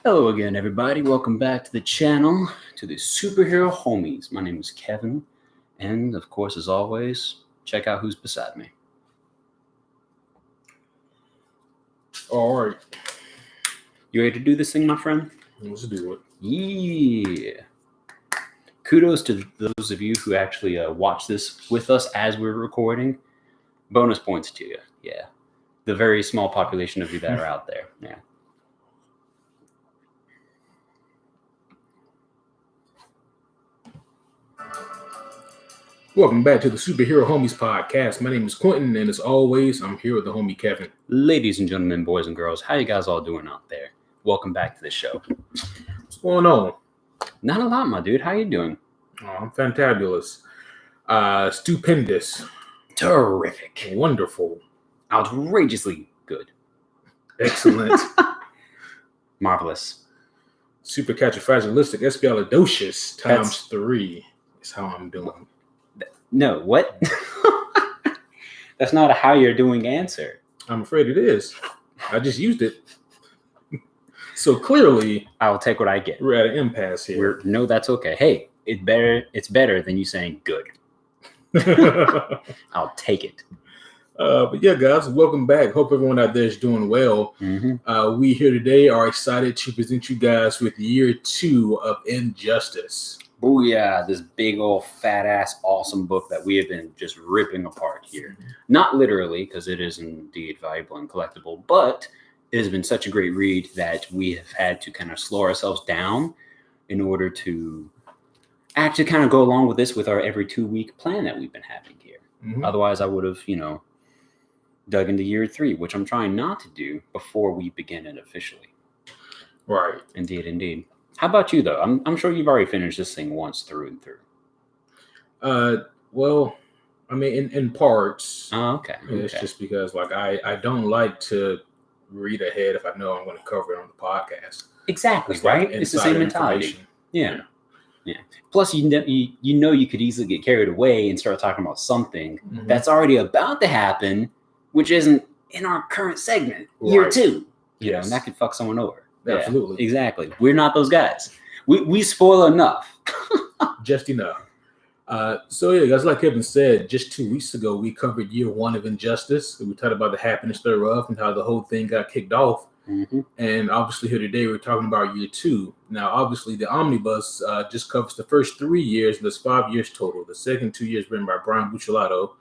Hello again, everybody. Welcome back to the channel, to the Superhero Homies. My name is Kevin, and of course, as always, check out who's beside me. All right, You ready to do this thing, my friend? let's do it. Yeah. Kudos to those of you who actually watch this with us as we're recording. Bonus points to you. Yeah. The very small population of you that are out there. Yeah. Welcome back to the Superhero Homies podcast. My name is Quentin, and as always, I'm here with the homie Kevin. Ladies and gentlemen, boys and girls, how you guys all doing out there? Welcome back to the show. What's going on? Not a lot, my dude. How you doing? Oh, I'm fantabulous, stupendous, Terrific. wonderful, Outrageously good. excellent, Marvelous. supercalifragilistic, espialidocious times 3 is how I'm doing. No, what? That's not a how you're doing answer. I'm afraid it is. I just used it. So clearly, I'll take what I get. we're at an impasse here. No, that's okay. Hey, it's better than you saying good. I'll take it. But yeah, guys, welcome back. Hope everyone out there is doing well. Mm-hmm. We here today are excited to present you guys with year 2 of Injustice. Booyah, this big old fat ass awesome book that we have been just ripping apart here. Not literally, because it is indeed valuable and collectible, but it has been such a great read that we have had to kind of slow ourselves down in order to actually kind of go along with this with our every 2-week plan that we've been having here. Mhm. Otherwise, I would have, dug into year 3, which I'm trying not to do before we begin it officially. Right. Indeed. How about you, though? I'm sure you've already finished this thing once through and through. Well, I mean, in parts. Oh, okay. It's just because, like, I don't like to read ahead if I know I'm going to cover it on the podcast. Exactly, It's like right? It's the same insider mentality. information. Yeah. Plus, you know you could easily get carried away and start talking about something Mhm. that's already about to happen, which isn't in our current segment, year Right. 2. Yes. And that could fuck someone over. Absolutely. Yeah, exactly. We're not those guys. We spoil enough. Just enough. So yeah, guys, like Kevin said, just 2 weeks ago, we covered year 1 of Injustice. We talked about the happiness thereof and how the whole thing got kicked off. Mm-hmm. And obviously here today, we're talking about year 2. Now, obviously, the Omnibus just covers the first 3 years, and there's 5 years total. The second 2 years written by Brian Buccellato.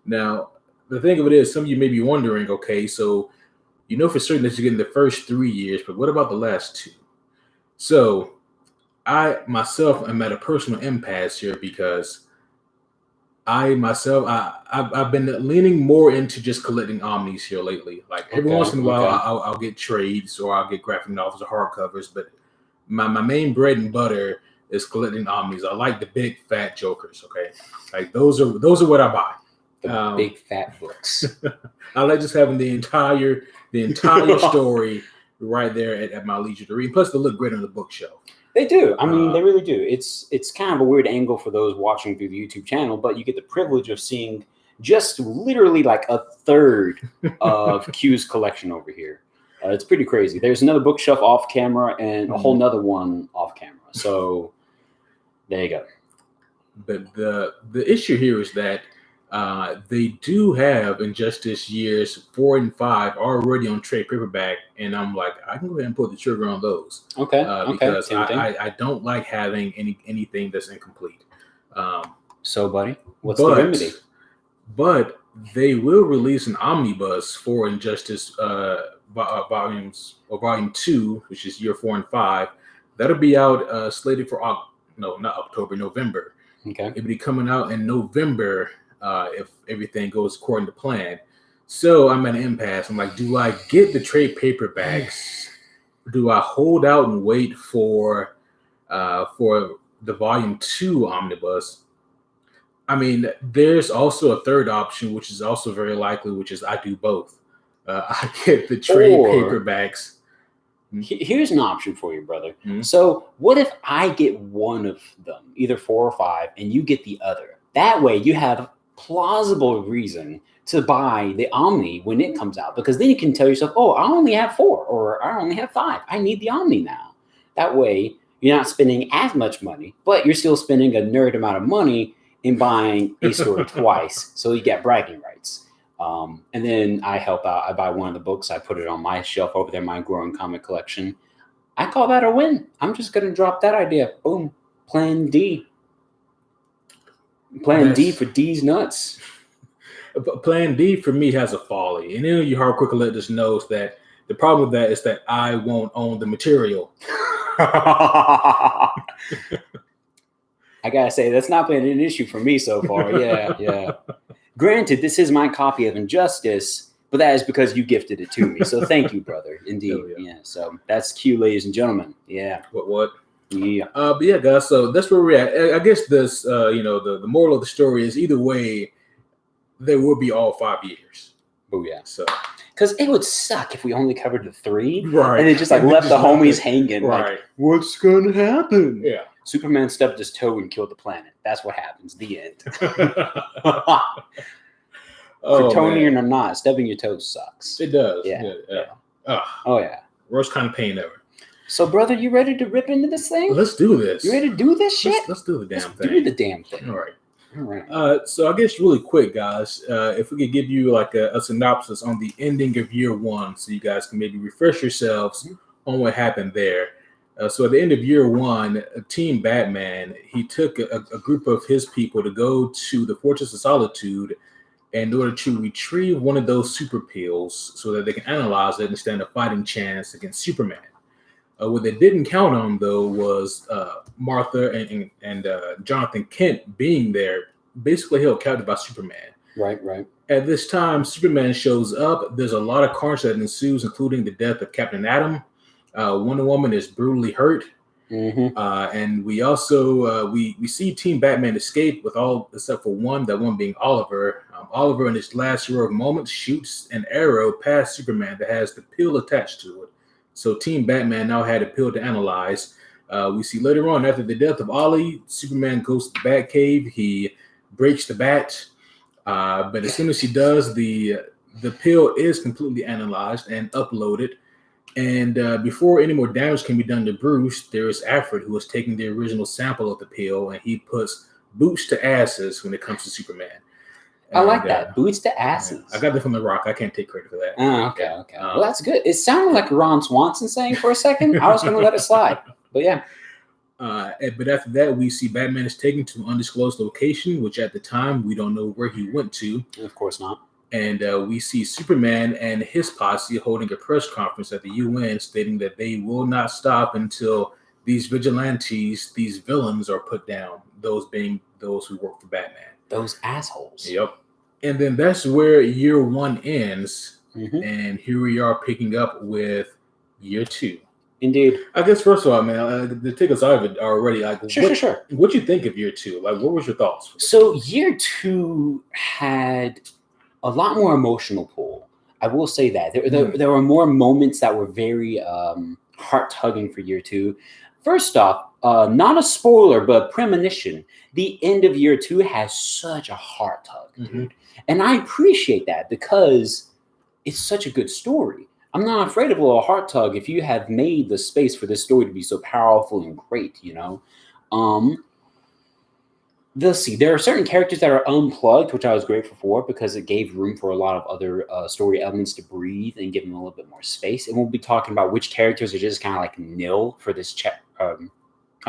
Now, the thing of it is, some of you may be wondering, okay, so you know for certain that you're getting the first 3 years, but what about the last 2? So I myself am at a personal impasse here because I've been leaning more into just collecting omnis here lately. Like every once in a while, I'll get trades or I'll get graphic novels or hardcovers, but my main bread and butter is collecting omnis. I like the big fat jokers. Okay, like those are what I buy. The big fat books. I like just having the entire story right there at my leisure to read. Plus, they look great on the bookshelf. They do. I mean, they really do. It's kind of a weird angle for those watching through the YouTube channel, but you get the privilege of seeing just literally like a third of Q's collection over here. It's pretty crazy. There's another bookshelf off camera and a whole nother one off camera. So there you go. But the issue here is that they do have Injustice years 4 and 5 already on trade paperback, and I'm like, I can go ahead and pull the trigger on those. Okay. Because I don't like having anything that's incomplete. So, buddy, what's the remedy? But they will release an omnibus for Injustice volume 2, which is year 4 and 5. That'll be out slated for November. Okay. It'll be coming out in November. If everything goes according to plan. So I'm at an impasse. I'm like, do I get the trade paperbacks? Do I hold out and wait for the volume 2 omnibus? I mean, there's also a third option, which is also very likely, which is I do both. I get the trade paperbacks. Here's an option for you, brother. Mm-hmm. So what if I get one of them, either 4 or 5, and you get the other? That way you have plausible reason to buy the Omni when it comes out, because then you can tell yourself, oh, I only have 4 or I only have 5. I need the Omni now. That way, you're not spending as much money, but you're still spending a nerd amount of money in buying a story twice, so you get bragging rights. And then I help out. I buy one of the books. I put it on my shelf over there, my growing comic collection. I call that a win. I'm just going to drop that idea. Boom. Plan D. Plan D for D's nuts. Plan D for me has a folly. And then your hard quick listeners knows that the problem with that is that I won't own the material. I gotta say, that's not been an issue for me so far. Yeah. Granted, this is my copy of Injustice, but that is because you gifted it to me. So thank you, brother. Indeed. Yeah. So that's Q, ladies and gentlemen. Yeah. What? Yeah. But yeah, guys. So that's where we're at. I guess this, the moral of the story is either way, there will be all 5 years. Oh yeah. So. Because it would suck if we only covered the 3, right? And it just like left the homies hanging. Right. Like, what's gonna happen? Yeah. Superman stubbed his toe and killed the planet. That's what happens. The end. Kryptonian or not, stubbing your toe sucks. It does. Yeah. Oh yeah. Worst kind of pain ever. So, brother, you ready to rip into this thing? Let's do this. You ready to do this shit? Let's do the damn thing. Do the damn thing. All right. All right. So I guess really quick, guys, if we could give you like a synopsis on the ending of year 1, so you guys can maybe refresh yourselves on what happened there. So at the end of year 1, Team Batman, he took a group of his people to go to the Fortress of Solitude in order to retrieve one of those super pills so that they can analyze it and stand a fighting chance against Superman. What they didn't count on, though, was Martha and Jonathan Kent being there, basically held captive by Superman. Right. At this time, Superman shows up. There's a lot of carnage that ensues, including the death of Captain Atom. Wonder Woman is brutally hurt. Mm-hmm. And we also we see Team Batman escape with all except for one, that one being Oliver. Oliver, in his last heroic moment, shoots an arrow past Superman that has the pill attached to it. So Team Batman now had a pill to analyze. We see later on, after the death of Ollie, Superman goes to the Batcave. He breaks the bat, but as soon as he does, the pill is completely analyzed and uploaded. And before any more damage can be done to Bruce, there is Alfred, who is taking the original sample of the pill, and he puts boots to asses when it comes to Superman. I like that. Boots to asses. I got that from The Rock. I can't take credit for that. Oh, okay. Well, that's good. It sounded like Ron Swanson saying for a second. I was going to let it slide. But yeah. But after that, we see Batman is taken to an undisclosed location, which at the time, we don't know where he went to. Of course not. And we see Superman and his posse holding a press conference at the UN stating that they will not stop until these vigilantes, these villains are put down, those being those who work for Batman. Those assholes. Yep. And then that's where year 1 ends. Mm-hmm. And here we are picking up with year 2. Indeed. I guess first of all, man, to take us out of it already, like sure. What you think of year 2? Like, what was your thoughts? So year 2 had a lot more emotional pull. I will say that there were more moments that were very heart-tugging for year 2. First off, not a spoiler, but premonition. The end of year 2 has such a heart tug, dude. Mm-hmm. And I appreciate that because it's such a good story. I'm not afraid of a little heart tug if you have made the space for this story to be so powerful and great, you know? Let's see. There are certain characters that are unplugged, which I was grateful for because it gave room for a lot of other story elements to breathe and give them a little bit more space. And we'll be talking about which characters are just kind of like nil for this I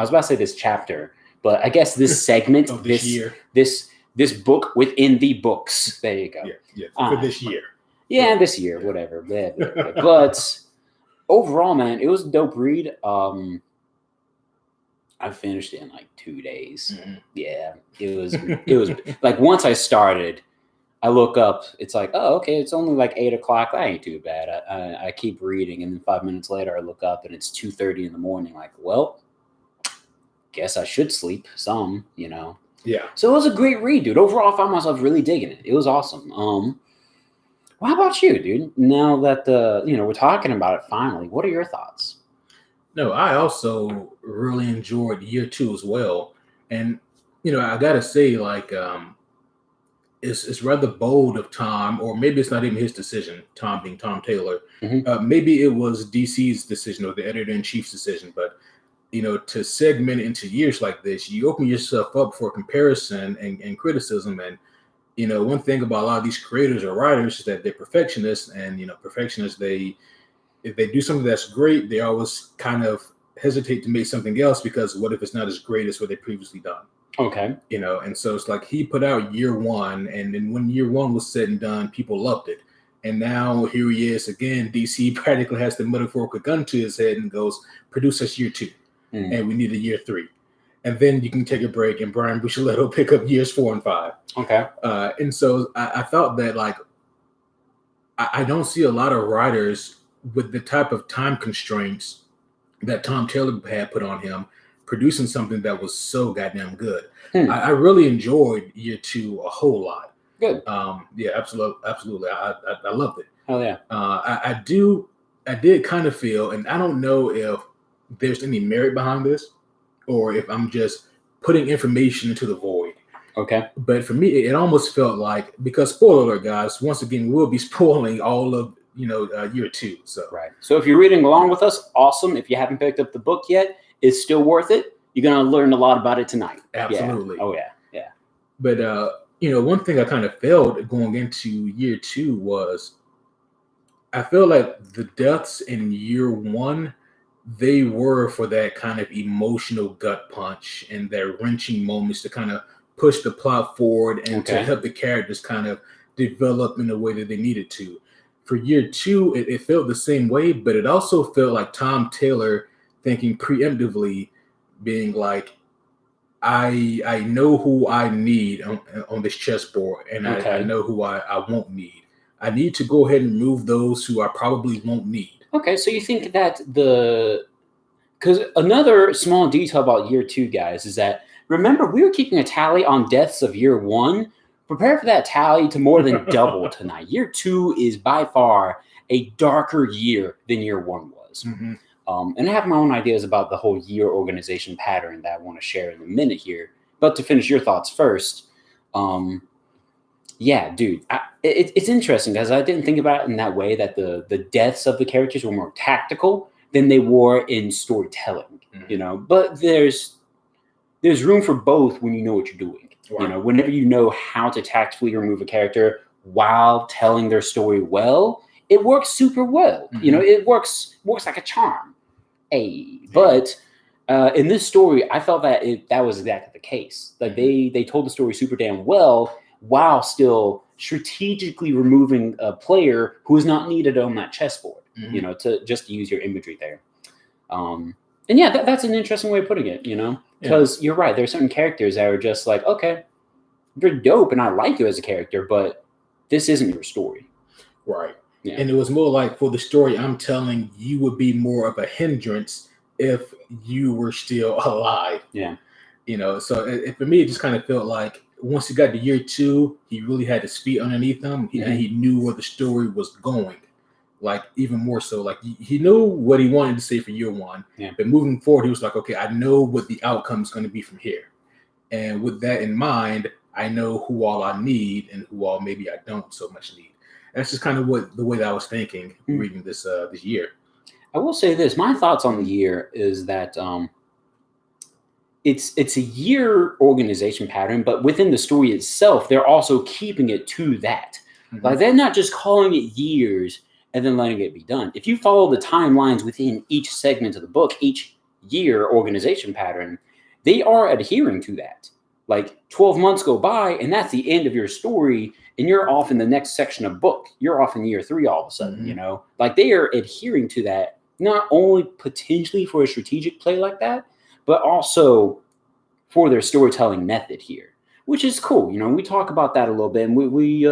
was about to say this chapter, but I guess this segment of this year. This book within the books. There you go. Yeah. For this year. Yeah, this year, whatever. But overall, man, it was a dope read. I finished it in like 2 days. Mm-hmm. Yeah, it was like once I started, I look up. It's like, oh, okay, it's only like 8 o'clock. That ain't too bad. I keep reading, and then 5 minutes later, I look up, and it's 2:30 in the morning. Like, well, guess I should sleep some, you know. Yeah. So it was a great read, dude. Overall, I found myself really digging it. It was awesome. Well, how about you, dude? Now that we're talking about it finally, what are your thoughts? No, I also really enjoyed year 2 as well, and I gotta say, like, it's rather bold of Tom, or maybe it's not even his decision. Tom being Tom Taylor, maybe it was DC's decision or the editor-in-chief's decision, but to segment into years like this, you open yourself up for comparison and criticism. And one thing about a lot of these creators or writers is that they're perfectionists, and perfectionists, if they do something that's great, they always kind of hesitate to make something else, because what if it's not as great as what they previously done? Okay. And so it's like he put out year one, and then when year one was said and done, people loved it. And now here he is again. DC practically has the metaphorical gun to his head and goes, produce us year two. And we need a year three. And then you can take a break and Brian Buccellato pick up years 4 and 5. Okay. And so I thought that, like, I don't see a lot of writers with the type of time constraints that Tom Taylor had put on him, producing something that was so goddamn good. I really enjoyed year 2 a whole lot. Good. Yeah, absolutely. I loved it. Oh yeah. I did kind of feel, and I don't know if there's any merit behind this, or if I'm just putting information into the void. Okay. But for me, it almost felt like, because spoiler alert, guys, once again, we'll be spoiling all of year 2. So right. So if you're reading along with us, awesome. If you haven't picked up the book yet, it's still worth it. You're gonna learn a lot about it tonight. Absolutely. Yeah. Oh yeah. Yeah. But one thing I kind of felt going into year 2 was, I feel like the deaths in year 1, they were for that kind of emotional gut punch and that wrenching moments to kind of push the plot forward and to help the characters kind of develop in the way that they needed to. For year 2, it felt the same way, but it also felt like Tom Taylor thinking preemptively, being like, I know who I need on this chessboard, and I know who I won't need. I need to go ahead and remove those who I probably won't need. Okay, so you think that because another small detail about year 2, guys, is that, remember, we were keeping a tally on deaths of year 1. Prepare for that tally to more than double tonight. Year 2 is by far a darker year than year 1 was. Mm-hmm. And I have my own ideas about the whole year organization pattern that I want to share in a minute here. But to finish your thoughts first, yeah, dude, it's interesting because I didn't think about it in that way, that the deaths of the characters were more tactical than they were in storytelling, But there's room for both when you know what you're doing. Right. Whenever you know how to tactfully remove a character while telling their story well, it works super well. Mm-hmm. It works like a charm. But in this story, I felt that that was exactly the case. Like they told the story super damn well, while still strategically removing a player who is not needed on that chessboard, to just use your imagery there. And yeah, that's an interesting way of putting it, because you're right. There are certain characters that are just like, okay, you're dope and I like you as a character, but this isn't your story. Right. Yeah. And it was more like, for the story I'm telling, you would be more of a hindrance if you were still alive. Yeah. So for me, it just kind of felt like, once he got to year 2, he really had his feet underneath him, and he knew where the story was going. Like, even more so, like, he knew what he wanted to say for year 1. Yeah. But moving forward, he was like, okay, I know what the outcome is going to be from here. And with that in mind, I know who all I need and who all maybe I don't so much need. That's just kind of the way that I was thinking reading this year. I will say this. My thoughts on the year is that it's a year organization pattern, but within the story itself, they're also keeping it to that. Mm-hmm. Like, they're not just calling it years and then letting it be done. If you follow the timelines within each segment of the book, each year organization pattern, they are adhering to that. Like, 12 months go by, and that's the end of your story, and you're off in the next section of book. You're off in year 3 all of a sudden, Like, they are adhering to that, not only potentially for a strategic play like that, but also for their storytelling method here, which is cool. We talk about that a little bit, and we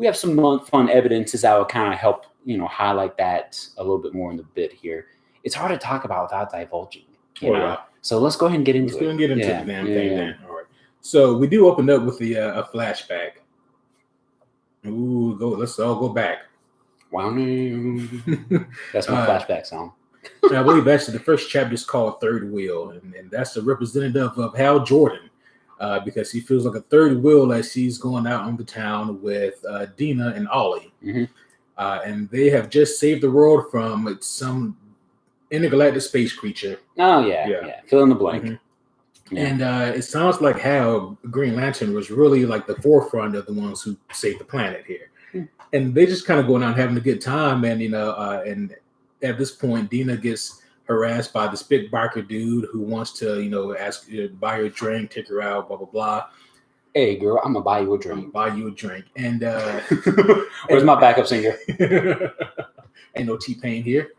have some fun evidences that will kind of help, highlight that a little bit more in the bit here. It's hard to talk about without divulging, you know? So let's go ahead and get into it. Let's go and get into the damn thing then. All right. So we do open up with a flashback. Ooh, let's all go back. Wow. That's my flashback song. I believe actually the first chapter is called Third Wheel, and that's a representative of Hal Jordan, because he feels like a third wheel as he's going out on the town with Dina and Ollie. Mm-hmm. And they have just saved the world from some intergalactic space creature. Oh yeah. Fill in the blank. Mm-hmm. Yeah. And it sounds like how Green Lantern was really like the forefront of the ones who saved the planet here. And they just kind of going out having a good time. And, and at this point, Dina gets harassed by this big biker dude who wants to, ask you to buy her a drink, take her out, blah, blah, blah. Hey, girl, I'm going to buy you a drink. And where's my backup singer? Ain't no T-Pain here.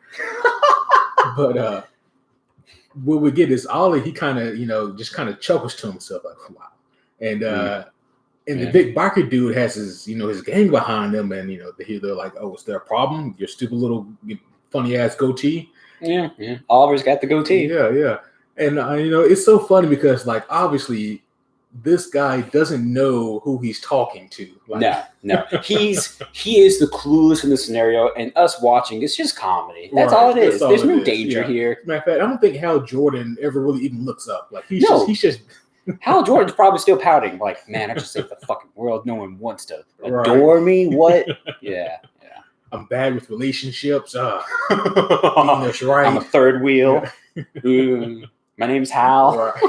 But what we get is Ollie, he kind of, just kind of chuckles to himself like, wow. And the big biker dude has his, his gang behind him. And, they're like, oh, is there a problem? Your stupid little funny ass goatee. Yeah. Oliver's got the goatee. Yeah. And, it's so funny because, like, obviously this guy doesn't know who he's talking to. Like, no. He is the clueless in the scenario, and us watching, it's just comedy. That's all it is. There's no danger here. Matter of fact, I don't think Hal Jordan ever really even looks up. Like, he's just Hal Jordan's probably still pouting, like, man, I just saved the fucking world. No one wants to adore me. What? Yeah. I'm bad with relationships. That's right. I'm a third wheel. My name's Hal. Right.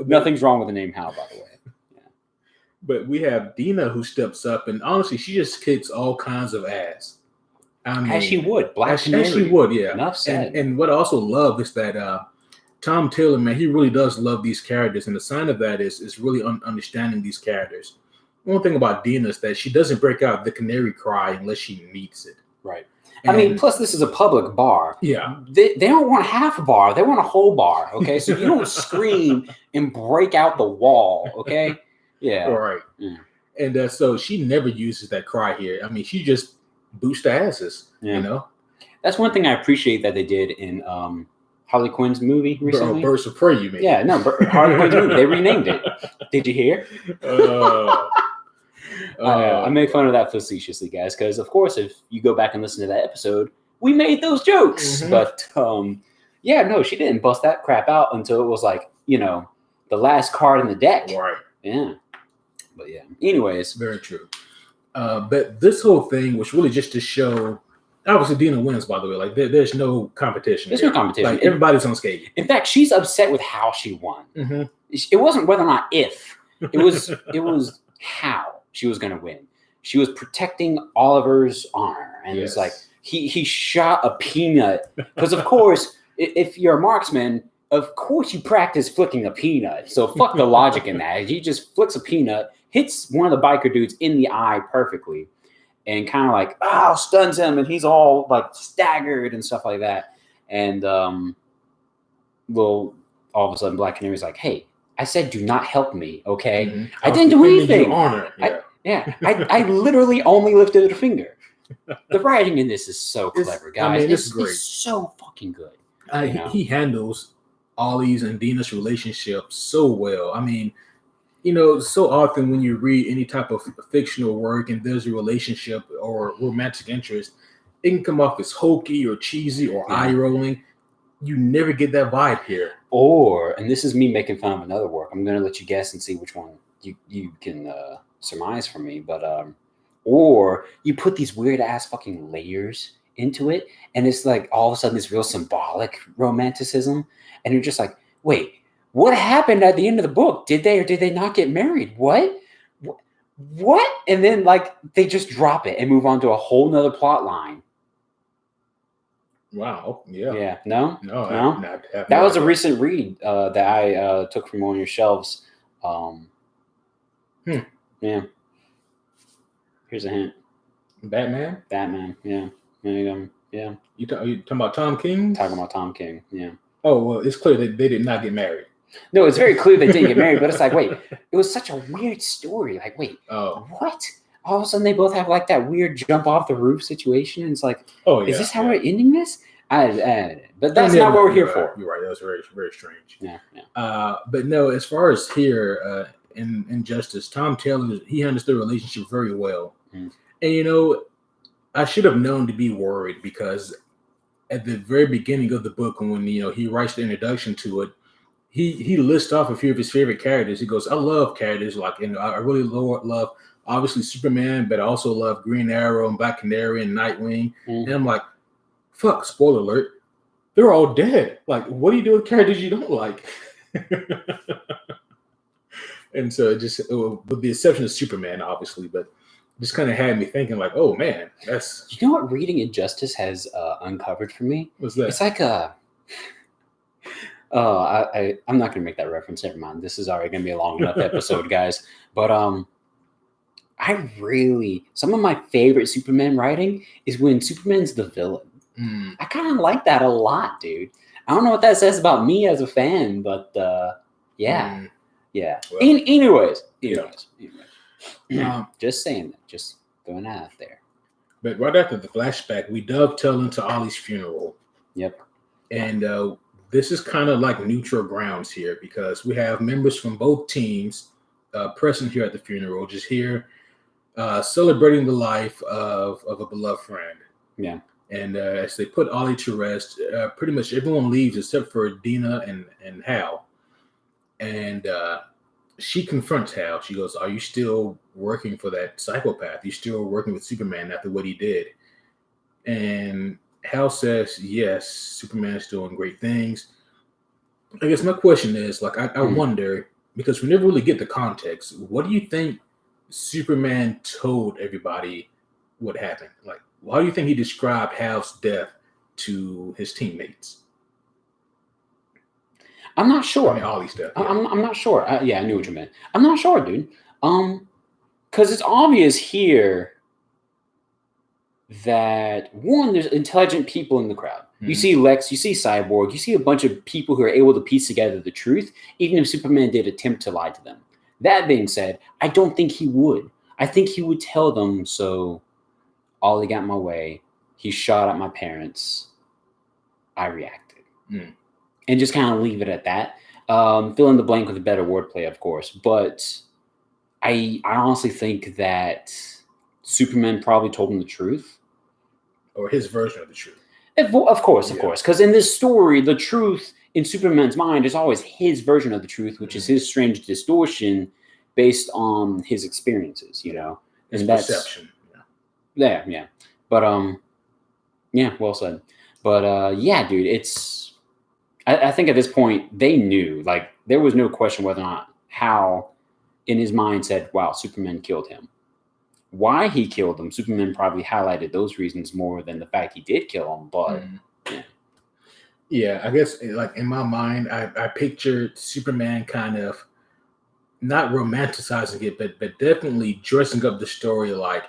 Nothing's wrong with the name Hal, by the way. Yeah. But we have Dina who steps up, and honestly, she just kicks all kinds of ass. I mean, as she would. As she would, yeah. Enough said. And what I also love is that Tom Taylor, man, he really does love these characters, and the sign of that is really understanding these characters. One thing about Dina is that she doesn't break out the canary cry unless she needs it. Right. And, plus this is a public bar. Yeah. They don't want half a bar. They want a whole bar. Okay. So you don't scream and break out the wall. Okay. Yeah. All right. Yeah. And so she never uses that cry here. I mean, she just boosts the asses, That's one thing I appreciate that they did in Harley Quinn's movie recently. Birds of Prey, you mean? Yeah. No, Harley Quinn's movie. They renamed it. Did you hear? I make fun of that facetiously, guys, because of course, if you go back and listen to that episode, we made those jokes. Mm-hmm. But she didn't bust that crap out until it was like, the last card in the deck. Right. Yeah. But yeah. Anyways. Very true. But this whole thing was really just to show. Obviously, Dina wins, by the way. Like, there's no competition. There's no competition. Like, everybody's on skate. In fact, she's upset with how she won. Mm-hmm. It wasn't whether or not if. It was how she was going to win. She was protecting Oliver's honor. And it's like, he shot a peanut. Because, of course, if you're a marksman, of course you practice flicking a peanut. So fuck the logic in that. He just flicks a peanut, hits one of the biker dudes in the eye perfectly. And kind of like, stuns him, and he's all like staggered and stuff like that. And all of a sudden, Black Canary's like, "Hey, I said do not help me, okay? Mm-hmm. I didn't do anything. Honor. I literally only lifted a finger. The writing in this is so clever, guys. It's great. It's so fucking good. He handles Ollie's and Dina's relationship so well. I mean, so often when you read any type of fictional work and there's a relationship or romantic interest, it can come off as hokey or cheesy or eye-rolling. You never get that vibe here. And this is me making fun of another work. I'm going to let you guess and see which one you can surmise from me. But or you put these weird-ass fucking layers into it, and it's like all of a sudden this real symbolic romanticism, and you're just like, wait, what happened at the end of the book? Did they or did they not get married? What? And then like they just drop it and move on to a whole nother plot line. Wow. Yeah. Yeah. No. That was a recent read that I took from one of your shelves. Yeah. Here's a hint. Batman. Yeah. There you go. Yeah. You talking about Tom King? Talking about Tom King. Yeah. Oh well, it's clear that they did not get married. No, it's very clear they didn't get married, but it's like, wait, it was such a weird story. Like, wait, what? All of a sudden they both have like that weird jump off the roof situation. And it's like, is this how we're ending this? But that's not what we're here for. You're right. That was very, very strange. Yeah. But no, as far as here in Justice, Tom Taylor, he understood the relationship very well. Mm. And, I should have known to be worried because at the very beginning of the book, when, he writes the introduction to it, he lists off a few of his favorite characters. He goes, I love characters like, I really love obviously Superman, but I also love Green Arrow and Black Canary and Nightwing. Mm-hmm. And I'm like, fuck, spoiler alert, they're all dead. Like, what do you do with characters you don't like? And so with the exception of Superman, obviously, but just kind of had me thinking, like, oh man, that's. You know what Reading Injustice has uncovered for me? What's that? It's like a. I'm not gonna make that reference. Never mind. This is already gonna be a long enough episode, guys. But some of my favorite Superman writing is when Superman's the villain. I kind of like that a lot, dude. I don't know what that says about me as a fan, but yeah. Well, anyways. Just saying that. Just going out there. But right after the flashback, we dovetail into Ollie's funeral. Yep. And this is kind of like neutral grounds here because we have members from both teams present here at the funeral, just here celebrating the life of a beloved friend. Yeah. And as they put Ollie to rest, pretty much everyone leaves except for Dina and Hal. And she confronts Hal. She goes, "Are you still working for that psychopath? You still working with Superman after what he did?" And Hal says, "Yes, Superman's doing great things." I guess my question is, like, I wonder, because we never really get the context, what do you think Superman told everybody what happened? Like, how do you think he described Hal's death to his teammates? I'm not sure. I mean, Ollie's death. Yeah. I'm not sure. I knew what you meant. I'm not sure, dude. Because it's obvious here that one, there's intelligent people in the crowd. Mm-hmm. You see Lex, you see Cyborg, you see a bunch of people who are able to piece together the truth, even if Superman did attempt to lie to them. That being said, I don't think he would. I think he would tell them, so Ollie got in my way. He shot at my parents. I reacted. And just kind of leave it at that. Fill in the blank with a better wordplay, of course. But I honestly think that Superman probably told him the truth. Or his version of the truth. Of course. Because in this story, the truth in Superman's mind is always his version of the truth, which is his strange distortion based on his experiences, you know? His perception. Yeah. But, yeah, well said. But, yeah, dude, I think at this point, they knew, like, there was no question whether or not Hal, in his mind, said, wow, Superman killed him. Why he killed him, Superman probably highlighted those reasons more than the fact he did kill him, but... Yeah, I guess, like, in my mind, I pictured Superman kind of not romanticizing it, but definitely dressing up the story like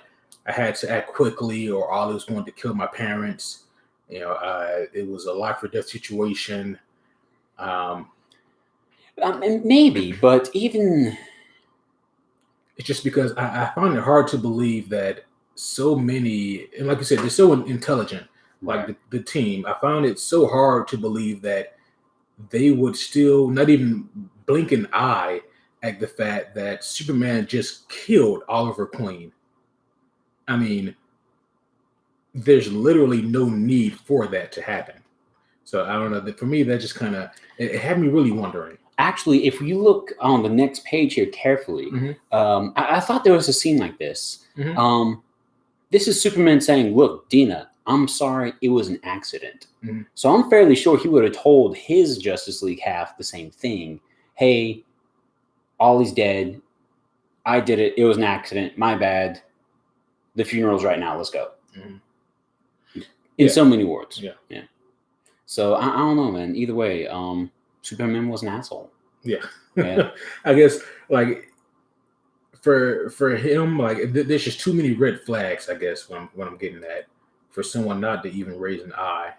I had to act quickly or Ollie was going to kill my parents. You know, it was a life or death situation. Maybe, but even... It's just because I find it hard to believe that so many, and like you said, they're so intelligent, like the team. I found it so hard to believe that they would still not even blink an eye at the fact that Superman just killed Oliver Queen. I mean, there's literally no need for that to happen. So I don't know. For me, that just kind of, it had me really wondering. Actually, if you look on the next page here carefully, I thought there was a scene like this. This is Superman saying, look, Dina, I'm sorry, it was an accident. So I'm fairly sure he would have told his Justice League half the same thing. Hey, Ollie's dead. I did it. It was an accident. My bad. The funeral's right now. Let's go. In so many words. Yeah. So I don't know, man. Either way, Superman was an asshole. Yeah. I guess, like, for him, like, there's just too many red flags, I guess, when I'm getting at, for someone not to even raise an eye.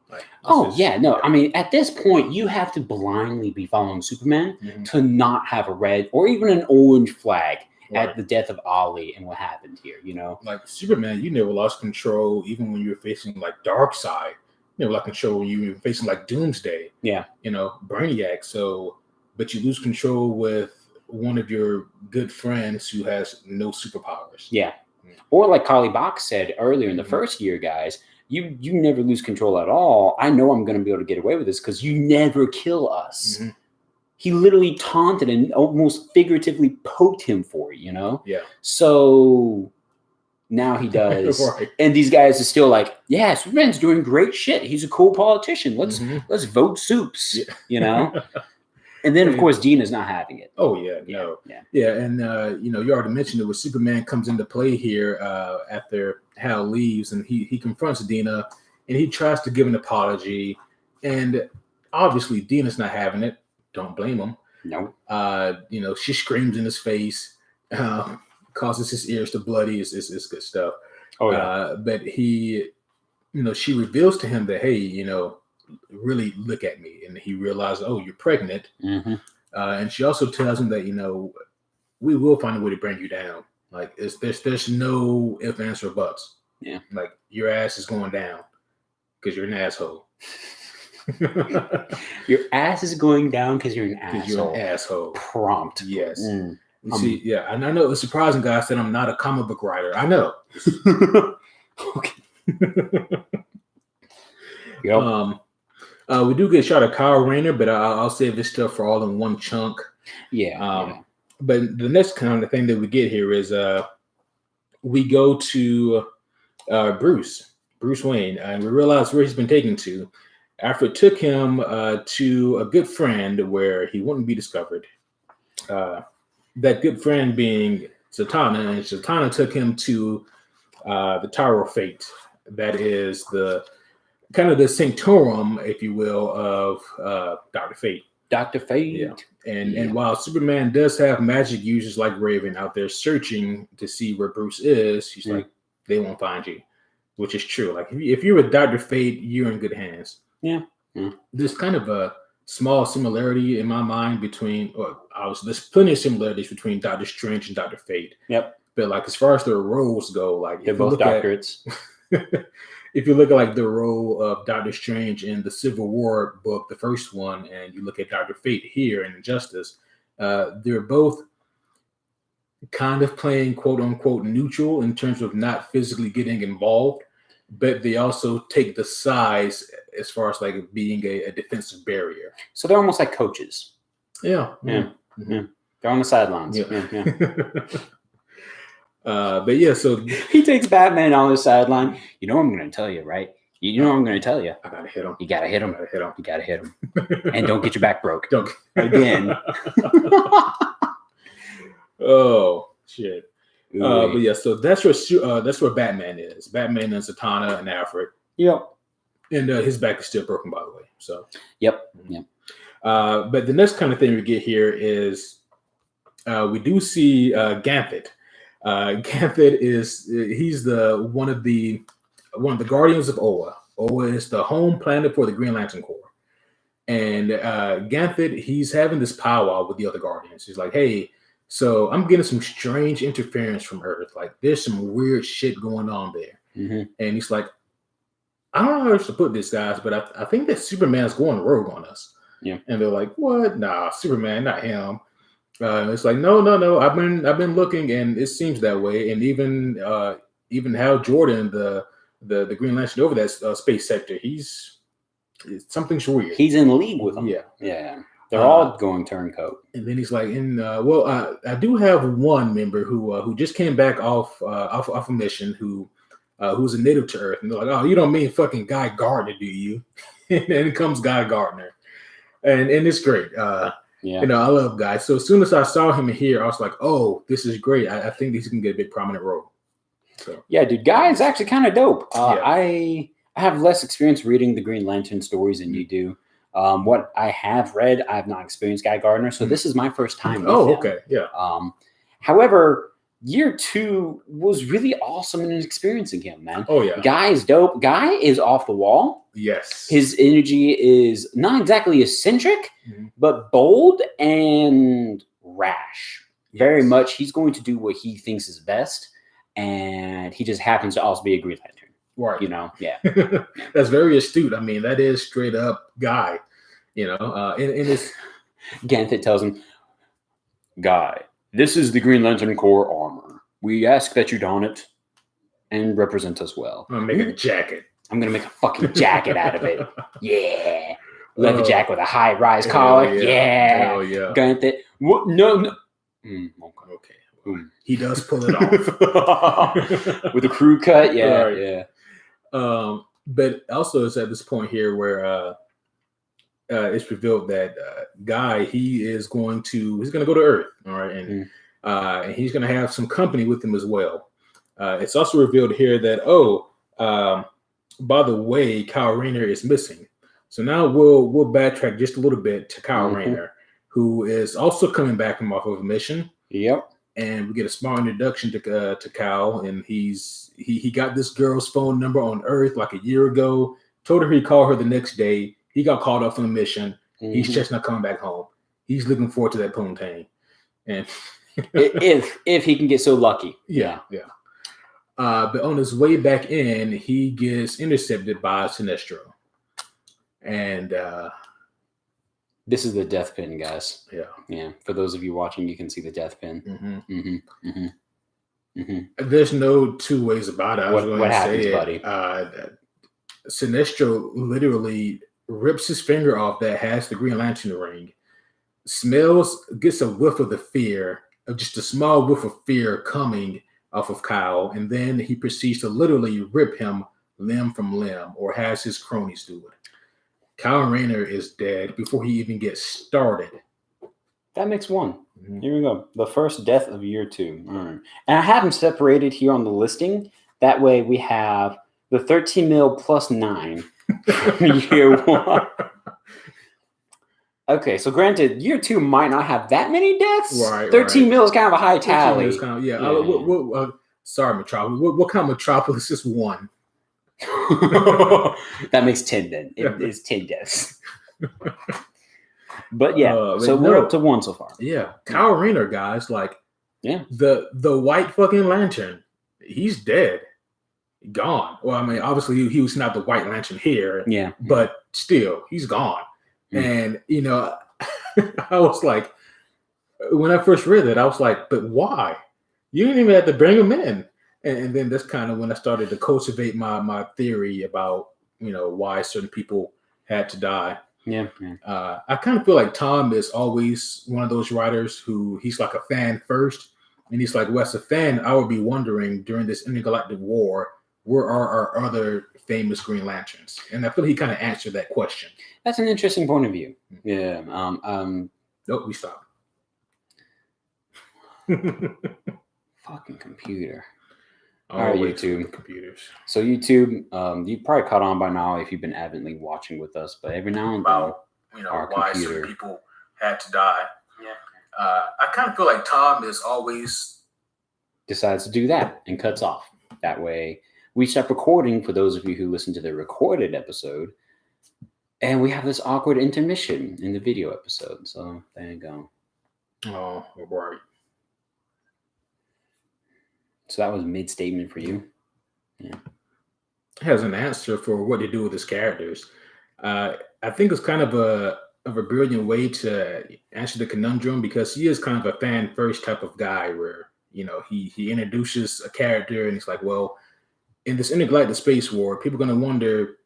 Like, I mean, at this point, you have to blindly be following Superman to not have a red or even an orange flag at the death of Ollie and what happened here, you know? Like, Superman, you never lost control, even when you were facing, like, Darkseid. You never lost control when you were facing, like, Doomsday. Yeah. You know, Brainiac. So, but you lose control with one of your good friends who has no superpowers. Yeah. Or like Kali Bach said earlier in the first year, guys, you never lose control at all. I know I'm going to be able to get away with this because you never kill us. He literally taunted and almost figuratively poked him for it, you know? Yeah. So Now he does. Right. And these guys are still like, yeah, Superman's doing great shit. He's a cool politician. Let's vote Supes, Yeah. you know? And then, of course, Dean is not having it. Oh, yeah, no. Yeah, and, you already mentioned it where Superman comes into play here after Hal leaves, and he confronts Dina, and he tries to give an apology. And obviously, Dina's not having it. Don't blame him. No. She screams in his face, causes his ears to bloody. It's good stuff. Oh, yeah. But he, she reveals to him that, hey, really look at me. And he realizes, oh, you're pregnant. Mm-hmm. And she also tells him that, we will find a way to bring you down. Like, there's no ifs, ands, or buts. Yeah. Like, your ass is going down because you're an asshole. Your ass is going down because you're an asshole. Because you're an asshole. Prompt. Yes. See, yeah, and I know it's surprising, guys, that I'm not a comic book writer. I know. Okay. Yep. We do get a shot of Kyle Rayner, but I'll save this stuff for all in one chunk. Yeah. But the next kind of thing that we get here is we go to Bruce Wayne, and we realize where he's been taken to. After it took him to a good friend where he wouldn't be discovered. That good friend being Zatanna, and Zatanna took him to the Tower of Fate. That is the kind of the sanctorum, if you will, of Dr. Fate. Dr. Fate. Yeah. And while Superman does have magic users like Raven out there searching to see where Bruce is, he's like, they won't find you, which is true. Like, if you're with Dr. Fate, you're in good hands. Yeah. There's kind of a small similarity in my mind between, there's plenty of similarities between Doctor Strange and Dr. Fate. Yep. But like, as far as their roles go, like, they're both doctorates. If you look at like the role of Doctor Strange in the Civil War book, the first one, and you look at Dr. Fate here in Injustice, they're both kind of playing quote unquote neutral in terms of not physically getting involved, but they also take the sides as far as like being a defensive barrier. So they're almost like coaches. Yeah. Mm-hmm. They're on the sidelines. Yeah. But yeah, so he takes Batman on the sideline. You know what I'm going to tell you, right? You know what I'm going to tell you. I gotta hit him. You gotta hit him. You gotta hit him. And don't get your back broke. Don't again. Oh shit. But yeah, so that's where Batman is. Batman and Zatanna and Alfred. Yep. And his back is still broken, by the way. So. Yep. But the next kind of thing we get here is we do see Ganthet. Ganthet he's one of the guardians of Oa. Oa is the home planet for the Green Lantern Corps. And Ganthet, he's having this powwow with the other guardians. He's like, hey, so I'm getting some strange interference from Earth. Like, there's some weird shit going on there. Mm-hmm. And he's like, I don't know how else to put this, guys, but I think that Superman's going rogue on us. Yeah. And they're like, what? Nah, Superman, not him. It's like, no. I've been looking, and it seems that way. And even Hal Jordan, the Green Lantern over that space sector, something's weird. He's in league with them. Yeah. They're all going turncoat. And then he's like, I do have one member who just came back off a mission who's a native to Earth, and they're like, oh, you don't mean fucking Guy Gardner, do you? And then comes Guy Gardner, and it's great. I love Guy. So as soon as I saw him here, I was like, oh, this is great. I think he's gonna get a big prominent role. So yeah, dude, Guy is actually kind of dope. I have less experience reading the Green Lantern stories than you do. What I have read, I have not experienced Guy Gardner, so this is my first time with him. Okay, yeah. However, year 2 was really awesome in experiencing him, man. Oh yeah, Guy is dope. Guy is off the wall. Yes, his energy is not exactly eccentric, but bold and rash. Yes. Very much, he's going to do what he thinks is best, and he just happens to also be a Green Lantern. Right. Yeah. That's very astute. I mean, that is straight up Guy. And it's Ganthet tells him, Guy, this is the Green Lantern Corps armor. We ask that you don it and represent us well. I'm gonna make a jacket. I'm gonna make a fucking jacket out of it. Yeah. Leather jacket with a high-rise collar. Yeah. Hell yeah. Ganthet. What? No. Okay. he does pull it off with a crew cut. Yeah, Right. yeah. But also, it's at this point here where it's revealed that Guy he's going to go to Earth, all right, and he's going to have some company with him as well. It's also revealed here that by the way, Kyle Rayner is missing. So now we'll backtrack just a little bit to Kyle Rayner, who is also coming back from off of a mission. Yep. And we get a small introduction to Kyle, and he got this girl's phone number on Earth like a year ago. Told her he'd call her the next day. He got called off on a mission. He's just not coming back home. He's looking forward to that poontang. And if he can get so lucky. Yeah. But on his way back in, he gets intercepted by Sinestro. And this is the death pin, guys. Yeah. For those of you watching, you can see the death pin. There's no two ways about it. What happens, buddy? Sinestro literally rips his finger off that has the Green Lantern ring. Gets a whiff of the fear, of just a small whiff of fear coming off of Kyle, and then he proceeds to literally rip him limb from limb, or has his cronies do it. Kyle Rayner is dead before he even gets started. That makes one. Here we go. The first death of year 2. All right. And I have them separated here on the listing. That way we have the 13 mil plus 9 year 1. Okay, so granted, year 2 might not have that many deaths. Right. 13 mil is kind of a high tally. Sorry, Metropolis. What kind of Metropolis is 1? That makes 10 then. It's 10 deaths. But yeah, so we're up to 1 so far. Yeah. Kyle Rayner, guys, the white fucking lantern, he's dead. Gone. Well, I mean, obviously he was not the white lantern here. Yeah. But still, he's gone. And I was like, when I first read it, I was like, but why? You didn't even have to bring him in. And then that's kind of when I started to cultivate my theory about, why certain people had to die. Yeah. I kind of feel like Tom is always one of those writers who he's like a fan first. And he's like, well, as a fan, I would be wondering during this intergalactic war, where are our other famous Green Lanterns? And I feel he kind of answered that question. That's an interesting point of view. Yeah. Nope, we stopped. Fucking computer. All right, YouTube. Computers. So YouTube, you probably caught on by now if you've been avidly watching with us, but every now and then, our why computer certain people had to die. Yeah. I kind of feel like Tom is always decides to do that and cuts off. That way, we stop recording for those of you who listen to the recorded episode, and we have this awkward intermission in the video episode. So there you go. Oh, right. So that was mid-statement for you. Yeah. Has an answer for what to do with his characters. I think it's kind of a brilliant way to answer the conundrum, because he is kind of a fan first type of guy where, he introduces a character and he's like, well, in this intergalactic space war, people are going to wonder,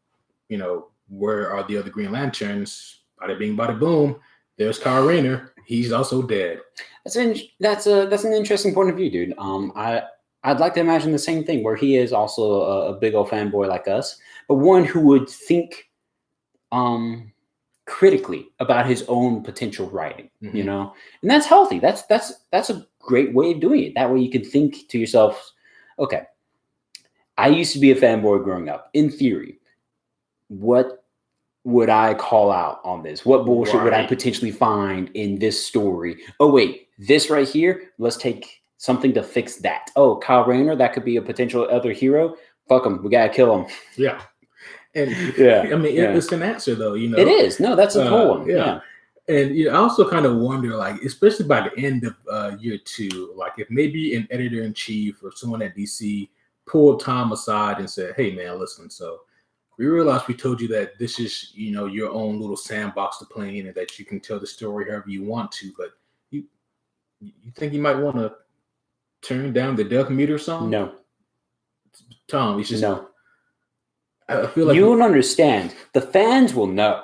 where are the other Green Lanterns? Bada bing, bada boom. There's Kyle Rayner. He's also dead. That's an interesting point of view, dude. I'd like to imagine the same thing, where he is also a big old fanboy like us, but one who would think critically about his own potential writing, and that's healthy. That's a great way of doing it. That way you can think to yourself, okay, I used to be a fanboy growing up. In theory, what would I call out on this? What bullshit would I potentially find in this story? Oh, wait, this right here, let's take something to fix that. Oh, Kyle Rayner, that could be a potential other hero. Fuck him. We got to kill him. Yeah. And it's an answer though, It is. No, that's a cool one. Yeah. And I also kind of wonder, especially by the end of year 2, if maybe an editor-in-chief or someone at DC pulled Tom aside and said, hey man, listen, so we realized we told you that this is, your own little sandbox to play in, and that you can tell the story however you want to, but you think you might want to turn down the death meter song? No. Tom, he's just no. I feel like you don't understand. The fans will know.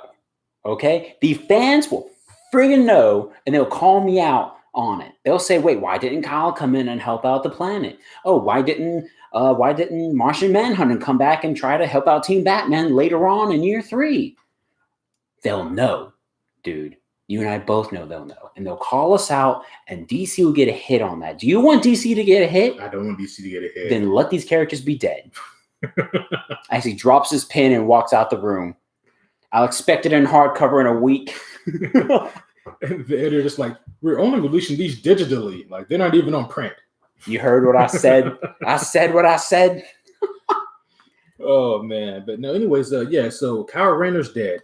Okay? The fans will friggin' know, and they'll call me out on it. They'll say, wait, why didn't Kyle come in and help out the planet? Oh, why didn't Martian Manhunter come back and try to help out Team Batman later on in year 3? They'll know, dude. You and I both know they'll know. And they'll call us out, and DC will get a hit on that. Do you want DC to get a hit? I don't want DC to get a hit. Then let these characters be dead. As he drops his pen and walks out the room. I'll expect it in hardcover in a week. And they're just like, we're only releasing these digitally. Like, they're not even on print. You heard what I said. I said what I said. Oh, man. But no, anyways, yeah, so Kyle Rayner's dead.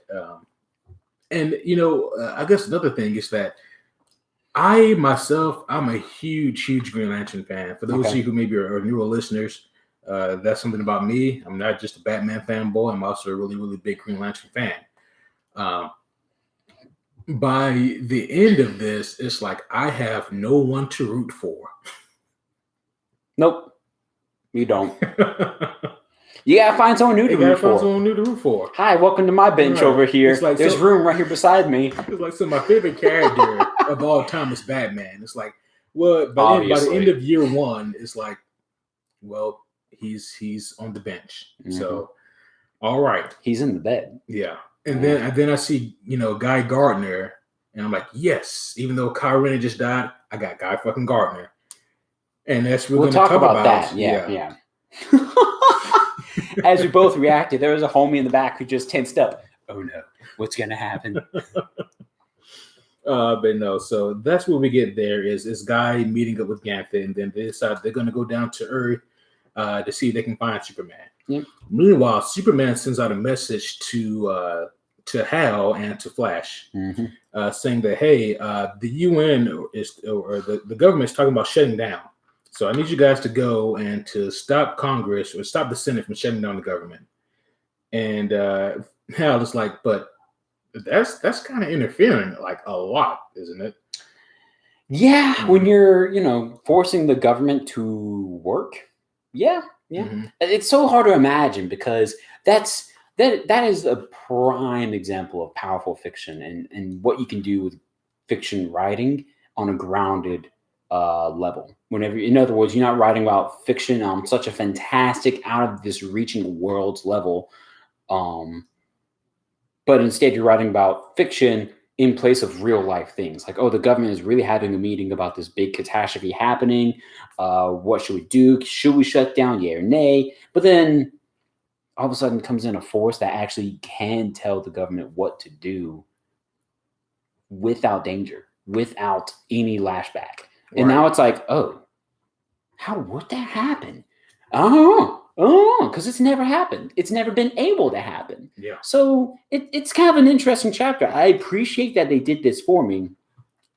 And, I guess another thing is that I'm a huge Green Lantern fan. For those of you who maybe are newer listeners, that's something about me. I'm not just a Batman fanboy. I'm also a really big Green Lantern fan. By the end of this, it's like I have no one to root for. Nope, you don't. You gotta find someone new to root for. Hi, welcome to my bench over here. Like, there's room right here beside me. It's like, so my favorite character of all time is Batman. It's like, well, by the end of year 1, it's like, well, he's on the bench. Mm-hmm. So, all right, he's in the bed. Yeah, and then I see Guy Gardner, and I'm like, yes. Even though Kyle Rayner just died, I got Guy fucking Gardner, and that's we'll talk about that. Yeah. As we both reacted, there was a homie in the back who just tensed up. Oh no, what's gonna happen? But no, so that's where we get there is this guy meeting up with Ganthet, and then they decide they're gonna go down to Earth to see if they can find Superman. Yep. Meanwhile, Superman sends out a message to Hal and to Flash, saying that, hey, the UN or the government is talking about shutting down. So I need you guys to go and to stop Congress or stop the Senate from shutting down the government. And Hal is like, but that's kind of interfering like a lot, isn't it? Yeah, when you're, forcing the government to work. Yeah. Mm-hmm. It's so hard to imagine because that is a prime example of powerful fiction and what you can do with fiction writing on a grounded level. Whenever, in other words, you're not writing about fiction on such a fantastic, out of this reaching world's level, but instead you're writing about fiction in place of real life things. Like, oh, the government is really having a meeting about this big catastrophe happening. What should we do? Should we shut down? Yeah or nay? But then all of a sudden comes in a force that actually can tell the government what to do without danger, without any lashback. And now it's like, oh, how would that happen? Oh, because it's never happened. It's never been able to happen. Yeah. So it's kind of an interesting chapter. I appreciate that they did this for me.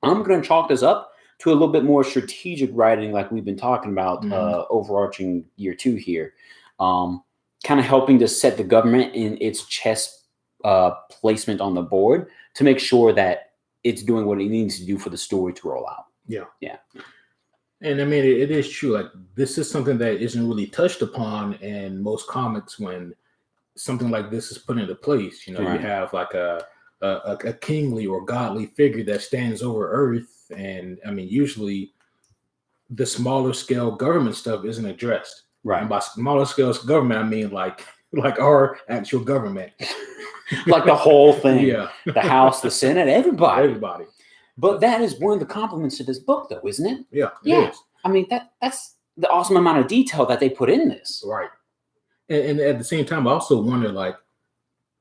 I'm going to chalk this up to a little bit more strategic writing like we've been talking about overarching year 2 here. Kind of helping to set the government in its chess placement on the board to make sure that it's doing what it needs to do for the story to roll out. Yeah. Yeah. And I mean, it is true. Like, this is something that isn't really touched upon in most comics when something like this is put into place. You have like a kingly or godly figure that stands over Earth. And I mean, usually the smaller scale government stuff isn't addressed. Right. And by smaller scale government, I mean like our actual government. Like the whole thing. Yeah. The House, the Senate, everybody. But that is one of the compliments to this book, though, isn't it? Yeah, it is. I mean, that's the awesome amount of detail that they put in this. Right. And at the same time, I also wonder, like,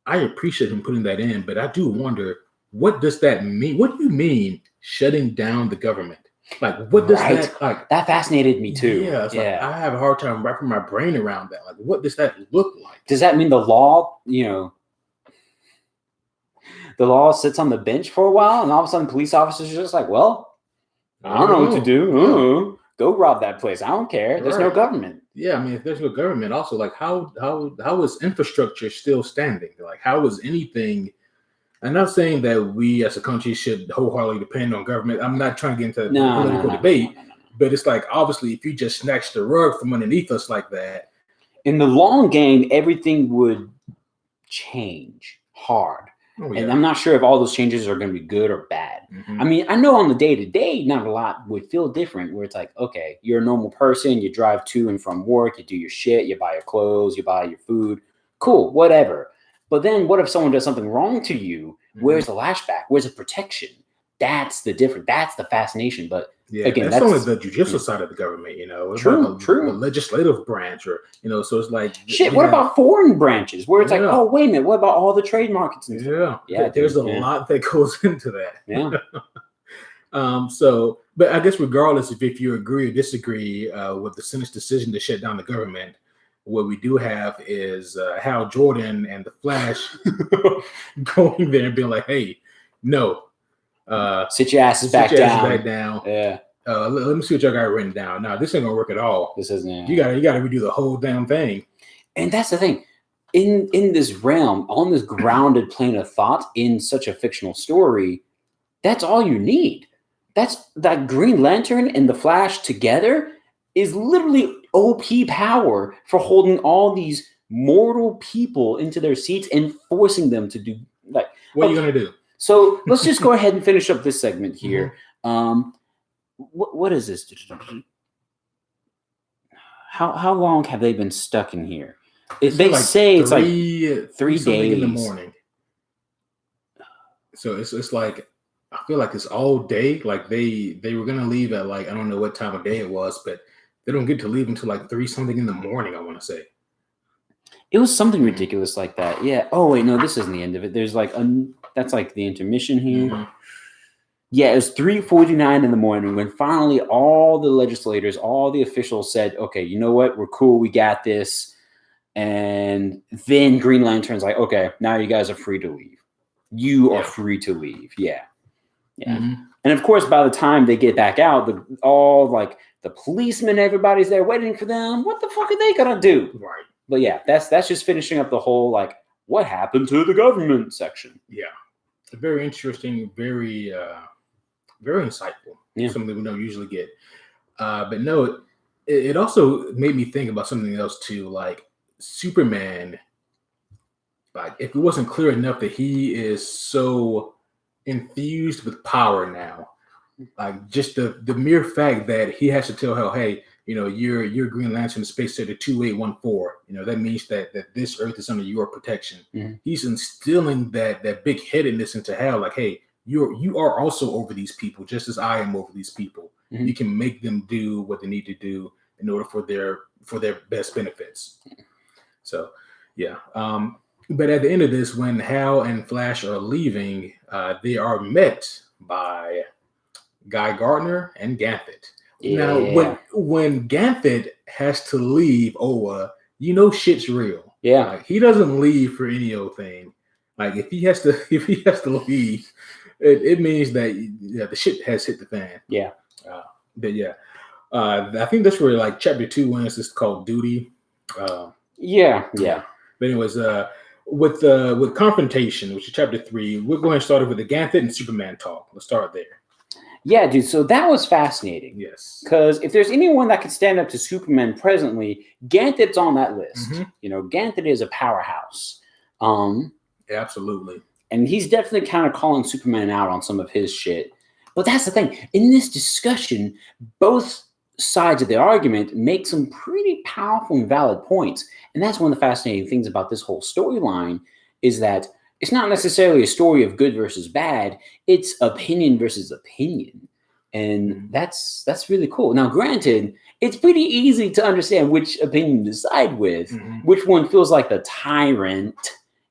I appreciate him putting that in, but I do wonder, what does that mean? What do you mean shutting down the government? Like, what does that, like? That fascinated me, too. Yeah, it's like, I have a hard time wrapping my brain around that. Like, what does that look like? Does that mean the law, the law sits on the bench for a while, and all of a sudden police officers are just like, well, I don't know what to do. Go rob that place. I don't care. There's no government. Yeah, I mean, if there's no government, also, like, how is infrastructure still standing? Like, how is anything? I'm not saying that we as a country should wholeheartedly depend on government. I'm not trying to get into political debate, but it's like, obviously, if you just snatch the rug from underneath us like that. In the long game, everything would change hard. Oh, And yeah. I'm not sure if all those changes are going to be good or bad. Mhm. I mean, I know on the day to day, not a lot would feel different. Where it's like, okay, you're a normal person, you drive to and from work, you do your shit, you buy your clothes, you buy your food, cool, whatever. But then, what if someone does something wrong to you? Where's the lashback? Where's the protection? That's the difference. That's the fascination. But Yeah, again, that's only that's the judicial side of the government, What true, about the true. legislative branch, or so it's like Shit, we what have, about foreign branches where it's like, yeah, oh, wait a minute, what about all the trade markets and stuff? yeah. Yeah, There's dude. a Yeah. lot that goes into that. Yeah. So, but I guess regardless if you agree or disagree with the Senate's decision to shut down the government, what we do have is Hal Jordan and the Flash going there and being like, "Hey, no, Sit your asses sit back your asses down. back down. Yeah. Let me see what y'all got written down. Now, this ain't gonna work at all. This isn't. You gotta redo the whole damn thing." And that's the thing. In this realm, on this grounded plane of thought, in such a fictional story, that's all you need. That's that Green Lantern and the Flash together is literally OP power for holding all these mortal people into their seats and forcing them to do like. What are you gonna do? So let's just go ahead and finish up this segment here. What is this? How long have they been stuck in here? They like say it's like 3 days in the morning. So it's like, I feel like it's all day. Like they were gonna leave at like, I don't know what time of day it was, but they don't get to leave until like 3 something in the morning, I want to say. It was something ridiculous like that. Yeah. Oh wait, no, this isn't the end of it. There's like that's like the intermission here. Yeah, it was 3:49 in the morning when finally all the legislators, all the officials said, okay, you know what? We're cool. We got this. And then Green Lantern's like, okay, now you guys are free to leave. You are free to leave. Yeah. And of course, by the time they get back out, all like the policemen, everybody's there waiting for them. What the fuck are they gonna do? Right. But yeah, that's just finishing up the whole like what happened to the government section. Yeah. Very interesting, very insightful. Yeah. Something we don't usually get. But no, it also made me think about something else too, like Superman. Like if it wasn't clear enough that he is so infused with power now, like just the mere fact that he has to tell Hal, hey, you're Green Lantern Space Center 2814. That means that this Earth is under your protection. He's instilling that big headedness into Hal, like, hey, you are also over these people, just as I am over these people. You can make them do what they need to do in order for their best benefits. So, yeah. But at the end of this, when Hal and Flash are leaving, they are met by Guy Gardner and Ganthet. Yeah. Now, when Ganthet has to leave Oa, shit's real. Yeah. Like, he doesn't leave for any old thing. Like if he has to leave, it means that the shit has hit the fan. Yeah. But yeah, I think that's where like chapter 2 wins. It's called Duty. Yeah. But anyways, with confrontation, which is chapter 3, we're going to start off with the Ganthet and Superman talk. Let's start there. Yeah, dude. So that was fascinating. Yes. Because if there's anyone that could stand up to Superman presently, Ganthet's on that list. Ganthet is a powerhouse. Absolutely. And he's definitely kind of calling Superman out on some of his shit. But that's the thing. In this discussion, both sides of the argument make some pretty powerful and valid points. And that's one of the fascinating things about this whole storyline is that it's not necessarily a story of good versus bad. It's opinion versus opinion. And that's really cool. Now, granted, it's pretty easy to understand which opinion to side with, which one feels like the tyrant,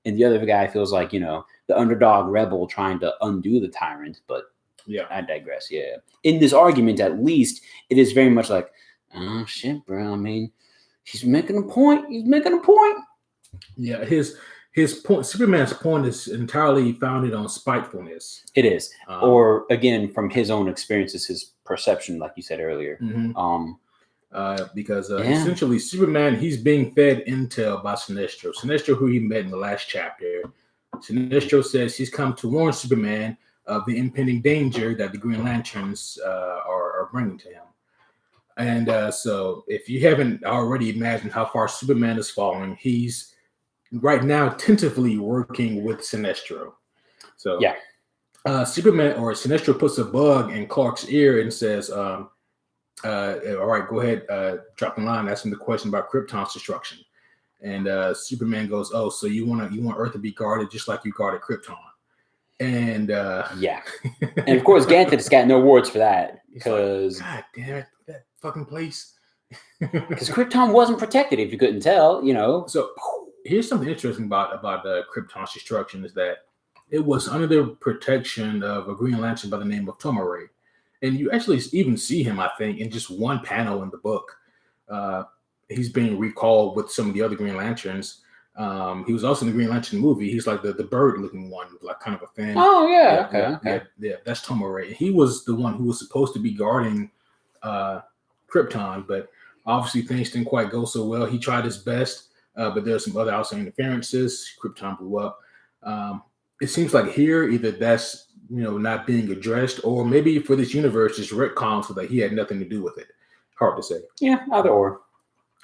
and the other guy feels like, the underdog rebel trying to undo the tyrant. But yeah, I digress. Yeah. In this argument, at least, it is very much like, oh, shit, bro. I mean, he's making a point. Yeah, his point, Superman's point, is entirely founded on spitefulness. It is. Or, again, from his own experiences, his perception, like you said earlier. Because essentially Superman, he's being fed intel by Sinestro. Sinestro, who he met in the last chapter. Sinestro says he's come to warn Superman of the impending danger that the Green Lanterns are bringing to him. And so if you haven't already imagined how far Superman is falling, he's right now tentatively working with Sinestro. So Yeah. Superman or Sinestro puts a bug in Clark's ear and says, all right, go ahead, drop the line, ask him the question about Krypton's destruction. And Superman goes, oh, so you want Earth to be guarded just like you guarded Krypton. And yeah. And of course, Ganthet's got no words for that because like, God damn it, that fucking place. Because Krypton wasn't protected, if you couldn't tell, So here's something interesting about Krypton's destruction is that it was under the protection of a Green Lantern by the name of Tomare. And you actually even see him, I think, in just one panel in the book. He's being recalled with some of the other Green Lanterns. He was also in the Green Lantern movie. He's like the bird-looking one, like kind of a fan. Oh, yeah, okay. Yeah, that's Tomare. He was the one who was supposed to be guarding Krypton, but obviously things didn't quite go so well. He tried his best, but there's some other outside interferences. Krypton blew up. It seems like here, either that's not being addressed, or maybe for this universe, just retcon so that he had nothing to do with it. Hard to say. Yeah, either or.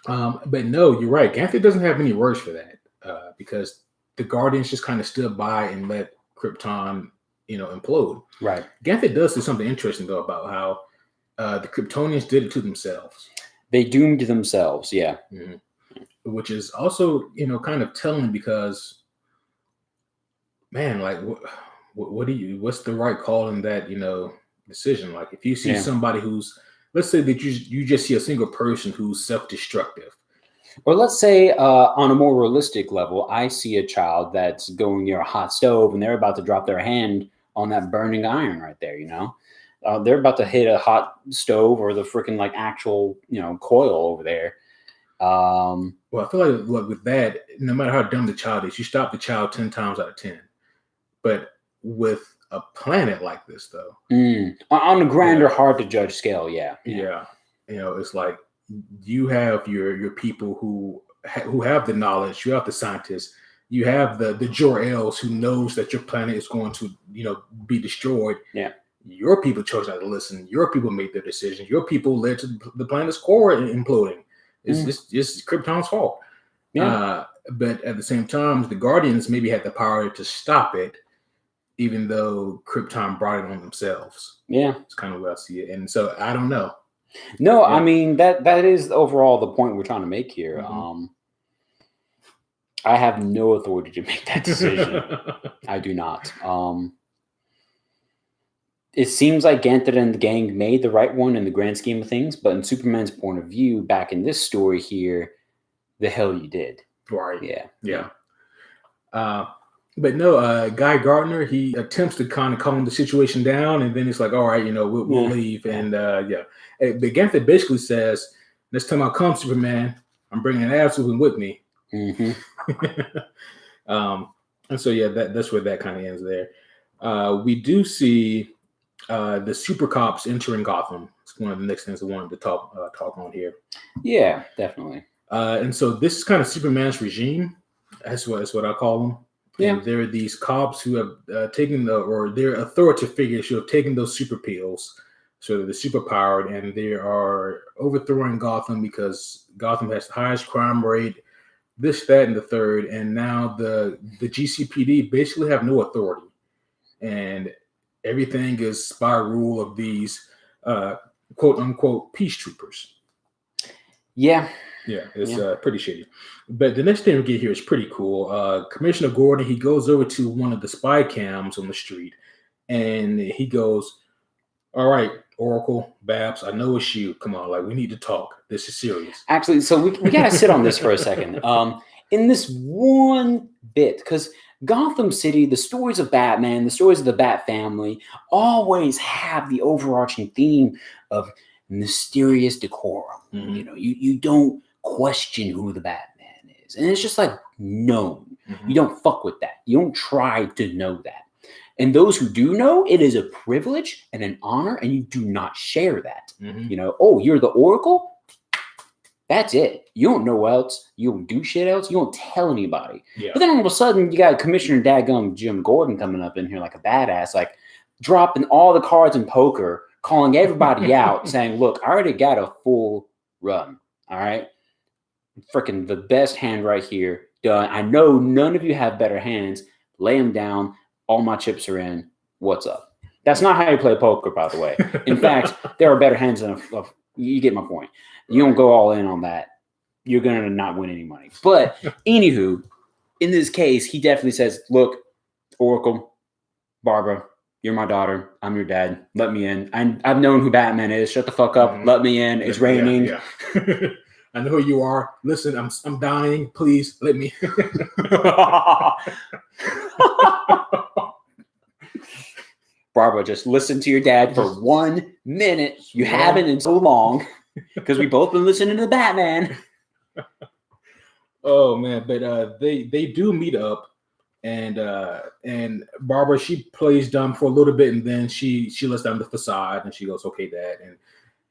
But no, you're right. Ganthet doesn't have any words for that because the Guardians just kind of stood by and let Krypton, implode. Right. Ganthet does say something interesting though about how the Kryptonians did it to themselves. They doomed themselves. Yeah. Mm-hmm. Which is also, kind of telling because, man, like what's the right call in that, decision? Like if you see somebody who's, let's say that you just see a single person who's self-destructive. Or let's say on a more realistic level, I see a child that's going near a hot stove and they're about to drop their hand on that burning iron right there, they're about to hit a hot stove or the freaking like actual, coil over there. Well, I feel like with that, no matter how dumb the child is, you stop the child 10 times out of 10. But with a planet like this, though, on a grander, hard to judge scale, yeah, it's like you have your people who have the knowledge, you have the scientists, you have the Jor-Els who knows that your planet is going to be destroyed. Yeah, your people chose not to listen. Your people made their decision. Your people led to the planet's core imploding. It's Krypton's fault. Yeah. But at the same time, the Guardians maybe had the power to stop it, even though Krypton brought it on themselves. Yeah. It's kind of where I see it. And so I don't know. No, I mean, that is overall the point we're trying to make here. Mm-hmm. I have no authority to make that decision. I do not. It seems like Ganthet and the gang made the right one in the grand scheme of things, but in Superman's point of view, back in this story here, the hell you did. Right. Yeah. But no, Guy Gardner, he attempts to kind of calm the situation down, and then it's like, all right, we'll leave. And but Ganthet basically says, next time I come, Superman, I'm bringing an absolute with me. Mm-hmm. And so, that's where that kind of ends there. We do see the super cops entering Gotham. It's one of the next things I wanted to talk on here. Yeah, definitely. And so this is kind of Superman's regime. That's what I call them. Yeah. And there are these cops who have taken they're authoritative figures who have taken those super pills, so they're super powered, and they are overthrowing Gotham because Gotham has the highest crime rate, this, that, and the third. And now the GCPD basically have no authority. And everything is by rule of these quote unquote peace troopers. Yeah. Yeah, it's pretty shady. But the next thing we get here is pretty cool. Commissioner Gordon, he goes over to one of the spy cams on the street and he goes, all right, Oracle, Babs, I know it's you. Come on, like we need to talk. This is serious. Actually, so we got to sit on this for a second. In this one bit, because Gotham City, the stories of Batman, the stories of the Bat family always have the overarching theme of mysterious decorum. Mm-hmm. You don't question who the Batman is. And it's just like known. Mm-hmm. You don't fuck with that. You don't try to know that. And those who do know, it is a privilege and an honor, and you do not share that. Mm-hmm. Oh, you're the Oracle? That's it. You don't know else. You don't do shit else. You don't tell anybody. Yeah. But then all of a sudden, you got Commissioner Dadgum Jim Gordon coming up in here like a badass, like dropping all the cards in poker, calling everybody out, saying, look, I already got a full run. All right? Freaking the best hand right here. Done. I know none of you have better hands. Lay them down. all my chips are in. What's up? That's not how you play poker, by the way. In fact, there are better hands than you get my point. You don't go all in on that. You're going to not win any money. But anywho, in this case, he definitely says, look, Oracle, Barbara, you're my daughter. I'm your dad. Let me in. I've known who Batman is. Shut the fuck up. Mm-hmm. Let me in. It's raining. Yeah. I know who you are. Listen, I'm dying. Please let me. Barbara, just listen to your dad for 1 minute. You haven't in so long because we've both been listening to Batman. Oh man, but they do meet up, and Barbara, she plays dumb for a little bit, and then she lets down the facade, and she goes, "Okay, Dad." And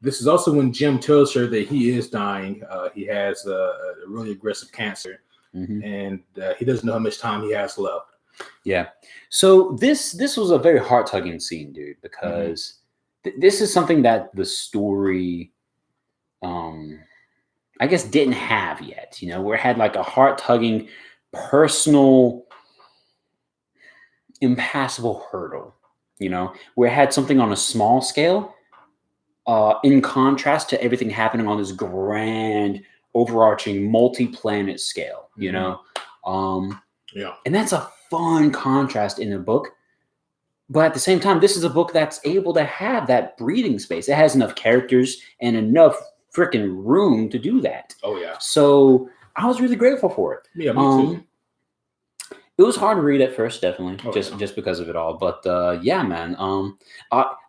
this is also when Jim tells her that he is dying. He has a really aggressive cancer, and he doesn't know how much time he has left. Yeah. So this was a very heart-tugging scene, dude, because this is something that the story, I guess, didn't have yet. You know, where it had like a heart-tugging, personal, impassable hurdle. You know, where it had something on a small scale, in contrast to everything happening on this grand, overarching, multi-planet scale. You know, yeah, and that's a fun contrast in a book, but at the same time, this is a book that's able to have that breathing space. It has enough characters and enough freaking room to do that. Oh yeah. So I was really grateful for it. Yeah, me too. It was hard to read at first, definitely, just because of it all. But yeah, man.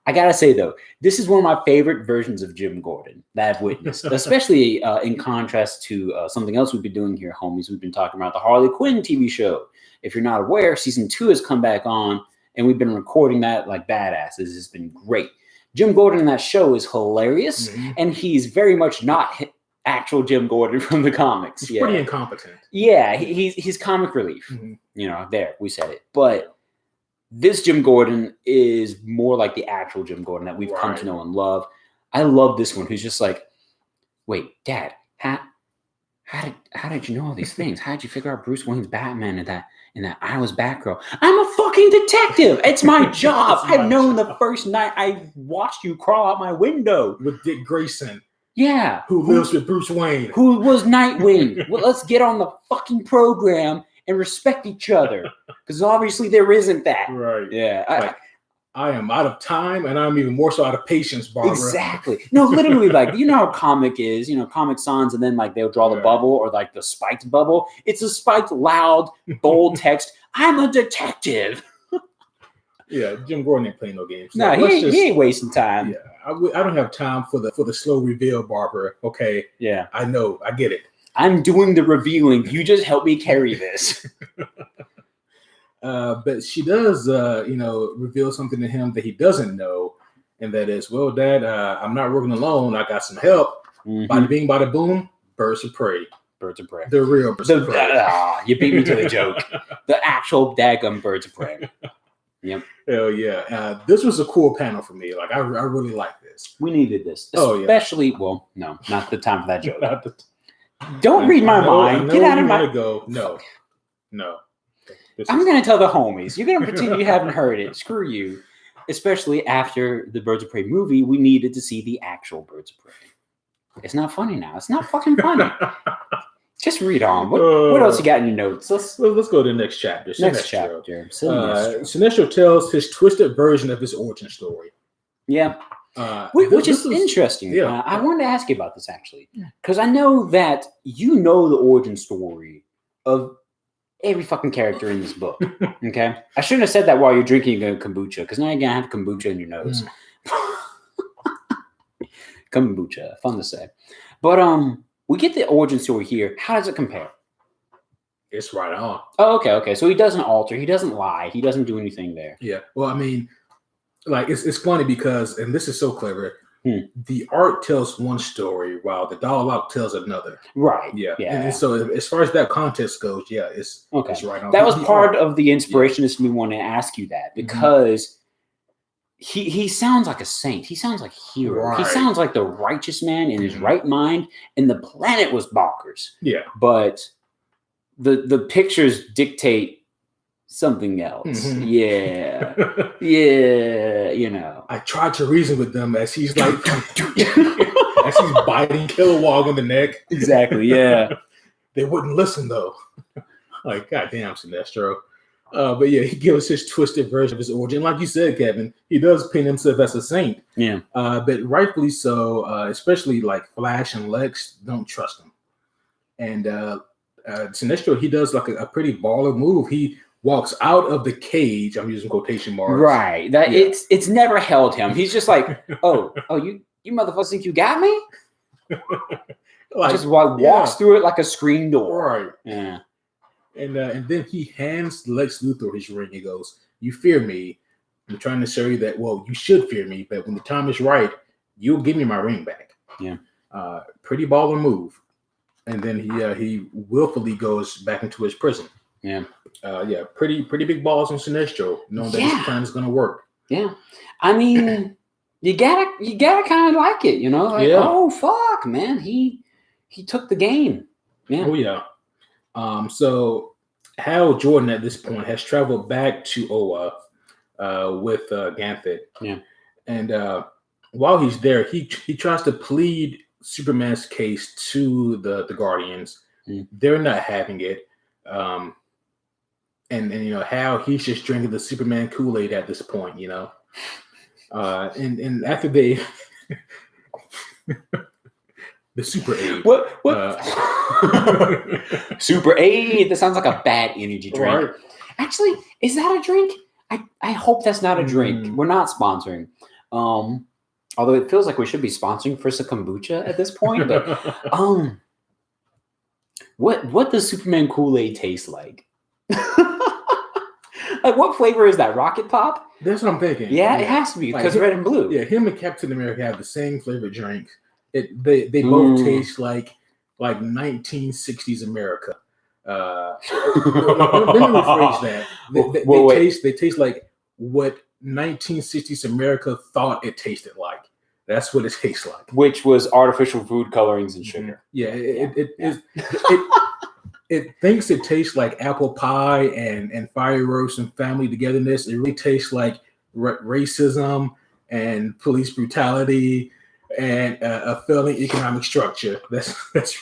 I gotta say though, this is one of my favorite versions of Jim Gordon that I've witnessed, especially in contrast to something else we've been doing here, homies. We've been talking about the Harley Quinn TV show. If you're not aware, season 2 has come back on, and we've been recording that like badasses. It's been great. Jim Gordon in that show is hilarious, and he's very much not actual Jim Gordon from the comics. He's pretty incompetent. Yeah, he's comic relief. You know, there, we said it. But this Jim Gordon is more like the actual Jim Gordon that we've come to know and love. I love this one, who's just like, wait, Dad, how did you know all these things? How did you figure out Bruce Wayne's Batman and that I was Batgirl? I'm a fucking detective. It's my job. I've known the first night I watched you crawl out my window. With Dick Grayson. Yeah. Who lives with Bruce Wayne. Who was Nightwing. Well, let's get on the fucking program and respect each other. Because obviously there isn't that. Right. Yeah. I am out of time, and I'm even more so out of patience, Barbara. Exactly. No, literally, like, you know how comic is, you know, Comic Sans, and then like they'll draw the bubble or like the spiked bubble. It's a spiked, loud, bold text. I'm a detective. Yeah, Jim Gordon ain't playing no games. No, he ain't wasting time. Yeah, I don't have time for the slow reveal, Barbara. Okay. Yeah. I know. I get it. I'm doing the revealing. You just help me carry this. But she does, reveal something to him that he doesn't know, and that is, well, Dad, I'm not working alone. I got some help. Bada bing, bada boom, birds of prey. Birds of prey. The real birds of prey. You beat me to the joke. The actual daggum birds of prey. Yep. Hell yeah. This was a cool panel for me. Like, I really like this. We needed this. Especially, well, no, not the time for that joke. Don't read my mind. Get out of my... Go. No. I'm going to tell the homies. You're going to pretend you haven't heard it. Screw you. Especially after the Birds of Prey movie, we needed to see the actual Birds of Prey. It's not funny now. It's not fucking funny. Just read on. What else you got in your notes? Let's go to the next chapter. Next chapter. Sinestro tells his twisted version of his origin story. Yeah. Which is interesting. Yeah. I wanted to ask you about this, actually. Because I know that you know the origin story of every fucking character in this book. Okay? I shouldn't have said that while you're drinking a kombucha, because now you're going to have kombucha in your nose. Kombucha. Fun to say. But we get the origin story here. How does it compare? It's right on. Oh, okay. So he doesn't alter. He doesn't lie. He doesn't do anything there. Yeah. Well, I mean, like, it's funny because, and this is so clever, the art tells one story while the dialogue tells another. Right. Yeah. Yeah. And so as far as that context goes, yeah, it's right on. That was part of the inspiration of me wanting to ask you that, because he sounds like a saint. He sounds like a hero. Right. He sounds like the righteous man in his right mind, and the planet was bonkers. Yeah. But the pictures dictate something else. Mhm. Yeah. Yeah. You know. I tried to reason with them as he's like, as he's biting Kilowog on the neck. Exactly. Yeah. They wouldn't listen though. Like, goddamn, Sinestro. But yeah, he gives his twisted version of his origin. Like you said, Kevin, he does paint himself as a saint. Yeah. But rightfully so, especially like Flash and Lex don't trust him. And Sinestro, he does like a pretty baller move. He walks out of the cage. I'm using quotation marks. Right. That it's never held him. He's just like, oh, you motherfuckers think you got me? Like, just walks through it like a screen door. Right. Yeah. And then he hands Lex Luthor his ring. He goes, "You fear me. I'm trying to show you that, well, you should fear me, but when the time is right, you'll give me my ring back." Yeah. Pretty baller move. And then he willfully goes back into his prison. Yeah. Pretty big balls on Sinestro, knowing that his plan is gonna work. Yeah. I mean, you gotta kind of like it, you know? Like, oh fuck, man. He took the game. Yeah. Oh yeah. So Hal Jordan at this point has traveled back to Oa with Ganthet. Yeah. And while he's there, he tries to plead Superman's case to the Guardians. They're not having it. And you know, Hal, he's just drinking the Superman Kool-Aid at this point, you know. And after they the Super Aid. What? Super Aid. That sounds like a bad energy drink. Right. Actually, is that a drink? I hope that's not a drink. We're not sponsoring. Although it feels like we should be sponsoring for some kombucha at this point. But what does Superman Kool-Aid taste like? Like, what flavor is that? Rocket Pop? That's what I'm thinking. Yeah, it has to be because red and blue. Yeah, him and Captain America have the same flavored drink. They both taste like 1960s America. Let me rephrase that. They taste like what 1960s America thought it tasted like. That's what it tastes like. Which was artificial food colorings and sugar. Yeah, it thinks it tastes like apple pie and fire roast and family togetherness. It really tastes like racism and police brutality and a failing economic structure. That's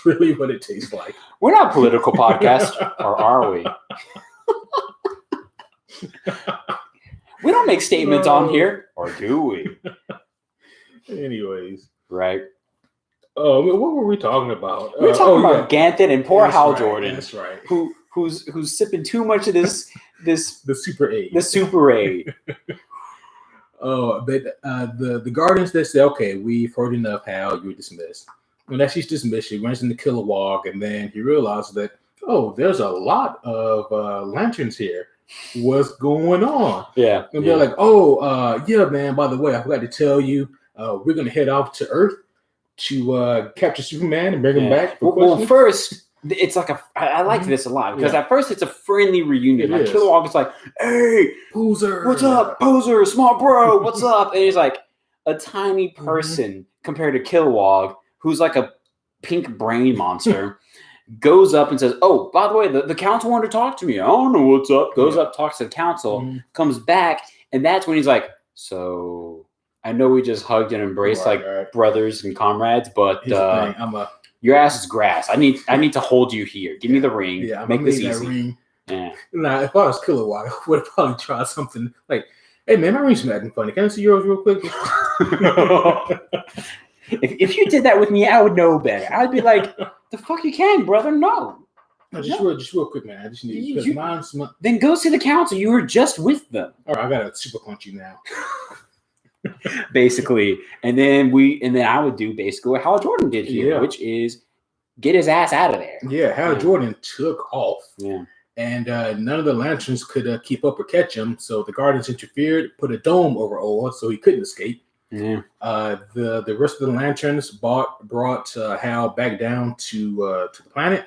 really what it tastes like. We're not a political podcast, or are we? We don't make statements on here, or do we? Anyways. Right. What were we talking about? We were talking about Ganthet and poor Hal Jordan. That's right. Who's sipping too much of this the Super Aid. The Super Aid. But the Guardians, they say, okay, we've heard enough, Hal, you're dismissed. When she's dismissed, she runs into Kilowog, and then he realizes that, there's a lot of lanterns here. What's going on? Yeah. And they're like, man, by the way, I forgot to tell you, we're going to head off to Earth to capture Superman and bring him back. Well, first, it's like I like this a lot because at first it's a friendly reunion. Like Kilowog is like, "Hey, Poser, what's up, Poser, small bro, what's up?" And he's like a tiny person compared to Kilowog, who's like a pink brain monster. Goes up and says, "Oh, by the way, the council wanted to talk to me. I don't know what's up." Goes up, talks to the council, comes back, and that's when he's like, "So I know we just hugged and embraced brothers and comrades, but your ass is grass. I need to hold you here. Give me the ring. Yeah, make this easy." Ring. Yeah. Now, if I was Kilowog, I would have probably tried something like, "Hey man, my ring's acting funny. Can I see yours real quick?" If you did that with me, I would know better. I'd be like, "The fuck you can, brother? No." Just real quick, man. I just need because mine's. Then go see the council. You were just with them. All right, I gotta super punch you now. Basically, and then I would do basically what Hal Jordan did here, which is get his ass out of there. Yeah, Hal Jordan took off. Yeah, and none of the lanterns could keep up or catch him, so the Guardians interfered, put a dome over Oa, so he couldn't escape. Yeah. The rest of the lanterns brought Hal back down to the planet,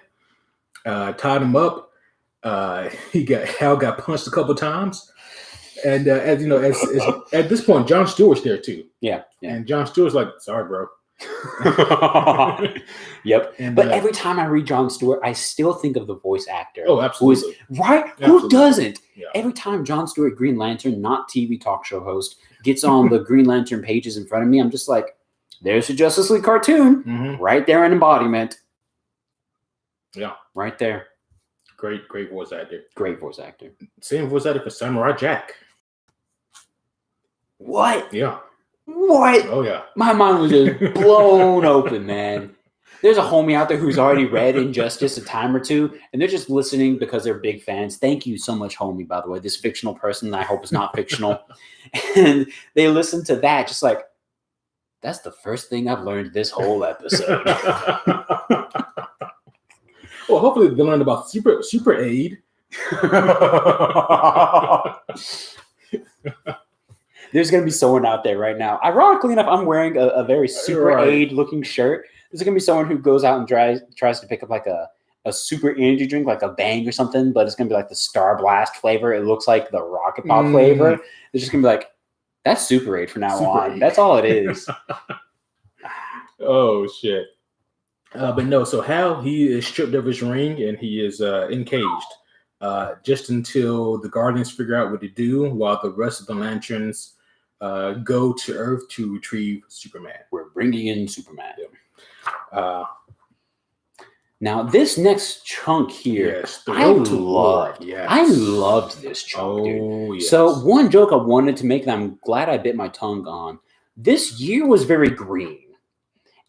tied him up. Hal got punched a couple times. And as you know, as at this point, Jon Stewart's there too. Yeah. And Jon Stewart's like, "Sorry, bro." Yep. And, but every time I read Jon Stewart, I still think of the voice actor. Oh, absolutely. Right? Absolutely. Who doesn't? Yeah. Every time Jon Stewart, Green Lantern, not TV talk show host, gets on the Green Lantern pages in front of me, I'm just like, there's a Justice League cartoon right there in embodiment. Yeah. Right there. Great voice actor. Great voice actor. Same voice actor for Samurai Jack. What? Yeah. What? Oh, yeah. My mind was just blown open, man. There's a homie out there who's already read Injustice a time or two, and they're just listening because they're big fans. Thank you so much, homie, by the way. This fictional person I hope is not fictional. And they listen to that just like, that's the first thing I've learned this whole episode. Well, hopefully they learned about Super Aid. There's going to be someone out there right now. Ironically enough, I'm wearing a very Super Aid looking shirt. There's going to be someone who goes out and tries to pick up like a super energy drink, like a Bang or something, but it's going to be like the Star Blast flavor. It looks like the Rocket Pop flavor. It's just going to be like, that's Super Aid from now on. That's all it is. Oh, shit. But no, so Hal, he is stripped of his ring and he is encaged just until the Guardians figure out what to do while the rest of the Lanterns go to Earth to retrieve Superman. We're bringing in Superman. Now, this next chunk here, yes, I loved. Yes. I loved this chunk, dude. Yes. So one joke I wanted to make that I'm glad I bit my tongue on, this year was very green.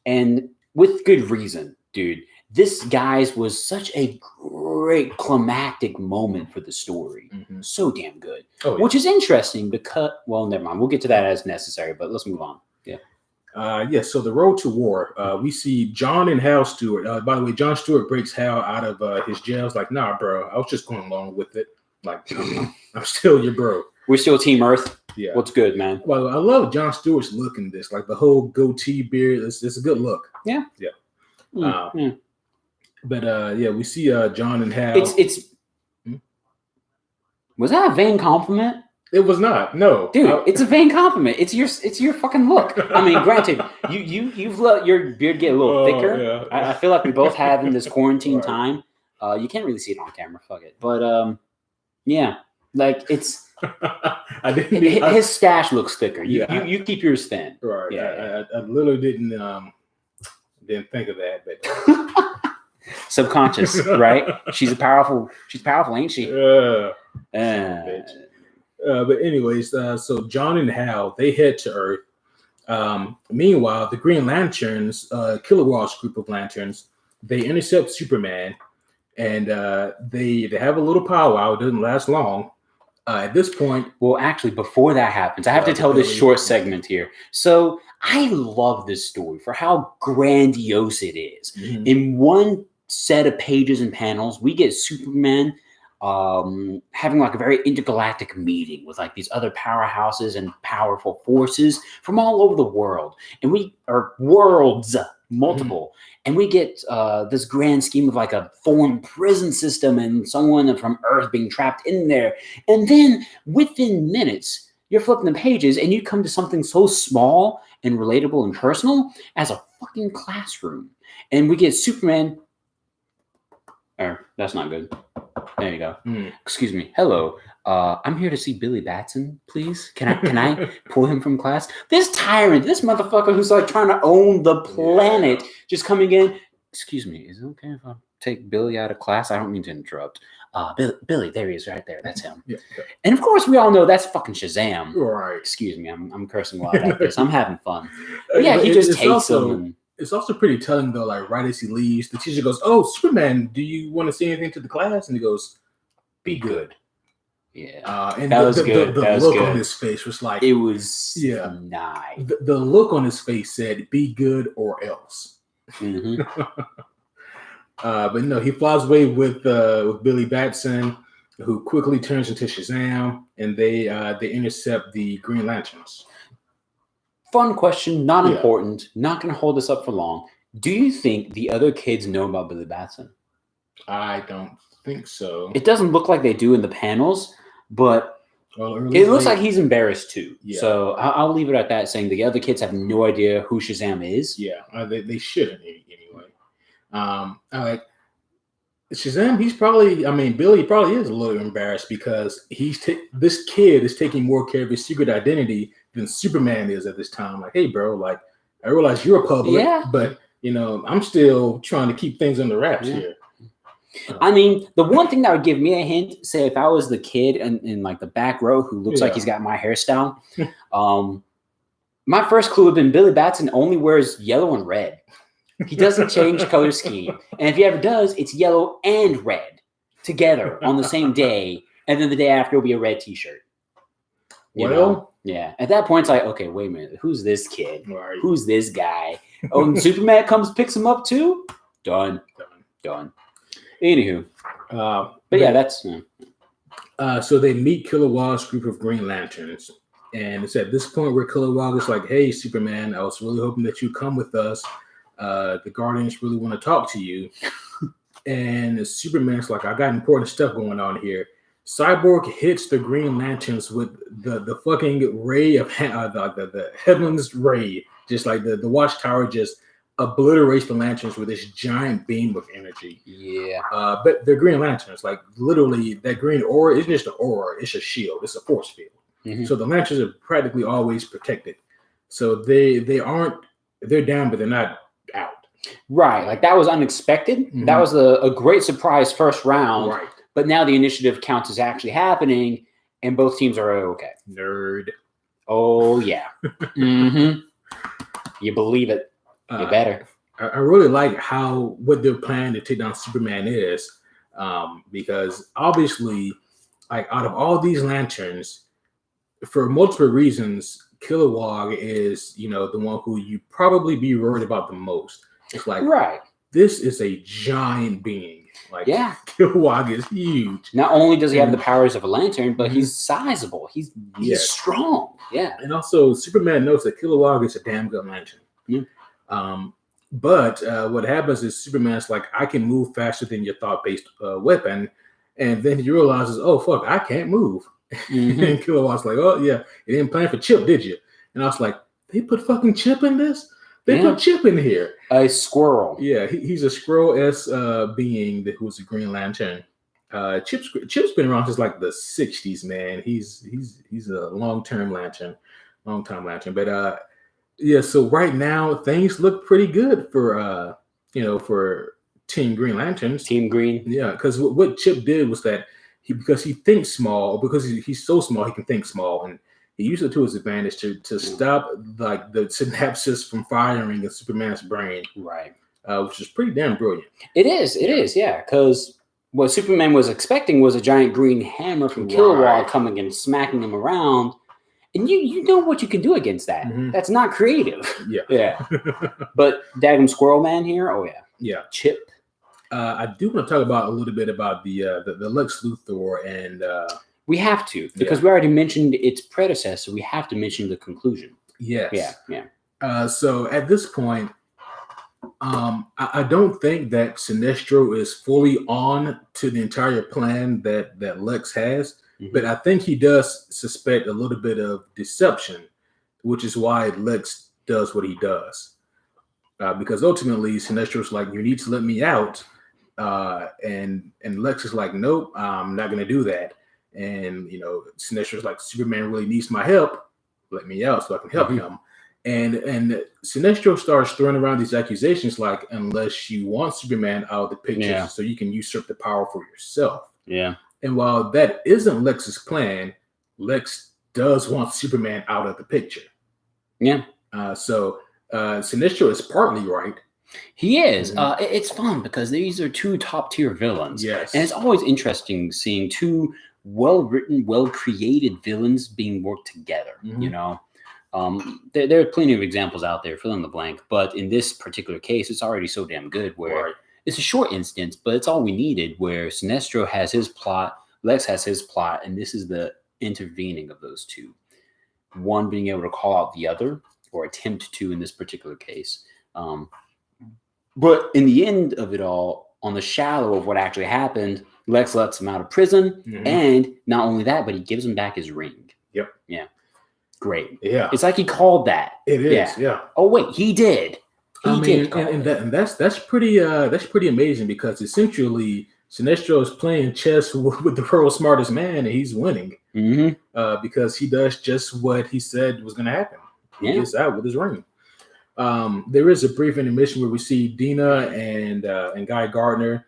And with good reason, dude. This, guys, was such a great climactic moment for the story. So damn good. Oh, yeah. Which is interesting because, well, never mind. We'll get to that as necessary, but let's move on. Yeah. So the road to war, we see John and Hal Stewart. By the way, Jon Stewart breaks Hal out of his jail. It's like, nah, bro, I was just going along with it. Like, I'm still your bro. We're still Team Earth. Yeah. What's good, man? Well, I love Jon Stewart's look in this. Like the whole goatee beard. It's a good look. Yeah. Yeah. But we see John and Hal. It's. Was that a vain compliment? It was not. No, dude. It's a vain compliment. It's your fucking look. I mean, granted, you've let your beard get a little thicker. Yeah. I feel like we both have in this quarantine time. You can't really see it on camera. Fuck it. But yeah, like it's. His stash looks thicker. You keep yours thin. Right. Yeah. I literally didn't think of that, but subconscious, right? She's powerful, ain't she? But anyways, so John and Hal, they head to Earth. Meanwhile, the Green Lanterns, Kilowog's group of lanterns, they intercept Superman, and they have a little powwow. It doesn't last long. At this point, well, actually, before that happens, I have to tell this short segment here. So I love this story for how grandiose it is. In one set of pages and panels, we get Superman having like a very intergalactic meeting with like these other powerhouses and powerful forces from all over the world, and we are worlds, multiple. And we get this grand scheme of like a foreign prison system and someone from Earth being trapped in there. And then within minutes, you're flipping the pages and you come to something so small and relatable and personal as a fucking classroom. And we get Superman. That's not good. There you go. Excuse me. Hello. I'm here to see Billy Batson, please. Can I pull him from class? This tyrant, this motherfucker who's like trying to own the planet, just coming in. Excuse me, is it okay if I take Billy out of class? I don't mean to interrupt. Billy, there he is, right there. That's him. Yeah. And of course, we all know that's fucking Shazam. Right. Excuse me, I'm cursing a lot at this. I'm having fun. But yeah, he just takes him. It's also pretty telling though. Like right as he leaves, the teacher goes, "Oh, Superman, do you want to say anything to the class?" And he goes, "Be good." Yeah, and that was good. The look on his face was like it was nice. The look on his face said, "Be good or else." But no, he flies away with Billy Batson, who quickly turns into Shazam, and they intercept the Green Lanterns. Fun question, not important, not going to hold us up for long. Do you think the other kids know about Billy Batson? I don't think so. It doesn't look like they do in the panels, but Well, It looks like he's embarrassed too. Yeah. So I'll leave it at that, saying the other kids have no idea who Shazam is. Yeah, they shouldn't anyway. Like Shazam, he's probably. I mean, Billy probably is a little embarrassed because this kid is taking more care of his secret identity than Superman is at this time. Like, hey, bro, like I realize you're a public, but I'm still trying to keep things under wraps here. I mean, the one thing that would give me a hint, say if I was the kid in like the back row who looks like he's got my hairstyle, my first clue would have been Billy Batson only wears yellow and red. He doesn't change color scheme. And if he ever does, it's yellow and red together on the same day. And then the day after will be a red t-shirt. Yeah. At that point, it's like, okay, wait a minute. Who's this kid? Right. Who's this guy? Oh, and Superman comes, picks him up too? Done. Anywho. But yeah, that's... So they meet Kilowog's group of Green Lanterns. And it's at this point where Kilowog is like, hey, Superman, I was really hoping that you'd come with us. The Guardians really want to talk to you. And Superman's like, I got important stuff going on here. Cyborg hits the Green Lanterns with the fucking ray of the Heaven's ray. Just like the Watchtower just obliterates the lanterns with this giant beam of energy. Yeah. But they're Green Lanterns. Like literally that green aura isn't just an aura, it's a shield. It's a force field. Mm-hmm. So the lanterns are practically always protected. So they're down, but they're not out. Right. Like that was unexpected. Mm-hmm. That was a great surprise first round. Right. But now the initiative counts as actually happening, and both teams are okay. Nerd. Oh, yeah. Mm-hmm. You believe it. You better. I really like what their plan to take down Superman is, because obviously, like out of all these lanterns, for multiple reasons, Kilowog is, the one who you probably be worried about the most. It's like, right. This is a giant being. Like, Kilowog is huge. Not only does he have the powers of a lantern, but he's sizable. He's strong. Yeah. And also, Superman knows that Kilowog is a damn good lantern. Mm-hmm. But what happens is Superman's like, I can move faster than your thought-based weapon. And then he realizes, oh, fuck, I can't move. Mm-hmm. And Kilowog's like, oh, yeah, you didn't plan for Chip, did you? And I was like, they put fucking Chip in this? They put Chip in here. A squirrel. Yeah, he's a squirrel-esque being who's a Green Lantern. Chip's been around since like the 60s, man. He's a long-time lantern. But so right now things look pretty good for for Team Green Lanterns. Team Green. Yeah, because what Chip did was that because he thinks small, because he's so small he can think small, and he used it to his advantage to stop like the synapses from firing in Superman's brain. Right. Which is pretty damn brilliant. It is, yeah. Because what Superman was expecting was a giant green hammer from Kilowog coming and smacking him around. And you know what you can do against that. Mm-hmm. That's not creative. Yeah. But Daggum Squirrel Man here, oh yeah. Yeah. Chip. I do want to talk about a little bit about the Lex Luthor and we have to, because we already mentioned its predecessor. We have to mention the conclusion. Yes. Yeah. So at this point, I don't think that Sinestro is fully on to the entire plan that Lex has, but I think he does suspect a little bit of deception, which is why Lex does what he does. Because ultimately, Sinestro's like, you need to let me out. And Lex is like, nope, I'm not going to do that. And, Sinestro's like, Superman really needs my help. Let me out so I can help him. And Sinestro starts throwing around these accusations like, unless you want Superman out of the picture so you can usurp the power for yourself. Yeah. And while that isn't Lex's plan, Lex does want Superman out of the picture. Yeah. So Sinestro is partly right. He is. It's fun because these are two top-tier villains. Yes. And it's always interesting seeing two well-written, well-created villains being worked together, There are plenty of examples out there, fill in the blank. But in this particular case, it's already so damn good where it's a short instance, but it's all we needed where Sinestro has his plot, Lex has his plot, and this is the intervening of those two. One being able to call out the other, or attempt to in this particular case. But in the end of it all on the shallow of what actually happened, Lex lets him out of prison, and not only that, but he gives him back his ring. Yep. Yeah. Great. Yeah. It's like he called that. It is. Yeah. Oh wait, he did. I mean, that's pretty amazing, because essentially Sinestro is playing chess with the world's smartest man, and he's winning. Because he does just what he said was going to happen. He gets out with his ring. There is a brief intermission where we see Dina and Guy Gardner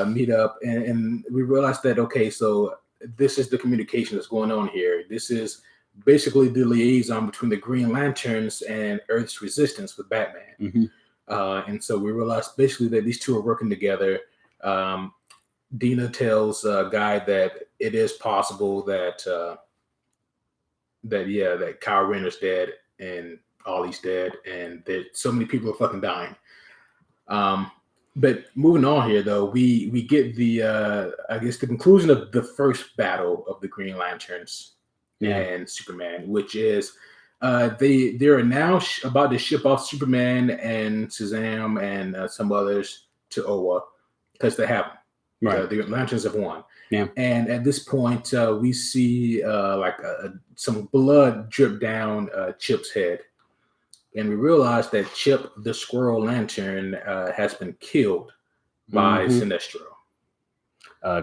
meet up, and we realize that, okay, so this is the communication that's going on here. This is basically the liaison between the Green Lanterns and Earth's resistance with Batman. And so we realize basically that these two are working together. Dina tells Guy that it is possible that Kyle Rayner's dead and Ollie's dead, and that so many people are fucking dying. But moving on here, though, we get the I guess the conclusion of the first battle of the Green Lanterns and Superman, which is they are now about to ship off Superman and Shazam and some others to Oa, because they have them. Right. The Lanterns have won. Yeah. And at this point, we see some blood drip down Chip's head. And we realize that Chip, the Squirrel Lantern, has been killed by Sinestro.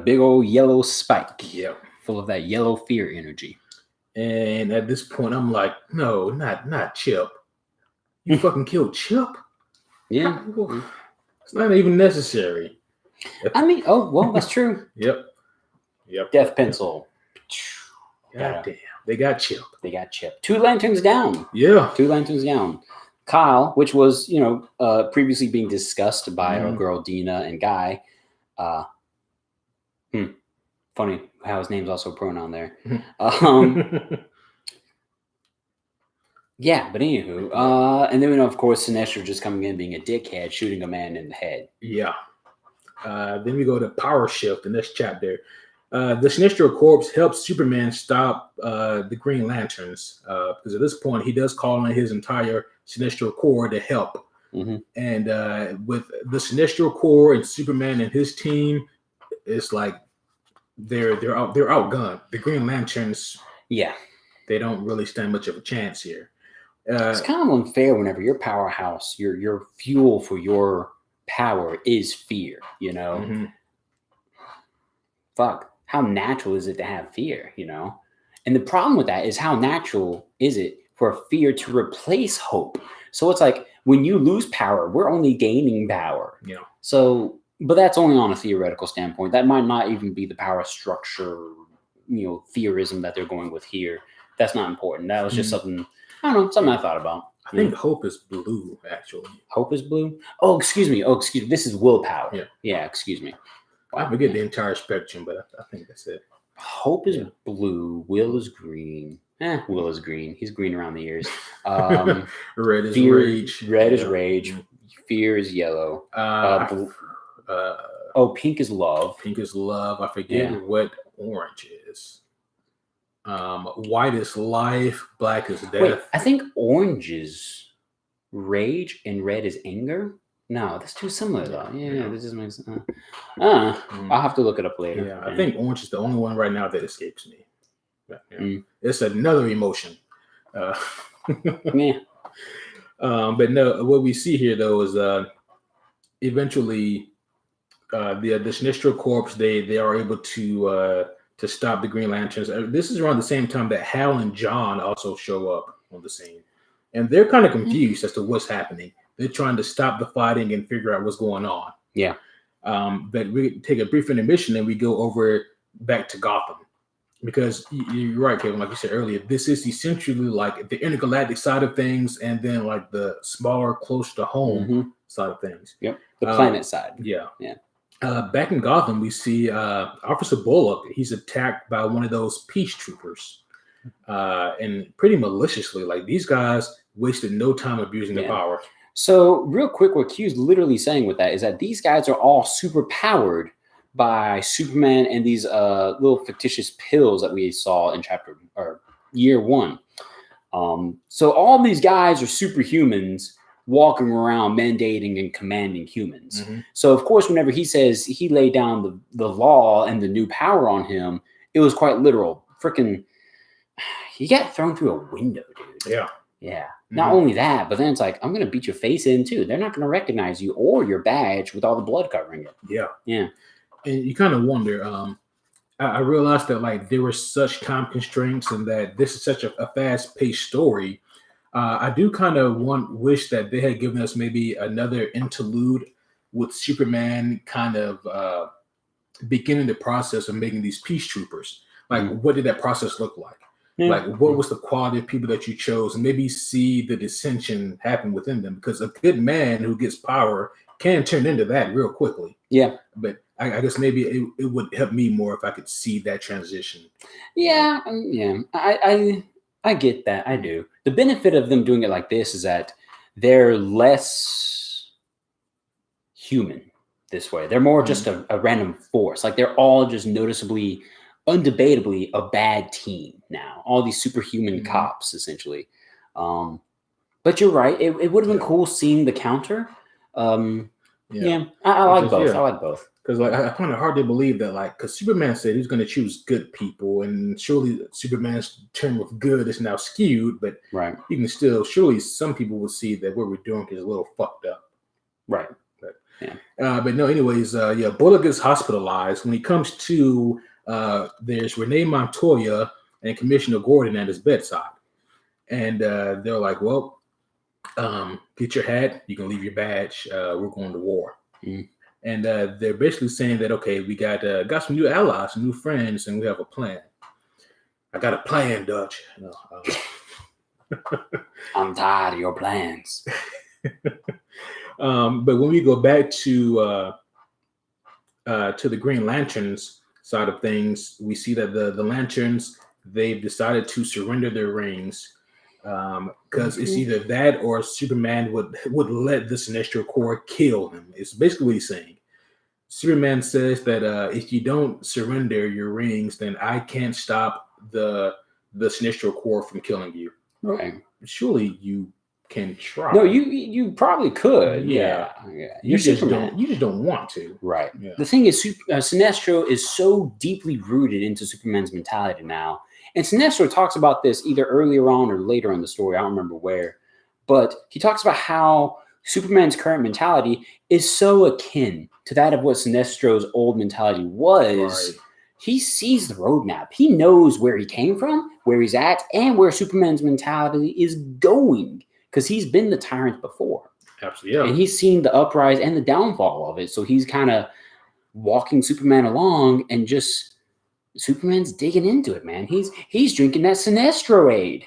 Big old yellow spike. Yep. Full of that yellow fear energy. And at this point, I'm like, no, not Chip. You fucking killed Chip? Yeah. It's not even necessary. I mean, that's true. Yep. Death pencil. God damn. They got Chip. 2 lanterns down. Yeah. 2 lanterns down. Kyle, which was, previously being discussed by our girl Dina and Guy. Funny how his name's also a pronoun there. Yeah, but anywho. And then, of course, Sinestro just coming in being a dickhead, shooting a man in the head. Yeah. Then we go to Power Shift in this chapter. The Sinestro Corps helps Superman stop the Green Lanterns, because at this point he does call on his entire Sinestro Corps to help. And with the Sinestro Corps and Superman and his team, it's like they're outgunned. The Green Lanterns, they don't really stand much of a chance here. It's kind of unfair whenever your powerhouse, your fuel for your power is fear, Fuck, how natural is it to have fear, And the problem with that is, how natural is it for fear to replace hope? So it's like, when you lose power, we're only gaining power. So, but that's only on a theoretical standpoint. That might not even be the power structure, theorism that they're going with here. That's not important. That was just something, I don't know, something I thought about. I think hope is blue, actually. Hope is blue? Oh, excuse me. This is willpower. Yeah, excuse me. Wow. I forget the entire spectrum, but I think that's it. Hope is blue. Will is green. Will is green. He's green around the ears. Red is rage. Red is rage. Fear is yellow. Pink is love. Pink is love. I forget what orange is. White is life. Black is death. Wait, I think orange is rage and red is anger. No, that's too similar though. Yeah, this just makes sense. I'll have to look it up later. Yeah, I think orange is the only one right now that escapes me. It's another emotion. But no, what we see here though is eventually the Sinestro Corps, they are able to stop the Green Lanterns. This is around the same time that Hal and John also show up on the scene, and they're kind of confused as to what's happening. They're trying to stop the fighting and figure out what's going on. Yeah. But we take a brief intermission and we go over back to Gotham, because you're right, Kevin. Like you said earlier, this is essentially like the intergalactic side of things, and then like the smaller, close to home side of things. Yep. The planet side. Yeah. Back in Gotham, we see Officer Bullock. He's attacked by one of those peace troopers, and pretty maliciously. Like, these guys wasted no time abusing their power. So real quick, what Q's literally saying with that is that these guys are all super powered by Superman and these little fictitious pills that we saw in year 1. So all these guys are superhumans walking around mandating and commanding humans. Mhm. So of course, whenever he says he laid down the law and the new power on him, it was quite literal. Freaking, he got thrown through a window, dude. Yeah. Yeah. Not only that, but then it's like, I'm going to beat your face in too. They're not going to recognize you or your badge with all the blood covering it. Yeah. Yeah. And you kind of wonder, I realized that like there were such time constraints and that this is such a fast paced story. I do kind of wish that they had given us maybe another interlude with Superman kind of beginning the process of making these peace troopers. Like, what did that process look like? Yeah. Like, what was the quality of people that you chose, and maybe see the dissension happen within them? Because a good man who gets power can turn into that real quickly. Yeah. But I guess maybe it would help me more if I could see that transition. Yeah. Yeah. I get that. I do. The benefit of them doing it like this is that they're less human this way. They're more just a random force. Like they're all just noticeably, undebatably a bad team now. All these superhuman cops, essentially. But you're right. It would have been cool seeing the counter. I like both. I like both. Because like I find it hard to believe that like because Superman said he's going to choose good people, and surely Superman's term of good is now skewed. But right, even still, surely some people will see that what we're doing is a little fucked up. Right. But yeah. But no. Anyways, Bullock is hospitalized. When he comes to, there's Renee Montoya and Commissioner Gordon at his bedside, and they're like, "Well, get your hat. You can leave your badge. We're going to war." And they're basically saying that, okay, we got some new allies, some new friends, and we have a plan. I got a plan, Dutch. I'm tired of your plans. But when we go back to the Green Lanterns side of things, we see that the Lanterns, they've decided to surrender their rings because it's either that or Superman would let the Sinestro Corps kill him. It's basically what he's saying. Superman says that if you don't surrender your rings, then I can't stop the Sinestro Corps from killing you. Right. Surely you can try. No, you probably could. Yeah. You just don't want to. Right. Yeah. The thing is, Sinestro is so deeply rooted into Superman's mentality now. And Sinestro talks about this either earlier on or later in the story. I don't remember where. But he talks about how Superman's current mentality is so akin to that of what Sinestro's old mentality was. Right. He sees the roadmap. He knows where he came from, where he's at, and where Superman's mentality is going. Because he's been the tyrant before. Absolutely. Yeah. And he's seen the uprise and the downfall of it. So he's kind of walking Superman along and just... Superman's digging into it, man. He's drinking that Sinestroade,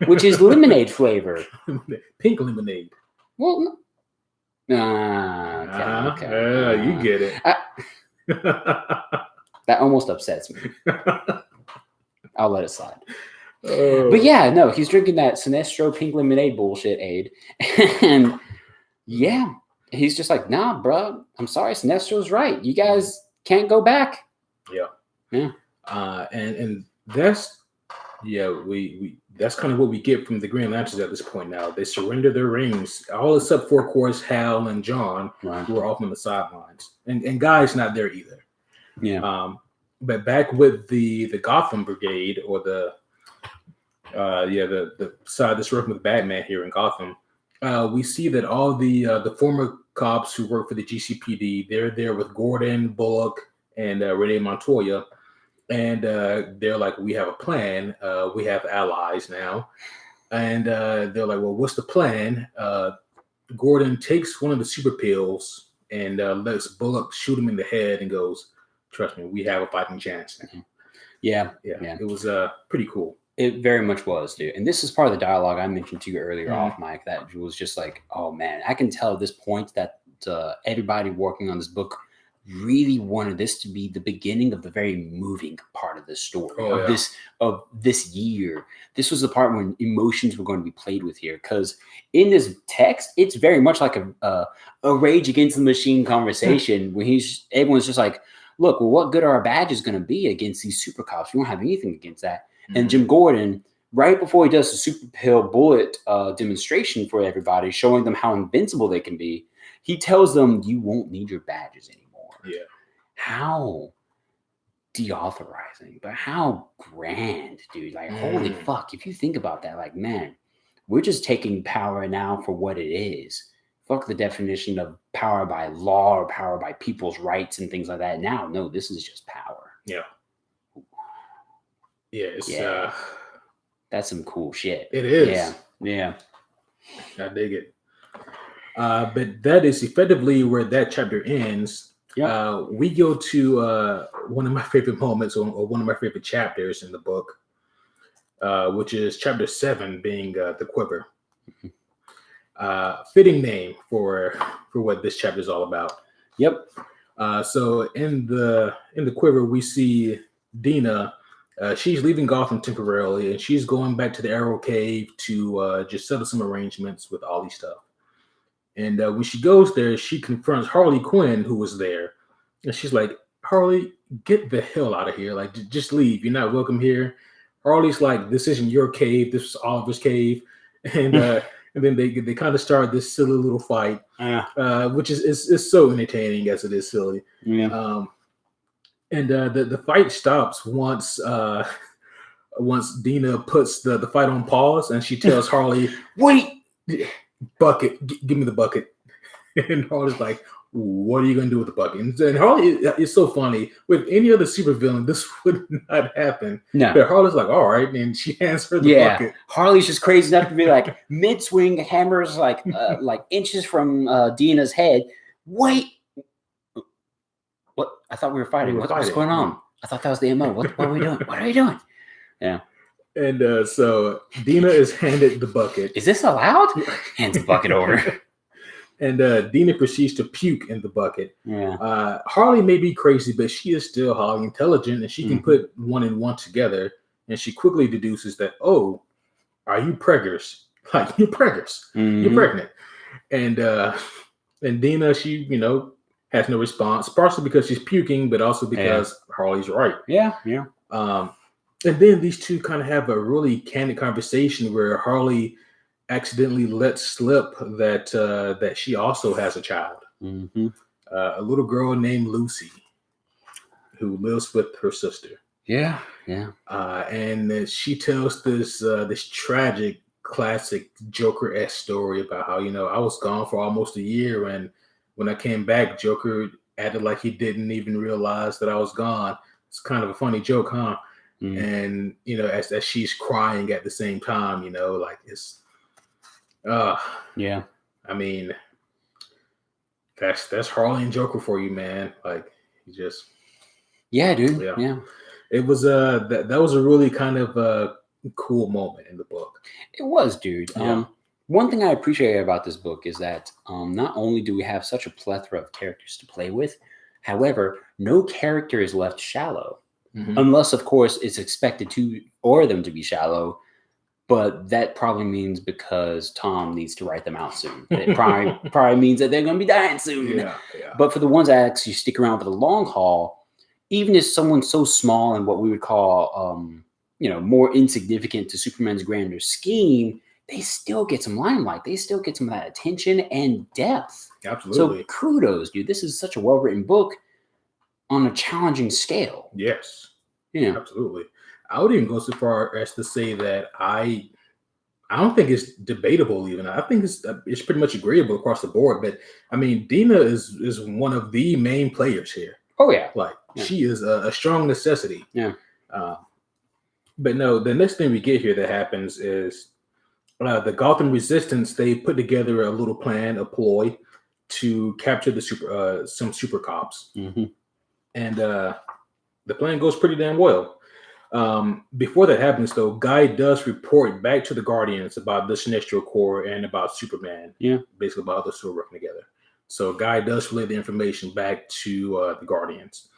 which is lemonade flavor. Pink lemonade. Well, okay. You get it. That almost upsets me. I'll let it slide. But yeah, no, he's drinking that Sinestro pink lemonade bullshit aid. And yeah, he's just like, nah, bro, I'm sorry. Sinestro's right. You guys can't go back. Yeah. Yeah. And that's we that's kind of what we get from the Green Lanterns at this point now. They surrender their rings, all except for, of course, Hal and John, who are off on the sidelines. And Guy's not there either. Yeah. But back with the Gotham Brigade, or the side that's working with Batman here in Gotham, we see that all the former cops who work for the GCPD, they're there with Gordon, Bullock, and Renee Montoya. And they're like, we have a plan. We have allies now. And they're like, well, what's the plan? Gordon takes one of the super pills and lets Bullock shoot him in the head and goes, trust me, we have a fighting chance now. Yeah. It was pretty cool. It very much was, dude. And this is part of the dialogue I mentioned to you earlier off, Mike, that was just like, oh, man, I can tell at this point that everybody working on this book really wanted this to be the beginning of the very moving part of the story of this year. This was the part when emotions were going to be played with here, because in this text, it's very much like a Rage Against the Machine conversation where everyone's just like, look, well, what good are our badges going to be against these super cops? We don't have anything against that. And Jim Gordon right before he does the super pale bullet demonstration for everybody, showing them how invincible they can be, he tells them, "You won't need your badges anymore." Yeah. How deauthorizing, but how grand, dude. Like, holy fuck. If you think about that, like, man, we're just taking power now for what it is. Fuck the definition of power by law or power by people's rights and things like that. Now, no, this is just power. Yeah. Yeah, it's Yeah. That's some cool shit. it is. Yeah. I dig it. But that is effectively where that chapter ends. Yep. We go to one of my favorite moments or one of my favorite chapters in the book, which is chapter 7, being the quiver. Fitting name for what this chapter is all about. Yep. So in the quiver, we see Dina. She's leaving Gotham temporarily, and she's going back to the Arrow Cave to just settle some arrangements with Ollie stuff. And when she goes there, she confronts Harley Quinn, who was there, and she's like, "Harley, get the hell out of here! Like, just leave. You're not welcome here." Harley's like, "This isn't your cave. This is Oliver's cave," and then they kind of start this silly little fight, which is so entertaining as it is silly. Yeah. And the fight stops once Dina puts the fight on pause, and she tells Harley, "Wait, bucket, give me the bucket." And Harley's like, "What are you gonna do with the bucket?" And Harley is so funny. With any other supervillain, this would not happen. No. But Harley's like, "All right," and she hands her the bucket. Harley's just crazy enough to be like, mid-swing, hammers like inches from Dina's head. Wait, what? I thought we were fighting. What's going on? I thought that was the MO. What are we doing? What are we doing? Yeah. And so Dina is handed the bucket. Is this allowed? Hands the bucket over. And Dina proceeds to puke in the bucket. Yeah. Harley may be crazy, but she is still highly intelligent, and she can put one and one together. And she quickly deduces that, "Oh, are you preggers? Like, you're preggers. You're pregnant." And Dina, she has no response, partially because she's puking, but also because Harley's right. Yeah. And then these two kind of have a really candid conversation where Harley accidentally lets slip that she also has a child, a little girl named Lucy, who lives with her sister. Yeah. And she tells this tragic, classic Joker-esque story about how I was gone for almost a year, and when I came back, Joker acted like he didn't even realize that I was gone. It's kind of a funny joke, huh? And as she's crying at the same time, like it's yeah. I mean, that's Harley and Joker for you, man. Like, he just dude. Yeah. It was that was a really kind of cool moment in the book. It was, dude. Yeah. One thing I appreciate about this book is that not only do we have such a plethora of characters to play with, however, no character is left shallow. Unless, of course, it's expected or them to be shallow, but that probably means because Tom needs to write them out soon. It probably means that they're going to be dying soon. Yeah. But for the ones that actually stick around for the long haul, even if someone's so small and what we would call, more insignificant to Superman's grander scheme, they still get some limelight. They still get some of that attention and depth. Absolutely. So kudos, dude. This is such a well-written book on a challenging scale. Yes. Yeah. Absolutely. I would even go so far as to say that I don't think it's debatable even. I think it's pretty much agreeable across the board. But I mean, Dina is one of the main players here. Oh yeah. Like, she is a strong necessity. Yeah. But no, the next thing we get here that happens is the Gotham Resistance. They put together a little plan, a ploy to capture the some super cops. And the plan goes pretty damn well. Before that happens, though, Guy does report back to the Guardians about the Sinestro Corps and about Superman. Yeah. Basically about others who are working together. So Guy does relay the information back to the Guardians.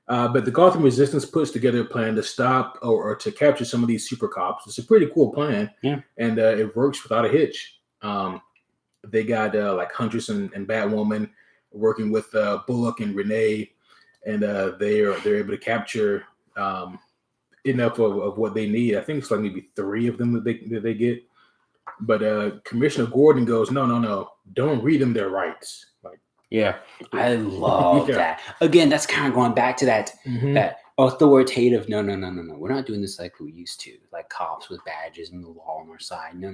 But the Gotham Resistance puts together a plan to stop or to capture some of these super cops. It's a pretty cool plan. Yeah. And it works without a hitch. They got like Huntress and Batwoman working with Bullock and Renee. And they're able to capture enough of what they need. I think it's like maybe 3 of them that they get. But Commissioner Gordon goes, no, don't read them their rights. Like, yeah, I love Yeah. that. Again, that's kind of going back to that Mhm. that authoritative. No. We're not doing this like we used to, like cops with badges and the law on our side. No.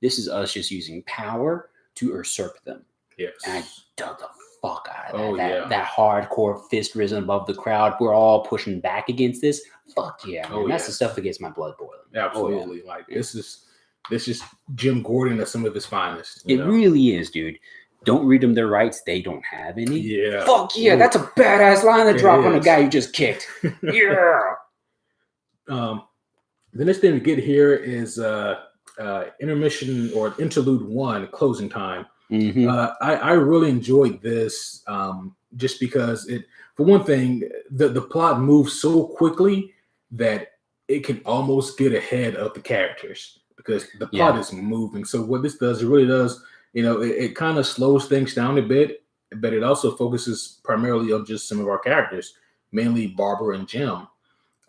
This is us just using power to usurp them. Yes. And I dug the fuck out of that. Oh, yeah. That hardcore fist risen above the crowd. We're all pushing back against this. Fuck yeah, man. Oh, That's yes. the stuff that gets my blood boiling. Absolutely. Oh, yeah. Like this is Jim Gordon at some of his finest. It know? really is, dude. Don't read them their rights. They don't have any. Yeah. Fuck yeah. Ooh. That's a badass line to It drop on a is. guy you just kicked. Yeah. The next thing we get here is intermission or interlude 1, closing time. Mm-hmm. I really enjoyed this just because it, for one thing, the plot moves so quickly that it can almost get ahead of the characters because the plot is moving. So what this does, it really does, it kind of slows things down a bit, but it also focuses primarily on just some of our characters, mainly Barbara and Jim.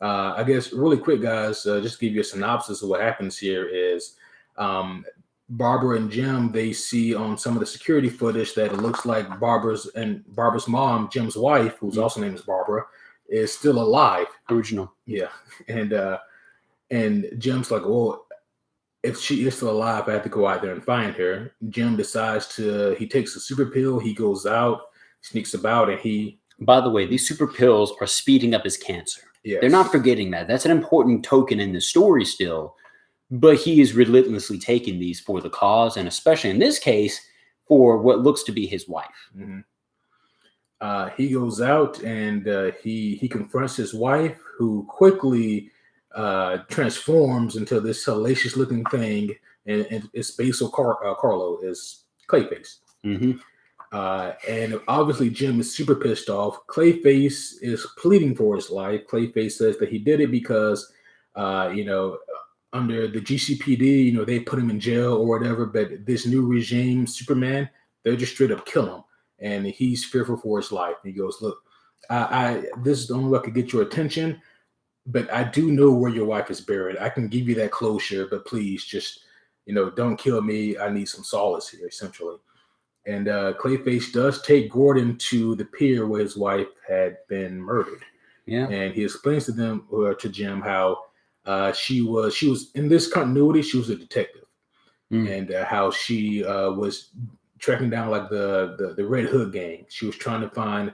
I guess really quick, guys, just to give you a synopsis of what happens here is Barbara and Jim, they see on some of the security footage that it looks like Barbara's mom, Jim's wife, whose also named is Barbara, is still alive. Original. Yeah. And Jim's like, well, if she is still alive, I have to go out there and find her. Jim decides he takes a super pill, he goes out, sneaks about, and By the way, these super pills are speeding up his cancer. Yes. They're not forgetting that. That's an important token in the story still. But he is relentlessly taking these for the cause, and especially in this case, for what looks to be his wife. Mm-hmm. He goes out and he confronts his wife, who quickly transforms into this hellacious-looking thing, and it's Basil Carlo is Clayface. Mm-hmm. And obviously Jim is super pissed off. Clayface is pleading for his life. Clayface says that he did it because, under the GCPD, they put him in jail or whatever. But this new regime, Superman, they'll just straight up kill him. And he's fearful for his life. And he goes, look, this is the only way I could get your attention. But I do know where your wife is buried. I can give you that closure. But please just, don't kill me. I need some solace here, essentially. And Clayface does take Gordon to the pier where his wife had been murdered. Yeah. And he explains to Jim how she was in this continuity. She was a detective, and how she was tracking down like the Red Hood gang. She was trying to find,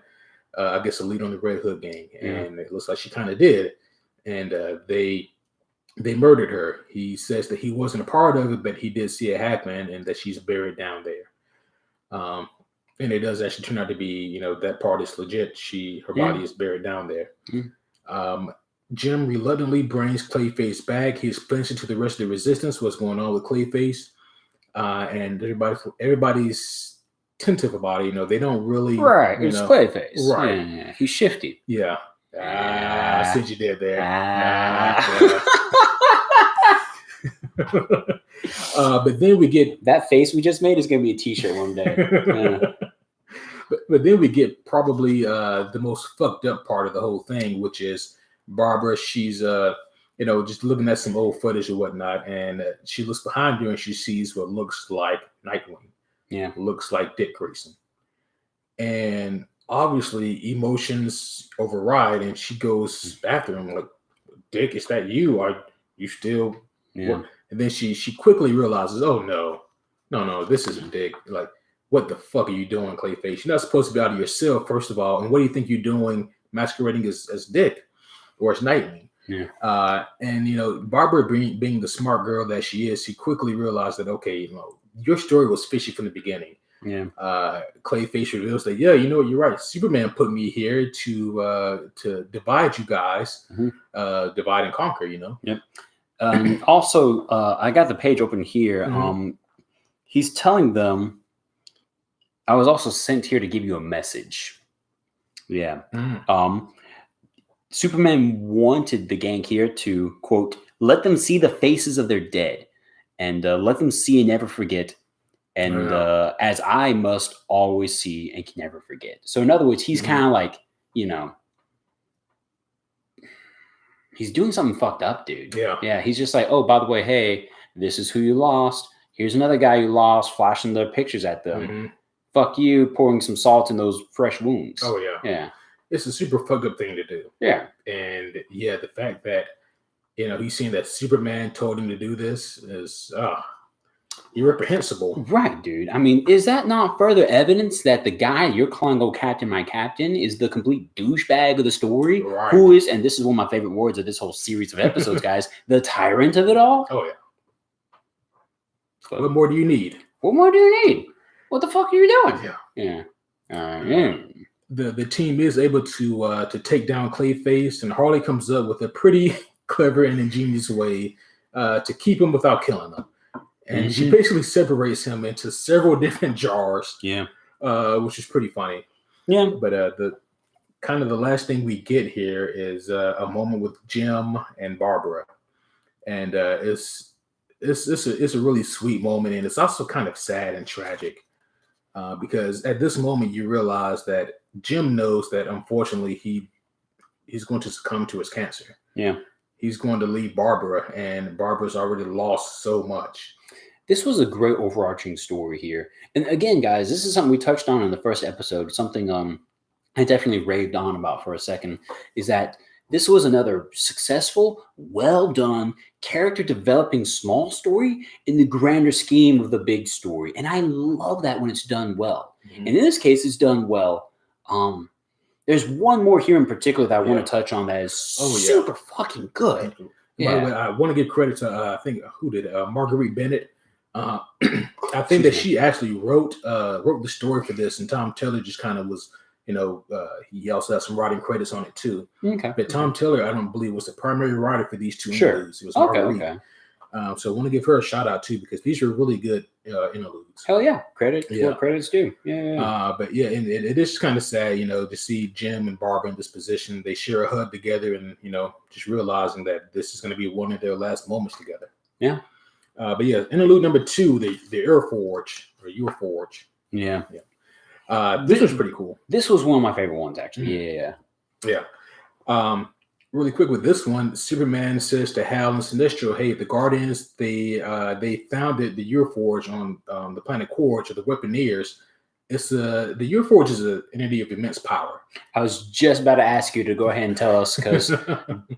I guess, a lead on the Red Hood gang, and it looks like she kind of did. And they murdered her. He says that he wasn't a part of it, but he did see it happen, and that she's buried down there. And it does actually turn out to be, that part is legit. Her body is buried down there. Jim reluctantly brings Clayface back. He explains it to the rest of the resistance, what's going on with Clayface. And everybody's tentative about it. They don't really. Right. It's Clayface. Right. Yeah. He's shifty. Yeah. I see what you did there. But then we get that face we just made is going to be a T-shirt one day. Yeah. But then we get probably the most fucked up part of the whole thing, which is Barbara. She's just looking at some old footage or whatnot, and she looks behind her and she sees what looks like Nightwing. Yeah, looks like Dick Grayson, and obviously emotions override, and she goes after him like, "Dick, is that you? Are you still?" Yeah. And then she quickly realizes, oh no, this isn't Dick. Like, what the fuck are you doing, Clayface? You're not supposed to be out of yourself, first of all. And what do you think you're doing masquerading as Dick or as Nightwing? Yeah. And Barbara being the smart girl that she is, she quickly realized that, okay, your story was fishy from the beginning. Yeah. Clayface reveals that, yeah, you're right. Superman put me here to divide you guys, divide and conquer, Yep. Also, I got the page open here. He's telling them, I was also sent here to give you a message. Yeah. Superman wanted the gang here to, quote, let them see the faces of their dead and let them see and never forget. And as I must always see and can never forget. So in other words, he's kind of like, he's doing something fucked up, dude. Yeah. He's just like, oh, by the way, hey, this is who you lost. Here's another guy you lost, flashing the pictures at them. Mm-hmm. Fuck you, pouring some salt in those fresh wounds. Oh yeah. Yeah. It's a super fucked up thing to do. Yeah. And yeah, the fact that he's seen that Superman told him to do this is irreprehensible. Right, dude. I mean, is that not further evidence that the guy you're calling "Oh Captain, my Captain" is the complete douchebag of the story? Right. Who is, and this is one of my favorite words of this whole series of episodes, guys, the tyrant of it all? Oh yeah. So, What more do you need? What more do you need? What the fuck are you doing? Yeah. Yeah. The team is able to take down Clayface, and Harley comes up with a pretty clever and ingenious way to keep him without killing him. And she basically separates him into several different jars. Yeah. Which is pretty funny. Yeah. But the last thing we get here is a moment with Jim and Barbara, and it's a really sweet moment, and it's also kind of sad and tragic because at this moment you realize that Jim knows that unfortunately he's going to succumb to his cancer. Yeah. He's going to leave Barbara, and Barbara's already lost so much. This was a great overarching story here. And again, guys, this is something we touched on in the first episode. Something I definitely raved on about for a second is that this was another successful, well done, character developing small story in the grander scheme of the big story. And I love that when it's done well. Mm-hmm. And in this case, it's done well. There's one more here in particular that I want to touch on that is super fucking good. By the way, I want to give credit to I think who did Marguerite Bennett. I think that she actually wrote the story for this, and Tom Taylor just kind of was, he also has some writing credits on it too. Okay. But Tom Taylor, I don't believe, was the primary writer for these two interludes. It was Marguerite. Okay. So I want to give her a shout out too, because these are really good interludes. Hell yeah, credit what credit's due. Yeah. But yeah, and it is kind of sad, to see Jim and Barbara in this position. They share a hug together, and just realizing that this is going to be one of their last moments together. Yeah. But yeah, interlude number 2, the Urforge. Yeah. This was pretty cool. This was one of my favorite ones, actually. Yeah. Really quick with this one, Superman says to Hal and Sinestro, "Hey, the Guardians, they founded the Urforge on the planet Quaritch, or the Weaponeers. The Urforge is an entity of immense power." I was just about to ask you to go ahead and tell us, because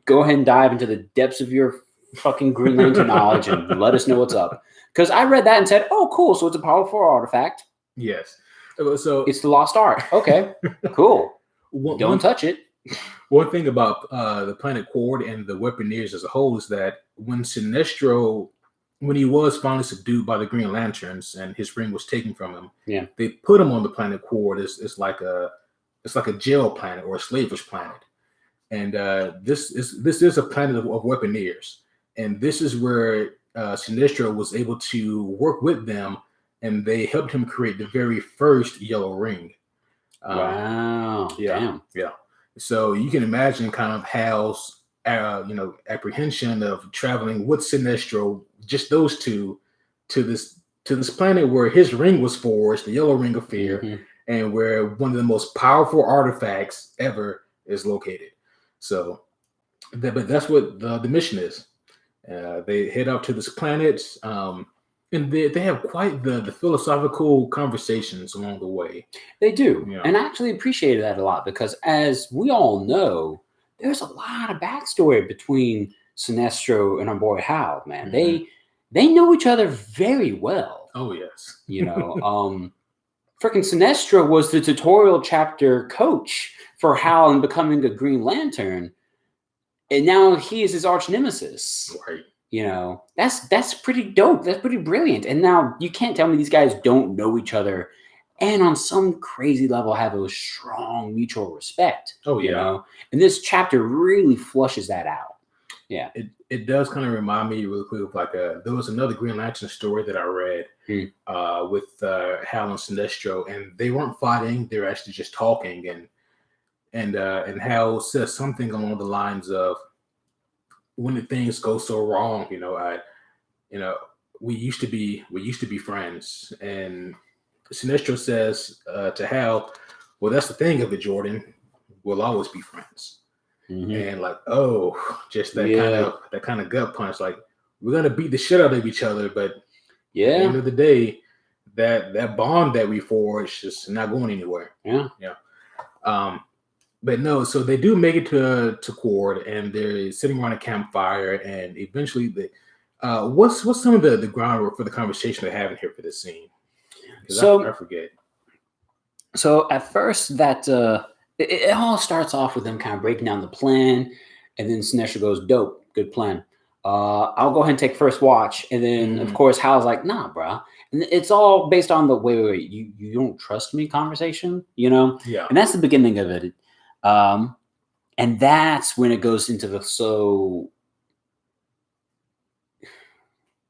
go ahead and dive into the depths of your fucking Green Lantern knowledge and let us know what's up. Because I read that and said, "Oh, cool! So it's a powerful artifact." Yes. So it's the lost art. Okay, cool. Don't touch it. One thing about the planet Quard and the Weaponeers as a whole is that when Sinestro, when he was finally subdued by the Green Lanterns and his ring was taken from him, they put him on the planet Quard. It's like a jail planet or a slavish planet, and this is a planet of Weaponeers, and this is where Sinestro was able to work with them, and they helped him create the very first yellow ring. Wow! Yeah. So you can imagine kind of Hal's, apprehension of traveling with Sinestro, just those two, to this planet where his ring was forged, the Yellow Ring of Fear, and where one of the most powerful artifacts ever is located. So, but that's what the mission is. They head out to this planet, and they have quite the philosophical conversations along the way. They do. Yeah. And I actually appreciated that a lot, because as we all know, there's a lot of backstory between Sinestro and our boy Hal, man. Mm-hmm. They know each other very well. Oh, yes. Freaking Sinestro was the tutorial chapter coach for Hal in becoming a Green Lantern. And now he is his arch nemesis. Right. That's pretty dope. That's pretty brilliant. And now you can't tell me these guys don't know each other and on some crazy level have a strong mutual respect. Oh, yeah. And this chapter really flushes that out. Yeah. It does kind of remind me really quick of there was another Green Lantern story that I read with Hal and Sinestro, and they weren't fighting. They were actually just talking, and Hal says something along the lines of, "When did things go so wrong? We used to be friends." And Sinestro says to Hal, "Well, that's the thing of it, Jordan. We'll always be friends." and like, oh, just that kind of gut punch. Like, we're gonna beat the shit out of each other, but at the end of the day, that bond that we forged is not going anywhere. But no, so they do make it to Cord, and they're sitting around a campfire, and eventually what's some of the groundwork for the conversation they're having here for this scene? So I forget. So at first that it all starts off with them kind of breaking down the plan, and then Sinestro goes, "Dope, good plan. I'll go ahead and take first watch." And then of course Hal's like, "Nah, bruh." And it's all based on the wait, you don't trust me conversation, you know? Yeah. And that's the beginning of it. And that's when it goes into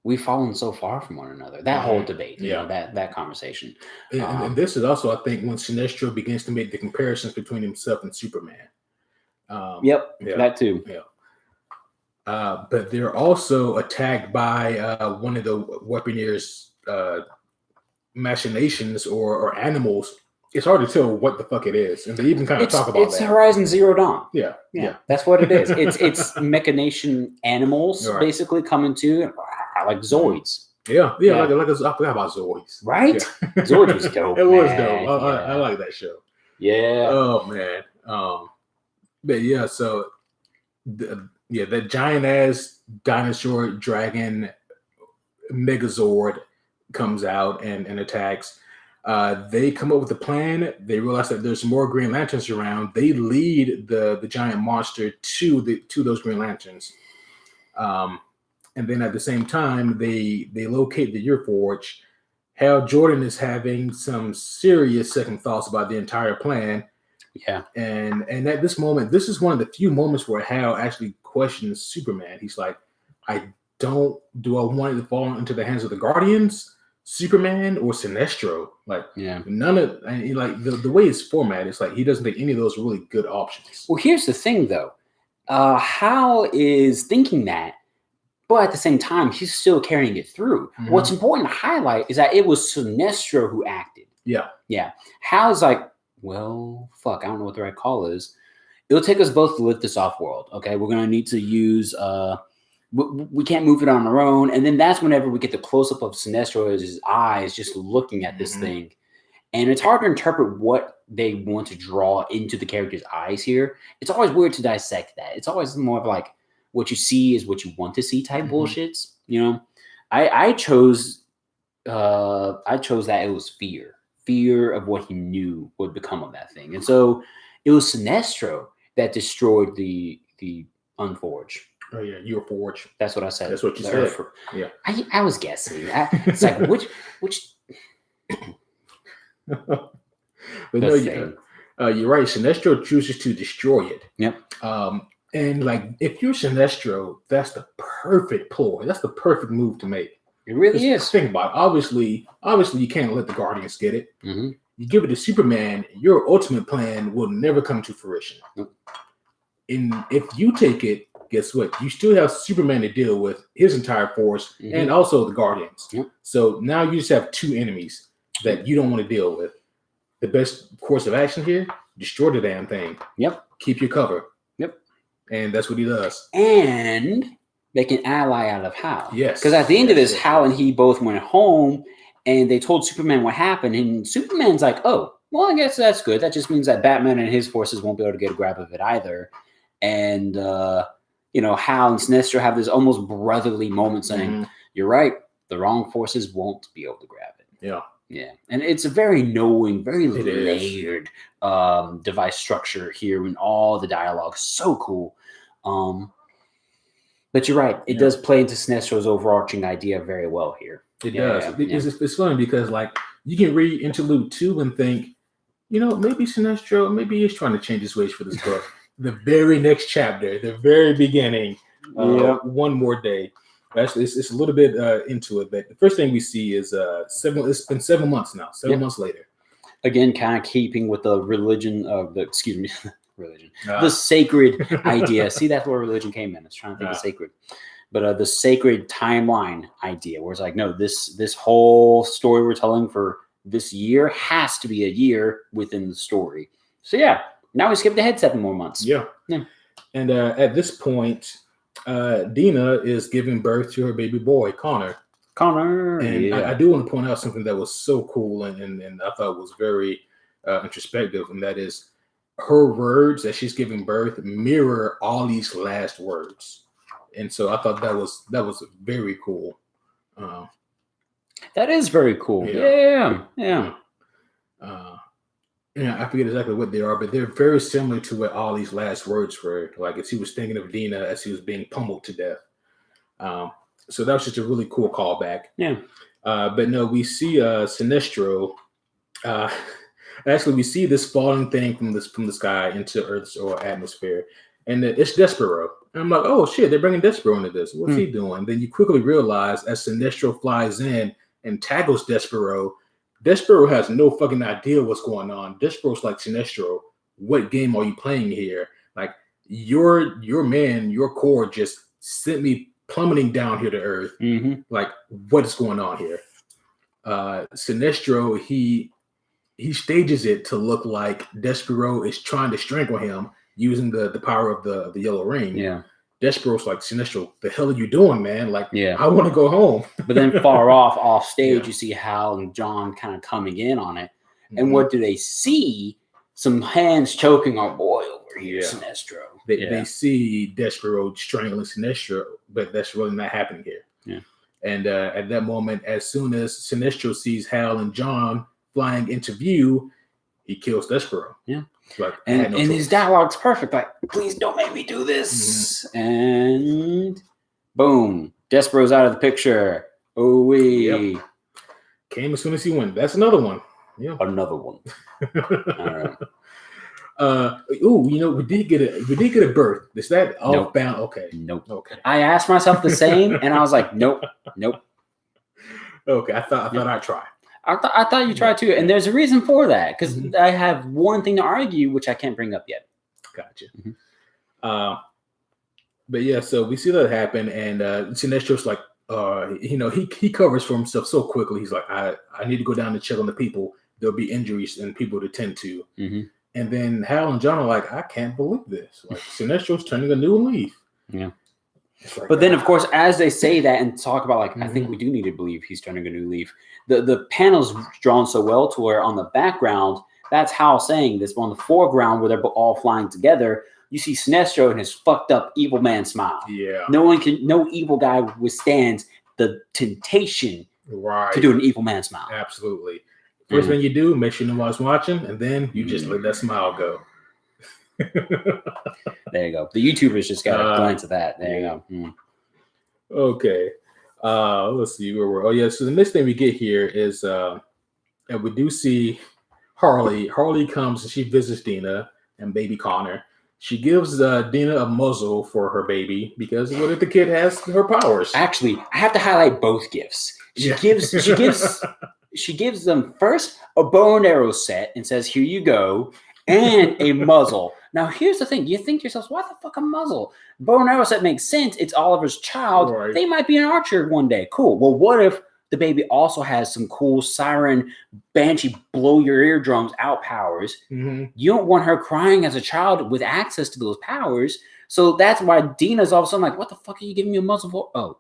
we've fallen so far from one another. That whole debate, you know, that conversation. And this is also, I think, when Sinestro begins to make the comparisons between himself and Superman. That too. But they're also attacked by one of the Weaponeer's machinations or animals. It's hard to tell what the fuck it is, and they even kind of talk about it's Horizon Zero Dawn. Yeah, that's what it is. It's mechanation animals basically coming to like Zoids. Like I forgot about Zoids. Right? Zoids was dope. It was dope. I like that show. Yeah. Oh man. But yeah, so that giant ass dinosaur dragon Megazord comes out and attacks. They come up with a plan. They realize that there's more Green Lanterns around. They lead the giant monster to those Green Lanterns. And then at the same time, they locate the Yearforge. Hal Jordan is having some serious second thoughts about the entire plan. Yeah. And at this moment, this is one of the few moments where Hal actually questions Superman. He's like, do I want it to fall into the hands of the Guardians, Superman, or Sinestro? Like, none of, like the way it's formatted, it's like he doesn't think any of those are really good options. Well, here's the thing though. Hal is thinking that, but at the same time, he's still carrying it through. What's important to highlight is that it was Sinestro who acted. Yeah. Hal's like, well, fuck, I don't know what the right call is. It'll take us both to lift this off world. Okay, we're gonna need to use we can't move it on our own. And then that's whenever we get the close-up of Sinestro's eyes just looking at this thing. And it's hard to interpret what they want to draw into the character's eyes here. It's always weird to dissect that. It's always more of like what you see is what you want to see type bullshits. You know, I chose that it was fear of what he knew would become of that thing. And so it was Sinestro that destroyed the Unforge. Oh yeah, Yearforge. That's what I said. That's what you said. Yeah, I was guessing. It's like which. But no, you're right. Sinestro chooses to destroy it. Yep. And like, if you're Sinestro, that's the perfect ploy. That's the perfect move to make. It really is. Think about it. Obviously, you can't let the Guardians get it. You give it to Superman, your ultimate plan will never come to fruition. And if you take it, guess what? You still have Superman to deal with, his entire force, and also the Guardians. So now you just have two enemies that you don't want to deal with. The best course of action here: destroy the damn thing. Keep your cover. And that's what he does. And make an ally out of Hal. Yes. Because at the end of this, Hal and he both went home and they told Superman what happened. And Superman's like, oh, well, I guess that's good. That just means that Batman and his forces won't be able to get a grab of it either. And, Hal and Sinestro have this almost brotherly moment saying, you're right, the wrong forces won't be able to grab it. Yeah. And it's a very knowing, very layered device structure here in all the dialogue. So cool. But you're right. It does play into Sinestro's overarching idea very well here. It does. It's funny because, like, you can read Interlude 2 and think, maybe Sinestro, maybe he's trying to change his ways for this book. The very next chapter, the very beginning, One More Day. Actually, it's a little bit into it, but the first thing we see is it's been 7 months now, 7 months later. Again, kind of keeping with the religion of the, the sacred idea. See, that's where religion came in. It's trying to think of sacred. But the sacred timeline idea, where it's like, no, this whole story we're telling for this year has to be a year within the story. So yeah, now we skipped ahead 7 more months. Yeah. And at this point, Dina is giving birth to her baby boy, Connor. And I do want to point out something that was so cool and I thought was very introspective, and that is her words that she's giving birth mirror Ollie's last words. And so I thought that was very cool. That is very cool. Yeah. I forget exactly what they are, but they're very similar to what Ollie's last words were. Like, as he was thinking of Dina as he was being pummeled to death. So that was just a really cool callback. Yeah. But no, we see Sinestro. Actually, we see this falling thing from the sky into Earth's or atmosphere, and it's Despero. And I'm like, oh shit, they're bringing Despero into this. What's he doing? Then you quickly realize as Sinestro flies in and tackles Despero has no fucking idea what's going on. Despero's like, Sinestro, what game are you playing here? Like, your man, your core just sent me plummeting down here to Earth. Like, what is going on here? Sinestro, he stages it to look like Despero is trying to strangle him using the power of the yellow ring. Yeah. Despero's like, Sinestro, the hell are you doing, man? Like, I want to go home. But then far off stage, you see Hal and John kind of coming in on it. And what do they see? Some hands choking our boy over here, Sinestro. They see Despero strangling Sinestro, but that's really not happening here. Yeah. And at that moment, as soon as Sinestro sees Hal and John flying into view, he kills Despero. Yeah. Like, and his dialogue's perfect. Like, please don't make me do this. And boom, Despero's out of the picture. Oh, we came as soon as he went. That's another one. Yeah, another one. All right. We did get a birth. Is that off bound? Okay. Nope. Okay. I asked myself the same, and I was like, nope. Okay. I thought I'd try. I thought you tried too, and there's a reason for that, because I have one thing to argue, which I can't bring up yet. Gotcha. But yeah, so we see that happen, and Sinestro's like, he covers for himself so quickly. He's like, I need to go down and check on the people. There'll be injuries and people to tend to. And then Hal and John are like, I can't believe this. Like, Sinestro's turning a new leaf. Yeah. Like, but then, of course, as they say that and talk about, like, I think we do need to believe he's turning a new leaf. The panel's drawn so well to where on the background, that's Hal saying this. But on the foreground, where they're all flying together, you see Sinestro and his fucked up evil man smile. Yeah. No evil guy withstands the temptation to do an evil man smile. Absolutely. First thing you do, make sure no one's watching, and then you just let that smile go. There you go. The YouTubers just got a glance at that. There you go. Okay. Let's see where we're. Oh yeah. So the next thing we get here is, and we do see Harley. Harley comes and she visits Dina and baby Connor. She gives Dina a muzzle for her baby because what if the kid has her powers? Actually, I have to highlight both gifts. She gives them first a bow and arrow set and says, "Here you go," and a muzzle. Now, here's the thing. You think to yourself, why the fuck a muzzle? Bow and arrow set makes sense. It's Oliver's child. Right. They might be an archer one day. Cool. Well, what if the baby also has some cool siren, banshee, blow your eardrums out powers? You don't want her crying as a child with access to those powers. So that's why Dina's all of a sudden like, what the fuck are you giving me a muzzle for? Oh,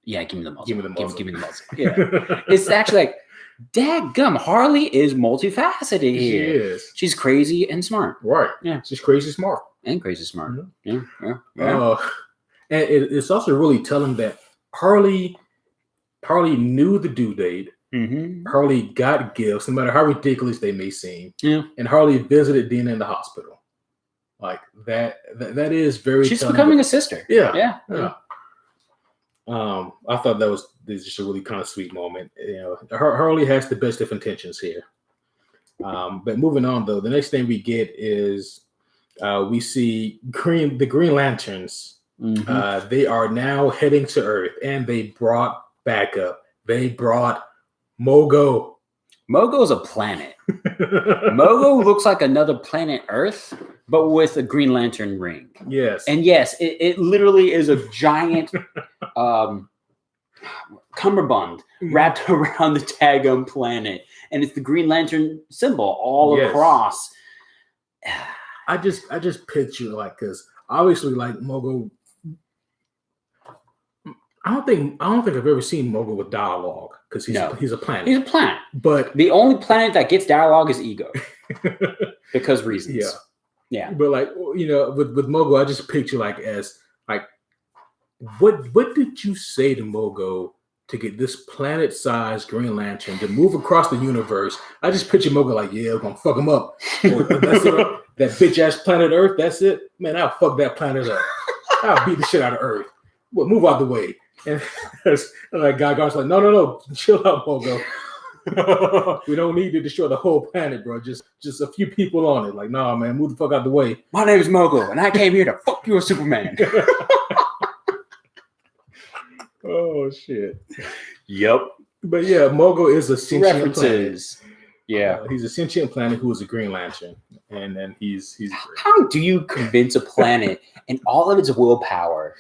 yeah, give me the muzzle. Give me the muzzle. Yeah. It's actually like, dadgum, Harley is multifaceted here. She is. She's crazy and smart. Right. Yeah. She's crazy smart. And crazy smart. Yeah. And it's also really telling that Harley knew the due date. Harley got gifts, no matter how ridiculous they may seem. Yeah. And Harley visited Dina in the hospital. Like that is very. She's becoming a sister. Yeah. I thought that was just a really kind of sweet moment. Harley has the best of intentions here. But moving on though, the next thing we get is we see the Green Lanterns. They are now heading to Earth, and they brought backup. They brought Mogo. Mogo's a planet. Mogo looks like another planet Earth, but with a Green Lantern ring. Yes. And yes, it literally is a giant cummerbund wrapped around the Tagum planet. And it's the Green Lantern symbol all across. I just picture like because obviously like Mogo. I don't think I've ever seen Mogo with dialogue because he's No. he's a planet. He's a planet. But The only planet that gets dialogue is Ego because reasons. yeah. Yeah. But like with Mogo, I just picture like as like what did you say to Mogo to get this planet-sized Green Lantern to move across the universe? I just picture Mogo like, yeah, we're gonna fuck him up. That's it. That bitch ass planet Earth, that's it. Man, I'll fuck that planet up. I'll beat the shit out of Earth. Well, move out the way. And like Gaga's like, no, chill out, Mogo. We don't need to destroy the whole planet, bro. Just a few people on it. Like, nah, man, move the fuck out the way. My name is Mogo, and I came here to fuck you, Superman. Oh shit. Yep. But yeah, Mogo is a sentient References. planet. Yeah. He's a sentient planet who is a Green Lantern, and then he's great. How do you convince a planet and all of its willpower?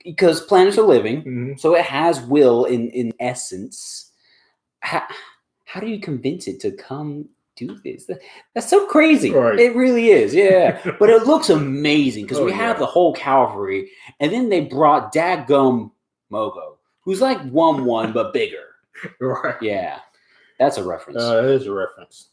Because planets are living, so it has will in essence. How do you convince it to come do this? That's so crazy. Right. It really is, yeah. But it looks amazing because we have the whole cavalry, and then they brought dadgum Mogo, who's like 1-1 but bigger. Right. Yeah, that's a reference. That is a reference.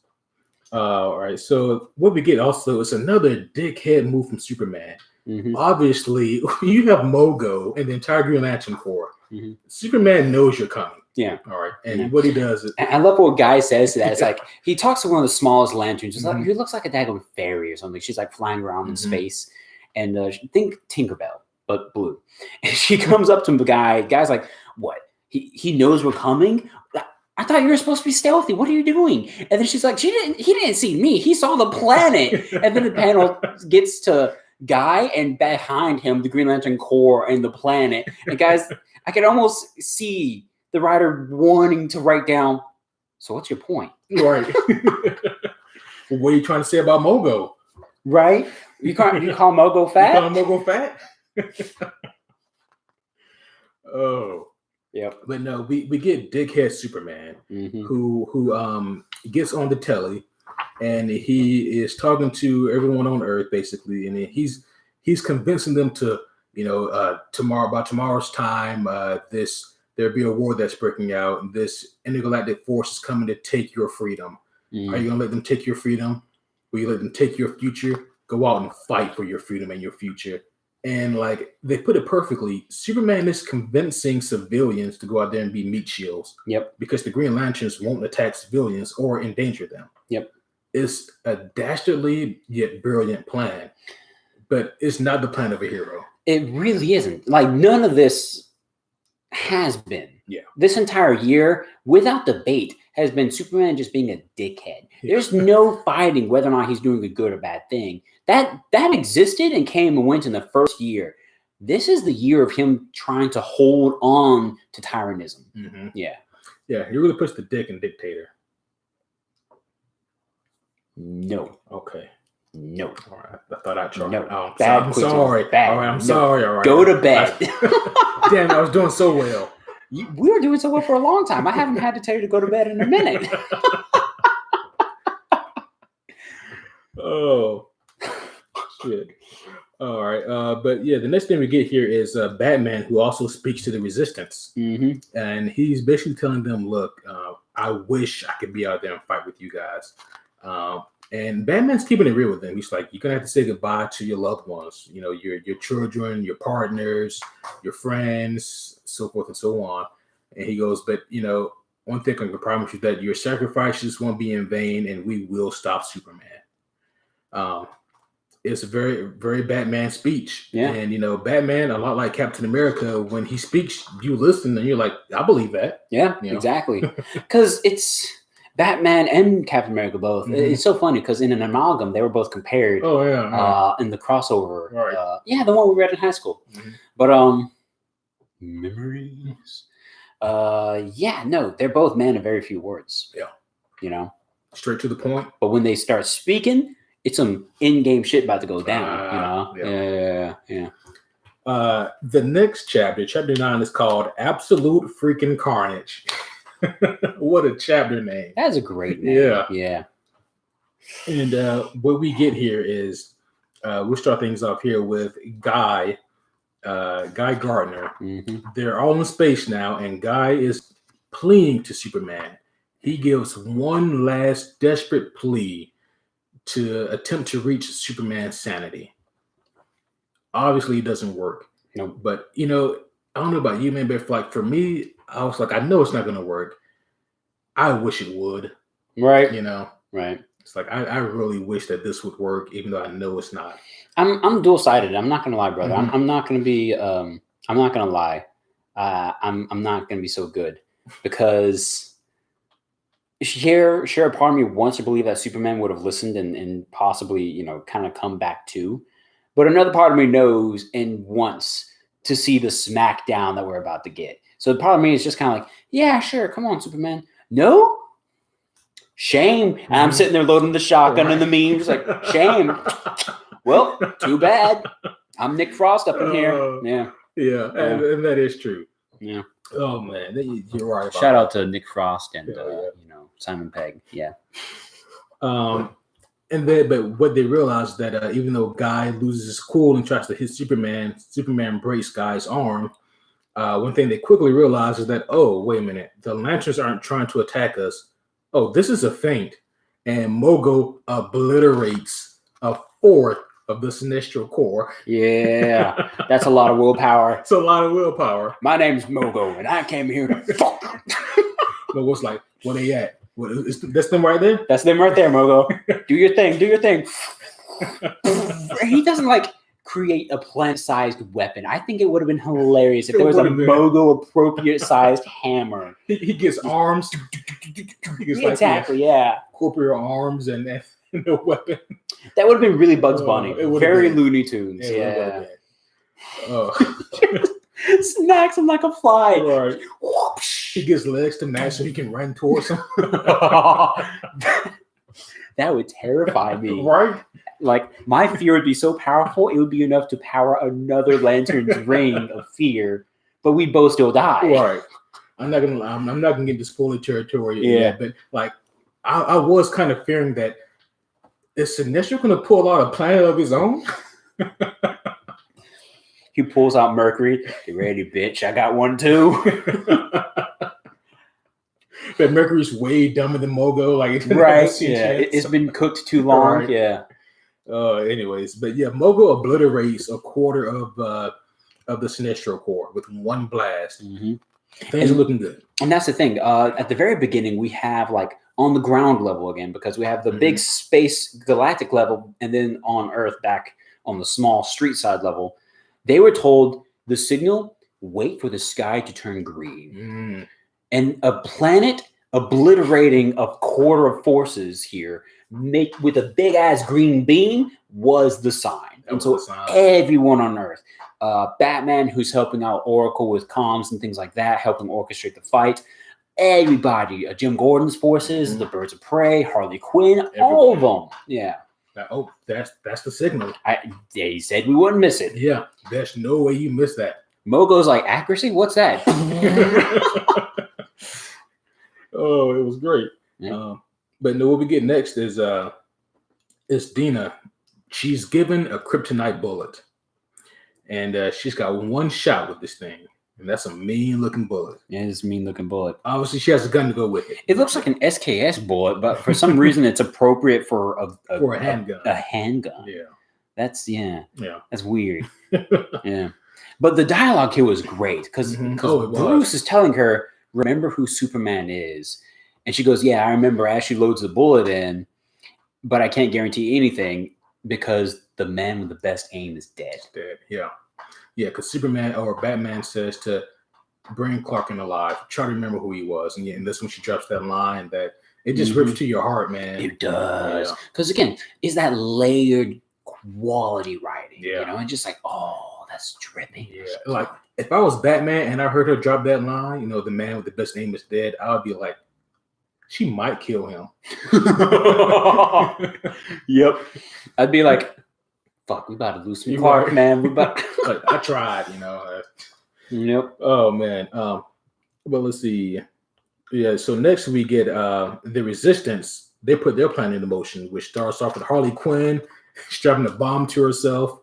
All right. So what we get also is another dickhead move from Superman. Mm-hmm. Obviously, you have Mogo and the entire Green Lantern Corps. Mm-hmm. Superman knows you're coming. Yeah. All right. And what he does is... I love what Guy says to that. It's like, he talks to one of the smallest lanterns. It's like, he looks like a daggone fairy or something. She's like flying around in space. And think Tinkerbell, but blue. And she comes up to the guy. Guy's like, what? He knows we're coming? I thought you were supposed to be stealthy. What are you doing? And then she's like, he didn't see me. He saw the planet. And then the panel gets to Guy, and behind him, the Green Lantern Corps and the planet. And guys, I can almost see the writer wanting to write down, so what's your point? Right. What are you trying to say about Mogo? Right? You call Mogo fat? You call Mogo fat? Oh. Yep. But no, we get dickhead Superman who gets on the telly, and he is talking to everyone on Earth basically, and he's convincing them to, by tomorrow's time, there'll be a war that's breaking out, and this intergalactic force is coming to take your freedom. Are you gonna let them take your freedom? Will you let them take your future? Go out and fight for your freedom and your future. And like they put it perfectly, Superman is convincing civilians to go out there and be meat shields. Yep. Because the Green Lanterns won't attack civilians or endanger them. Yep. It's a dastardly yet brilliant plan, but it's not the plan of a hero. It really isn't. Like none of this has been. Yeah. This entire year, without debate, has been Superman just being a dickhead. Yeah. There's no fighting whether or not he's doing a good or bad thing. That existed and came and went in the first year. This is the year of him trying to hold on to tyrannism. Mm-hmm. Yeah. Yeah, he really puts the dick in dictator. No. Okay. No. All right. I thought I'd try. No. Oh, bad. I'm sorry. Bad. All right. I'm sorry. All right. Go to bed. Damn, I was doing so well. We were doing so well for a long time. I haven't had to tell you to go to bed in a minute. Oh, shit. All right. But yeah, the next thing we get here is Batman, who also speaks to the Resistance. Mm-hmm. And he's basically telling them, look, I wish I could be out there and fight with you guys. And Batman's keeping it real with them. He's like, you're going to have to say goodbye to your loved ones, your children, your partners, your friends, so forth and so on. And he goes, but, one thing I can promise you that your sacrifices won't be in vain, and we will stop Superman. It's a very, very Batman speech. Yeah. And, Batman, a lot like Captain America, when he speaks, you listen and you're like, I believe that. Yeah, exactly. Because it's Batman and Captain America both. Mm-hmm. It's so funny because in an amalgam, they were both compared. Oh, yeah. In the crossover. Right. The one we read in high school. Mm-hmm. But, memories. No, they're both men of very few words. Yeah. Straight to the point. But when they start speaking, it's some in-game shit about to go down, Yeah. The next chapter 9, is called Absolute Freaking Carnage. What a chapter name. That's a great name. Yeah. And what we get here is We'll start things off here with Guy Gardner. Mm-hmm. They're all in space now, and Guy is pleading to Superman. He gives one last desperate plea to attempt to reach Superman's sanity. Obviously, it doesn't work. Nope. But, I don't know about you, man, but like for me, I was like, I know it's not going to work. I wish it would. Right. Right. It's like, I really wish that this would work, even though I know it's not. I'm dual-sided. I'm not going to lie, brother. Mm-hmm. I'm not going to be, I'm not going to lie. I'm not going to be so good because share a part of me wants to believe that Superman would have listened and possibly, kind of come back too. But another part of me knows and wants to see the smackdown that we're about to get. So the part of me is just kind of like, yeah, sure. Come on, Superman. No? Shame. And I'm sitting there loading the shotgun and the memes like, shame. Well, too bad. I'm Nick Frost up in here. Yeah. And that is true. Yeah. Oh, man. You're right about Shout that. out to Nick Frost and, Simon Pegg. Yeah. But what they realize that even though Guy loses his cool and tries to hit Superman breaks Guy's arm. One thing they quickly realize is that, oh, wait a minute, the Lanterns aren't trying to attack us. Oh, this is a feint, and Mogo obliterates a fourth of the Sinestro Corps. Yeah, that's a lot of willpower. It's a lot of willpower. My name's Mogo, and I came here to fuck. Mogo's like, where they at? That's them right there? That's them right there, Mogo. Do your thing. Do your thing. He doesn't create a plant-sized weapon. I think it would have been hilarious if there was a Mogo appropriate sized hammer. He gets arms. He gets exactly, yeah. Corporeal arms and no weapon. That would have been really Bugs Bunny. Very been. Looney Tunes. Yeah. Smacks him like a fly. Right. He gets legs to match so he can run towards him. That would terrify me. Right? My fear would be so powerful, it would be enough to power another Lantern's ring of fear, but we both still die. Right. I'm not gonna get into spoiler territory yet, but I was kind of fearing that is Sinestro gonna pull out a planet of his own? He pulls out Mercury. You ready, bitch? I got one too. But Mercury's way dumber than Mogo. Right. Yeah. It's been cooked too long. Right. Yeah. Anyways, but yeah, Mogo obliterates a quarter of the Sinestro Corps with one blast. Mm-hmm. Things are looking good. And that's the thing. At the very beginning, we have on the ground level again, because we have the big space galactic level, and then on Earth back on the small street side level. They were told the signal, wait for the sky to turn green. And a planet obliterating a quarter of forces here with a big ass green beam was the sign. And so everyone on Earth, Batman, who's helping out Oracle with comms and things like that, helping orchestrate the fight, everybody, Jim Gordon's forces, the Birds of Prey, Harley Quinn, all of them. Yeah. That's the signal. He said we wouldn't miss it. Yeah, there's no way you miss that. Mogo's accuracy? What's that? Oh, it was great. Yeah. But no, what we get next is Dina. She's given a kryptonite bullet, and she's got one shot with this thing, and that's a mean-looking bullet. Yeah, it's a mean-looking bullet. Obviously, she has a gun to go with it. It looks like an SKS bullet, but for some reason, it's appropriate for a handgun. A handgun. Yeah. That's weird. Yeah. But the dialogue here was great because Bruce is telling her, remember who Superman is. And she goes, yeah, I remember, as she loads the bullet in, but I can't guarantee anything because the man with the best aim is dead. Dead, yeah. Yeah, because Superman or Batman says to bring Clark in alive, try to remember who he was. And that's when she drops that line that it just rips to your heart, man. It does. Because again, it's that layered quality writing. Yeah. And just that's dripping. Yeah. If I was Batman and I heard her drop that line, the man with the best name is dead, I would be like, she might kill him. Yep. I'd be like, fuck, we about to lose some Clark, man. I tried, Yep. Oh, man. Well, let's see. Yeah, so next we get the Resistance. They put their plan into motion, which starts off with Harley Quinn strapping a bomb to herself,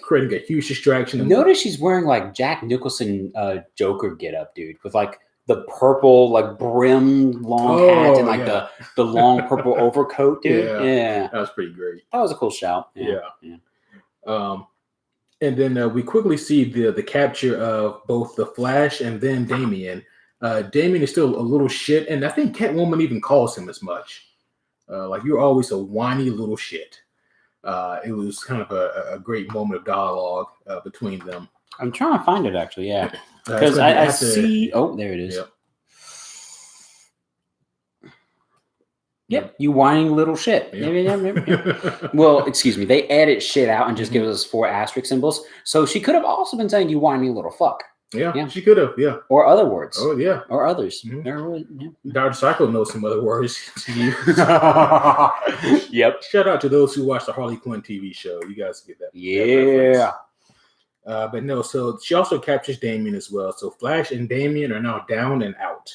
creating a huge distraction. Notice she's wearing like Jack Nicholson Joker getup, dude, with like the purple like brim long hat and like the long purple overcoat, dude. Yeah, that was pretty great. That was a cool shout. Yeah. And then we quickly see the capture of both the Flash and then Damian. Damian is still a little shit, and I think Catwoman even calls him as much. Like, you're always a whiny little shit. It was kind of a great moment of dialogue between them. I'm trying to find it actually, yeah, because I see. Oh, there it is. Yep, you whining little shit. Yep. Well, excuse me. They edit shit out and just give us 4 asterisk symbols. So she could have also been saying, "You whining little fuck." Yeah, she could have. Yeah, or other words. Oh yeah, or others. Dr. Psycho knows some other words to use. Yep. Shout out to those who watch the Harley Quinn TV show. You guys get that. Yeah. But no, so she also captures Damian as well. So Flash and Damian are now down and out.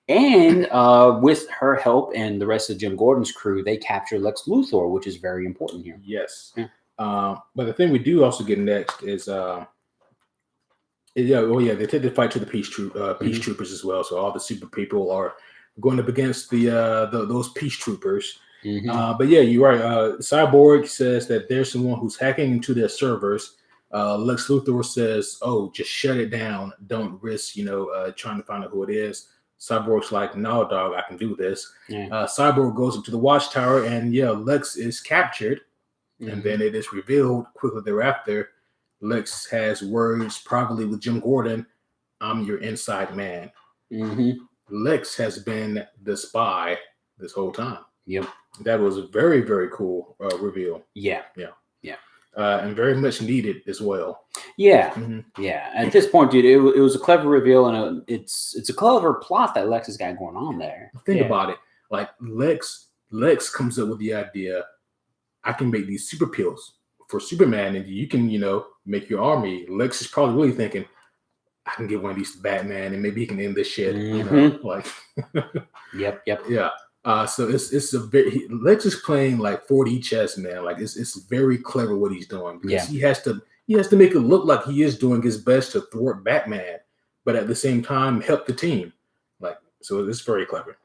And with her help and the rest of Jim Gordon's crew, they capture Lex Luthor, which is very important here. Yes. But the thing we do also get next is, they take the fight to the peace troopers as well. So all the super people are going up against those peace troopers. But yeah, you're right. Cyborg says that there's someone who's hacking into their servers. Lex Luthor says, "Oh, just shut it down. Don't risk, trying to find out who it is." Cyborg's like, "No, dog, I can do this." Cyborg goes up to the watchtower, and Lex is captured. And then it is revealed quickly thereafter, Lex has words privately with Jim Gordon. "I'm your inside man." Lex has been the spy this whole time. Yep. That was a very, very cool reveal. Yeah. And very much needed as well. Yeah. Yeah. At this point, dude, it was a clever reveal, and it's a clever plot that Lex has got going on there. Think about it. Like, Lex comes up with the idea, I can make these super pills for Superman, and you can, make your army. Lex is probably really thinking, I can get one of these to Batman, and maybe he can end this shit. Like. Yep. Yeah. So it's a very Lex is playing like 4D chess, man. Like, it's very clever what he's doing, because he has to make it look like he is doing his best to thwart Batman, but at the same time help the team. Like, so it's very clever.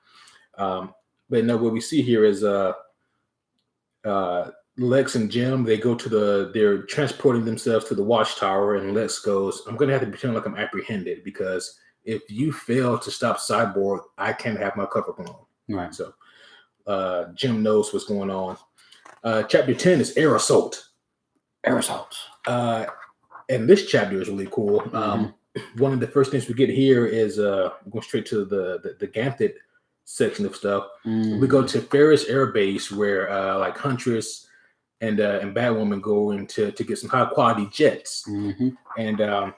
But no, what we see here is Lex and Jim, they're transporting themselves to the watchtower, and Lex goes, "I'm gonna have to pretend like I'm apprehended, because if you fail to stop Cyborg, I can't have my cover blown." Right. So Jim knows what's going on. Chapter 10 is Air Assault. Air Assault. And this chapter is really cool. One of the first things we get here is going straight to the Ganthet section of stuff. We go to Ferris Air Base, where like Huntress and Batwoman go in to get some high quality jets. And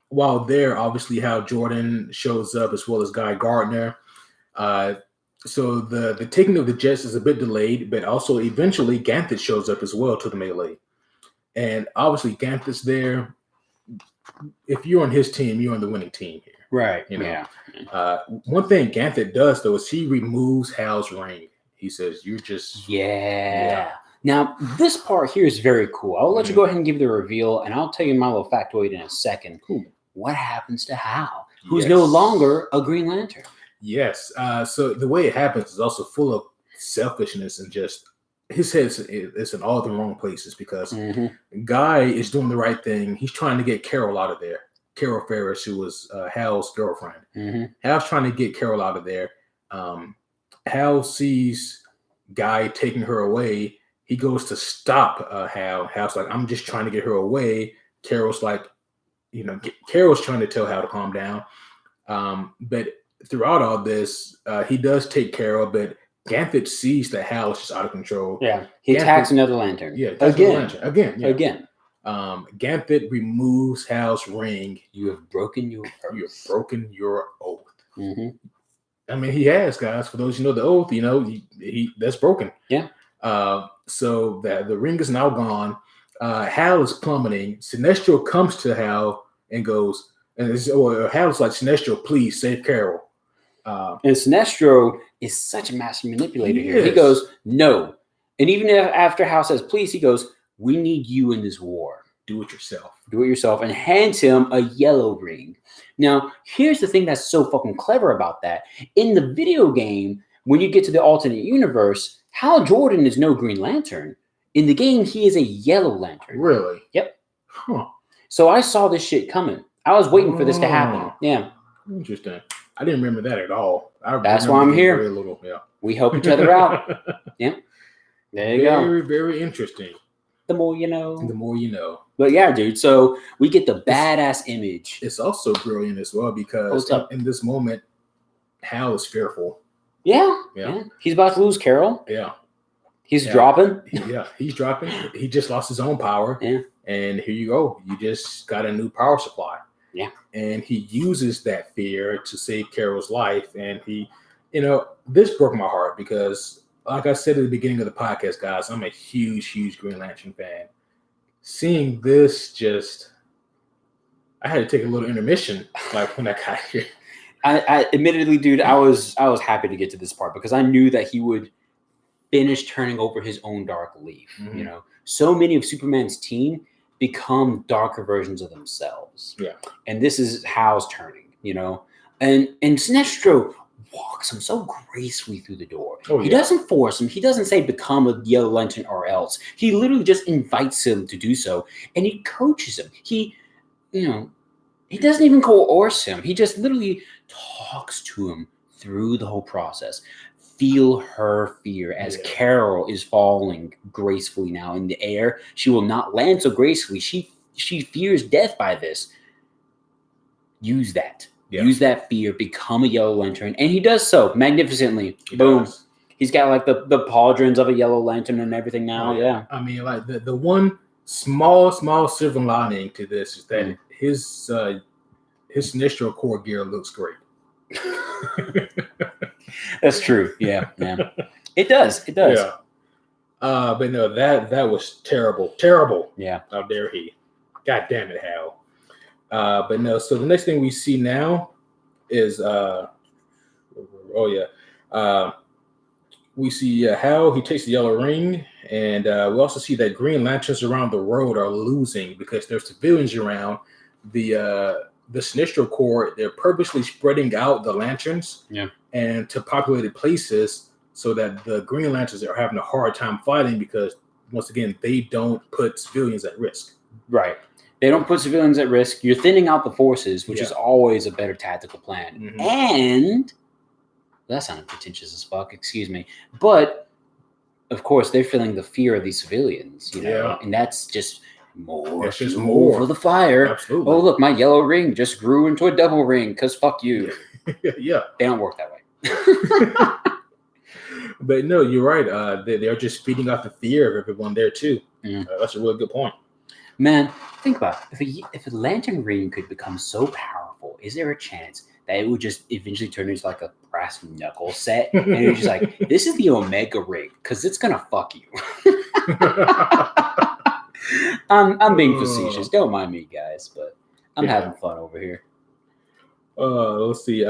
while there, obviously Hal Jordan shows up, as well as Guy Gardner. So the taking of the jets is a bit delayed, but also eventually Ganthet shows up as well to the melee. And obviously Ganthet's there. If you're on his team, you're on the winning team here. Right. One thing Ganthet does, though, is he removes Hal's ring. He says, "You're just..." Yeah. Now, this part here is very cool. I'll let you go ahead and give the reveal, and I'll tell you my little factoid in a second. Cool. What happens to Hal, who's no longer a Green Lantern? Yes. So the way it happens is also full of selfishness, and just his head is in all the wrong places, because Guy is doing the right thing. He's trying to get Carol out of there. Carol Ferris, who was Hal's girlfriend. Hal's trying to get Carol out of there. Hal sees Guy taking her away. He goes to stop Hal. Hal's like, "I'm just trying to get her away." Carol's like, Carol's trying to tell Hal to calm down. But throughout all this, he does take Carol, but Ganthet sees that Hal is just out of control. Yeah, he attacks another lantern. Yeah, again. Ganthet removes Hal's ring. You have broken your oath. You have broken your oath. I mean, he has, guys. For those who know the oath, he that's broken. Yeah. So that the ring is now gone. Hal is plummeting. Sinestro comes to Hal and goes, Hal's like, "Sinestro, please save Carol." And Sinestro is such a master manipulator here. He goes, "No, And even after Hal says, please, he goes, we need you in this war. Do it yourself. Do it yourself. And hands him a yellow ring. Now, here's the thing that's so fucking clever about that. In the video game, when you get to the alternate universe, Hal Jordan is no Green Lantern. In the game, he is a Yellow Lantern. Really? Yep. Huh. So I saw this shit coming. I was waiting for this to happen. Yeah. Interesting. I didn't remember that at all. That's why I'm here. Very little. Yeah. We help each other out. Yeah. There you go. Very, very interesting. The more you know. The more you know. But yeah, dude. So we get the badass image. It's also brilliant as well because in this moment, Hal is fearful. Yeah. He's about to lose Carol. Yeah. He's dropping. Yeah, he's dropping. He just lost his own power. Yeah. And here you go. You just got a new power supply. Yeah. And he uses that fear to save Carol's life. And he, this broke my heart because, like I said at the beginning of the podcast, guys, I'm a huge, huge Green Lantern fan. Seeing this I had to take a little intermission, like when I got here. I admittedly, dude, I was happy to get to this part because I knew that he would finish turning over his own dark leaf. Mm-hmm. So many of Superman's team become darker versions of themselves. Yeah. And this is Hal's turning, and Sinestro walks him so gracefully through the door. He doesn't force him. He doesn't say become a Yellow Lantern or else. He literally just invites him to do so, and he coaches him. He doesn't even coerce him. He just literally talks to him through the whole process. Feel her fear as Carol is falling gracefully now in the air. She will not land so gracefully. She fears death by this. Use that. Yeah. Use that fear. Become a Yellow Lantern. And he does so magnificently. Boom. Does. He's got like the pauldrons of a Yellow Lantern and everything now. Yeah. I mean, like the one small silver lining to this is that his Sinestro core gear looks great. That's true. Yeah. It does. Yeah. But no, that was terrible. Yeah. How dare he? God damn it, Hal. But no. So the next thing we see now is we see Hal. He takes the yellow ring, and we also see that Green Lanterns around the road are losing because there's civilians around. The Sinestro Corps, they're purposely spreading out the lanterns and to populated places so that the Green Lanterns are having a hard time fighting because, once again, they don't put civilians at risk. Right. They don't put civilians at risk. You're thinning out the forces, which is always a better tactical plan. Mm-hmm. And that sounded pretentious as fuck, excuse me. But, of course, they're feeling the fear of these civilians, and that's just... more for the fire. Absolutely. Oh, look, my yellow ring just grew into a double ring because fuck you. Yeah. They don't work that way. But no, you're right. They're just feeding off the fear of everyone there too. That's a really good point. Man, think about it. If a lantern ring could become so powerful, is there a chance that it would just eventually turn into like a brass knuckle set? And it's just like, this is the Omega ring because it's going to fuck you. I'm being facetious. Don't mind me, guys, but I'm having fun over here. Let's see.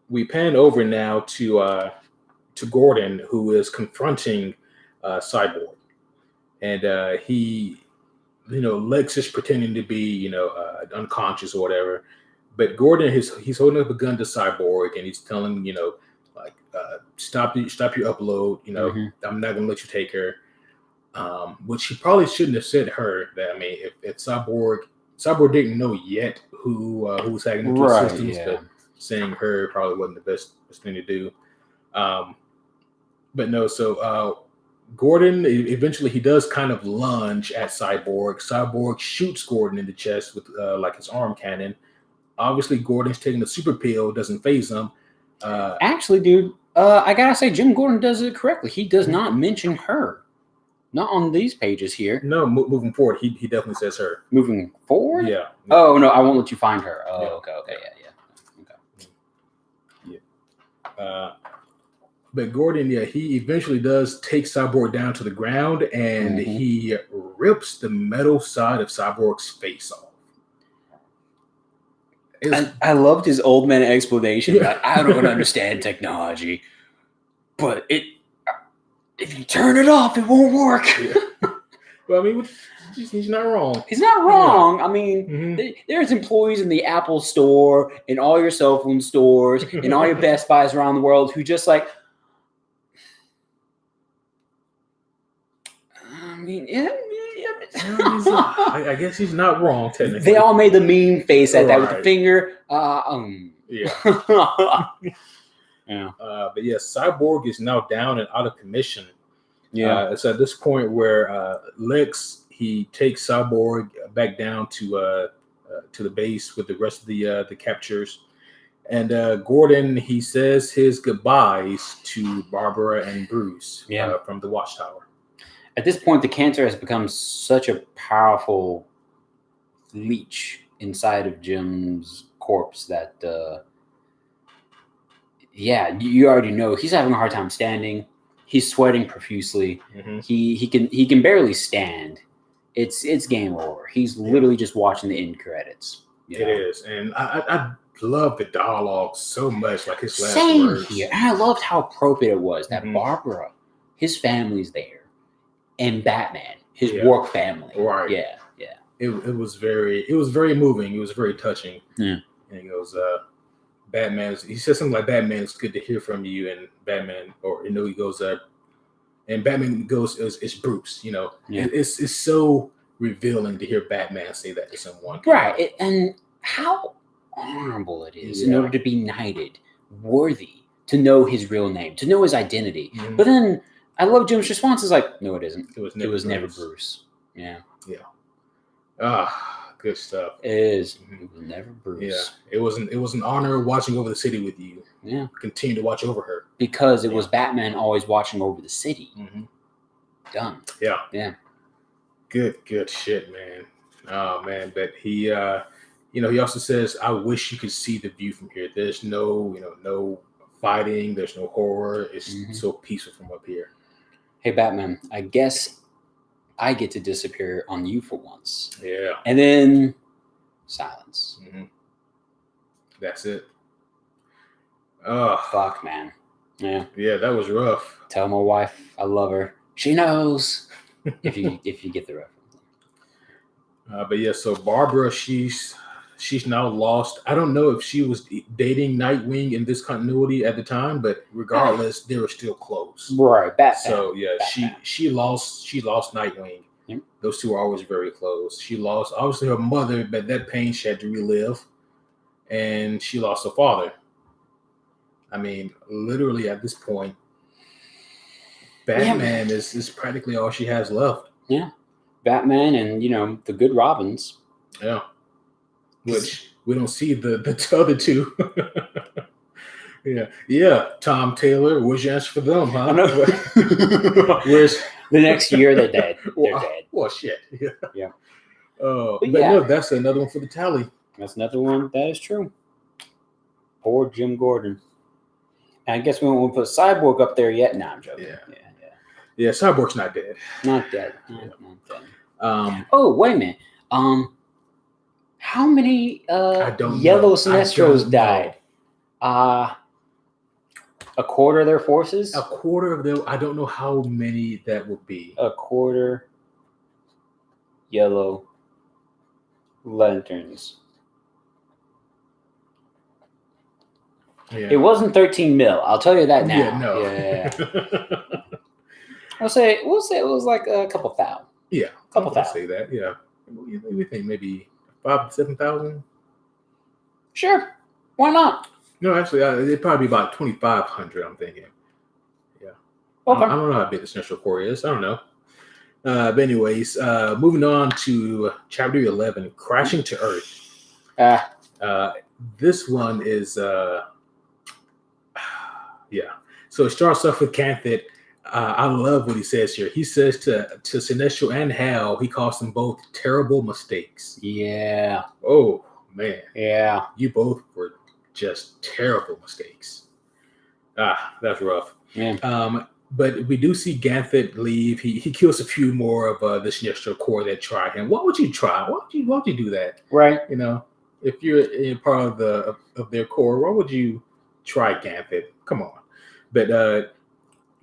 We pan over now to Gordon, who is confronting Cyborg, and he, Lex is pretending to be, unconscious or whatever, but Gordon he's holding up a gun to Cyborg, and he's telling him, stop your upload. I'm not gonna let you take her. Which he probably shouldn't have said her. That I mean, if Cyborg didn't know yet who was hacking into the systems, but saying her probably wasn't the best thing to do. But no, so Gordon eventually he does kind of lunge at Cyborg. Cyborg shoots Gordon in the chest with like his arm cannon. Obviously, Gordon's taking the super pill, doesn't phase him. Actually, dude, I gotta say, Jim Gordon does it correctly. He does not mention her. Not on these pages here. No, moving forward, he definitely says her. Moving forward? Yeah. Oh, no, I won't let you find her. Oh, yeah. Okay, yeah. Yeah. But Gordon, he eventually does take Cyborg down to the ground, and he rips the metal side of Cyborg's face off. I loved his old man explanation. Yeah. Like, I don't understand technology, but if you turn it off, it won't work. Yeah. Well, I mean, he's not wrong. He's not wrong. I mean, Mm-hmm. there's employees in the Apple store, in all your cell phone stores, in all your Best Buys around the world who just like, I mean, I guess he's not wrong, technically. They all made the mean face at that with the Right. finger. Yeah. Yeah. But yeah, Cyborg is now down and out of commission. Yeah. It's at this point where Lex, he takes Cyborg back down to the base with the rest of the captures, and Gordon, he says his goodbyes to Barbara and Bruce from the Watchtower. At this point, the cancer has become such a powerful leech inside of Jim's corpse that you already know he's having a hard time standing. He's sweating profusely. Mm-hmm. He can barely stand. It's game over. He's literally just watching the end credits. It is, and I love the dialogue so much, like his last Same words. here, and I loved how appropriate it was that Barbara, his family's there, and Batman, his work family. Right. Yeah. It was very moving. It was very touching. Yeah. And he goes, Batman. He says something like, "Batman, it's good to hear from you." And Batman, he goes, and Batman goes, "It's Bruce." You know, it's so revealing to hear Batman say that to someone. Right, and how honorable it is in order to be knighted, worthy to know his real name, to know his identity. Mm-hmm. But then I love Jim's response is like, "No, it isn't. It was never Bruce." Yeah. Good stuff. It is. Mm-hmm. It was never Bruce. Yeah. It was an honor watching over the city with you. Yeah. Continue to watch over her. Because it was Batman always watching over the city. Mm-hmm. Done. Yeah. Good shit, man. Oh man, but he he also says, "I wish you could see the view from here. There's no fighting, there's no horror. It's so peaceful from up here." Hey Batman, I guess I get to disappear on you for once. Yeah. And then silence. Mm-hmm. That's it. Oh, fuck, man. Yeah. Yeah, that was rough. Tell my wife I love her. She knows. if you get the reference. But yeah, so Barbara, she's now lost. I don't know if she was dating Nightwing in this continuity at the time, but regardless, they were still close. Right. Batman. So yeah, Batman. she lost Nightwing. Yep. Those two are always very close. She lost obviously her mother, but that pain she had to relive, and she lost her father. I mean, literally at this point, Batman is practically all she has left. Yeah. Batman and the good Robins. Yeah. Which we don't see the other two. Yeah. Tom Taylor, where's your answer for them, huh? I know. Where's the next year they're dead? They're dead. Well, shit. Yeah. But no, that's another one for the tally. That's another one. That is true. Poor Jim Gordon. And I guess we won't put Cyborg up there yet. Nah, I'm joking. Yeah. Cyborg's not dead. Not dead. Not dead. Oh, wait a minute. How many yellow Sinestros died? A quarter of their forces? A quarter of them. I don't know how many that would be. A quarter yellow lanterns. Yeah. It wasn't 13 mil. I'll tell you that now. Yeah, no. Yeah. we'll say it was like a couple thousand. Yeah, couple thousand. Say that. Yeah, we think maybe 5,000 to 7,000. Sure, why not? No, actually, it'd probably be about 2,500. I'm thinking. Yeah. Okay. I don't know how big the Central Core is. I don't know. But anyways, moving on to chapter 11, Crashing to Earth. This one is So it starts off with Canthet. I love what he says here. He says to Sinestro and Hal, he calls them both terrible mistakes. Yeah. Oh man. Yeah. You both were just terrible mistakes. That's rough. Yeah. But we do see Ganthet leave. He kills a few more of the Sinestro Corps that try him. What would you try? Why would you do that? Right. If you're in part of their core, why would you try Ganthet? Come on. But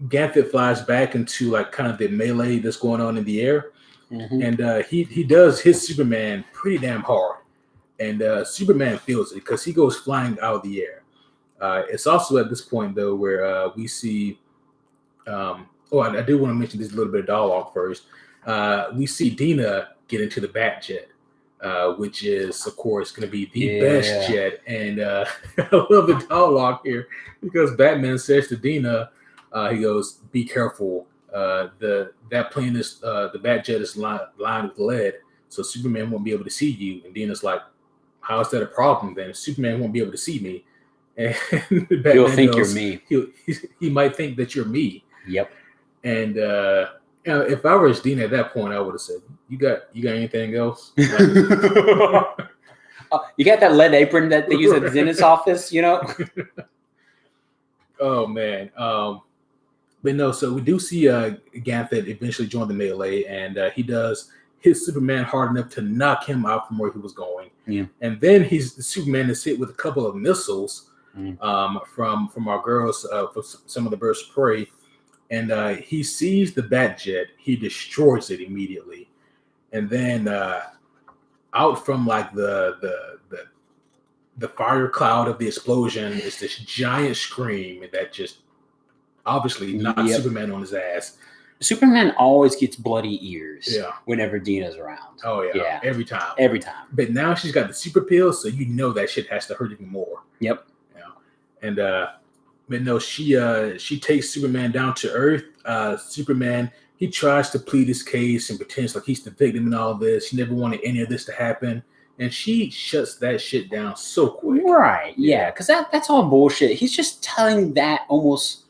Ganthet flies back into like kind of the melee that's going on in the air, Mm-hmm. and he does hit Superman pretty damn hard, and Superman feels it because he goes flying out of the air. It's also at this point though where we see. I do want to mention this little bit of dialogue first. We see Dina get into the Bat Jet, which is, of course, going to be the best jet. And I love the dialogue here because Batman says to Dina, he goes, "Be careful. That plane is the Bat Jet is lined with lead, so Superman won't be able to see you." And Dina's like, "How is that a problem? Then Superman won't be able to see me." And Batman He'll think goes, you're me. He might think that you're me. Yep. And if I was Dina at that point, I would have said, "You got anything else?" You got that lead apron that they use at the dentist's office, you know? Oh man. But no, so we do see Ganthet eventually join the melee, and he does hit Superman hard enough to knock him out from where he was going. Yeah. And then Superman is hit with a couple of missiles from our girls, from some of the birds of prey. And he sees the Bat Jet. He destroys it immediately, and then out from like the fire cloud of the explosion is this giant scream that just obviously knocks Superman on his ass. Superman always gets bloody ears. Yeah. Whenever Dina's around. Oh yeah. Every time. But now she's got the super pills, so you know that shit has to hurt even more. Yep. Yeah. And but no, she takes Superman down to Earth. Superman, he tries to plead his case and pretends like he's the victim in all this. He never wanted any of this to happen. And she shuts that shit down so quick. Right, yeah. Because that's all bullshit. He's just telling that almost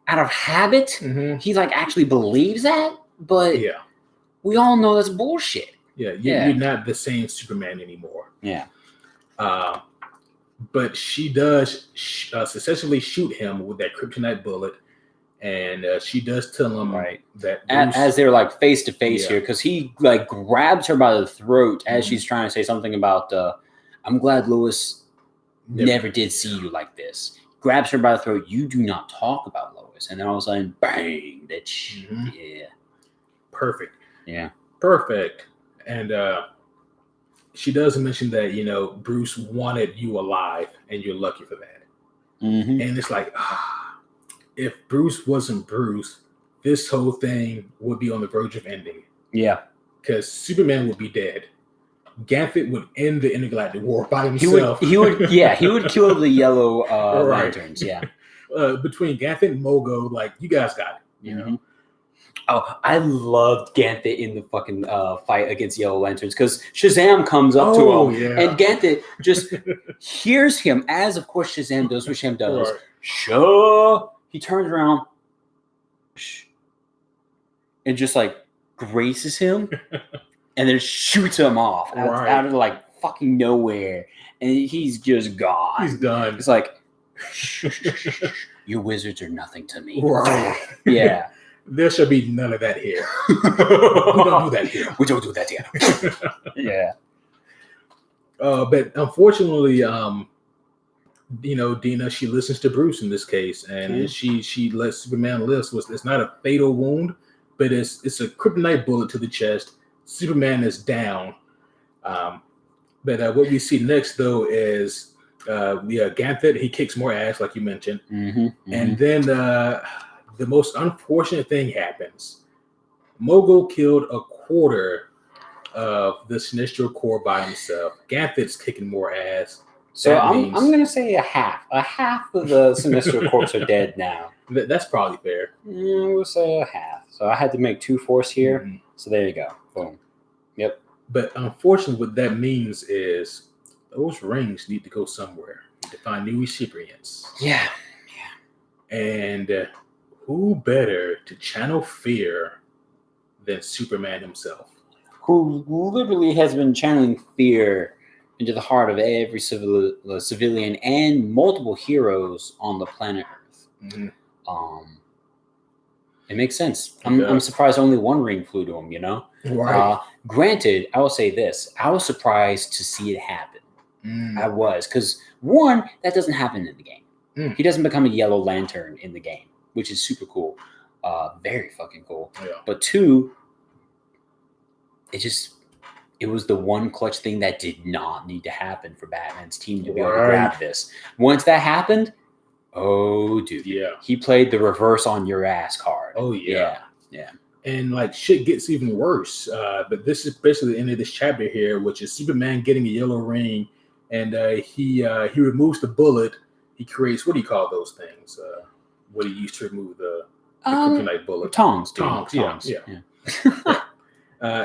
out of habit. Mm-hmm. He like actually believes that. But we all know that's bullshit. Yeah, you're not the same Superman anymore. Yeah. But she does successfully shoot him with that kryptonite bullet, and she does tell him that Bruce, as they're like face to face here, because he like grabs her by the throat as she's trying to say something about I'm glad Lois never did see you like this. Grabs her by the throat. You do not talk about Lois, and then all of a sudden, bang! Perfect. Yeah, perfect. And she does mention that, Bruce wanted you alive and you're lucky for that. Mm-hmm. And it's like, if Bruce wasn't Bruce, this whole thing would be on the verge of ending. Yeah. Because Superman would be dead. Ganthet would end the intergalactic war by himself. He would kill the yellow lanterns. Yeah. Between Ganthet and Mogo, like, you guys got it, you know? Oh, I loved Ganthet in the fucking fight against Yellow Lanterns because Shazam comes up to him and Ganthet just hears him as, of course, Shazam does what Shazam does. Right. Sure. He turns around and just like graces him and then shoots him off out of like fucking nowhere. And he's just gone. He's done. It's like, your wizards are nothing to me. Right. Yeah. There shall be none of that here. We don't do that here. We don't do that here. Yeah. But unfortunately, Dina, she listens to Bruce in this case, and she lets Superman live. So it's not a fatal wound, but it's a kryptonite bullet to the chest. Superman is down. But what we see next, though, is Ganthet. He kicks more ass, like you mentioned. And then the most unfortunate thing happens. Mogo killed a quarter of the Sinestro Corps by himself. Ganthet's kicking more ass. So I'm going to say a half. A half of the Sinestro Corps are dead now. That's probably fair. We'll say a half. So I had to make 2 force here. So there you go. Boom. Yep. But unfortunately, what that means is those rings need to go somewhere to find new recipients. Yeah. And who better to channel fear than Superman himself? Who literally has been channeling fear into the heart of every civilian and multiple heroes on the planet Earth. It makes sense. I'm surprised only one ring flew to him, Right. Granted, I will say this. I was surprised to see it happen. I was. Because, one, that doesn't happen in the game. He doesn't become a Yellow Lantern in the game. which is super cool. Very fucking cool. Yeah. But 2, it was the one clutch thing that did not need to happen for Batman's team to be able to grab this. Once that happened, oh, dude. Yeah. He played the reverse on your ass card. Oh, yeah. Yeah. And like shit gets even worse. But this is basically the end of this chapter here, which is Superman getting a yellow ring, and he removes the bullet. He creates, what do you call those things? What he used to remove the kryptonite bullet? Tongs. Yeah.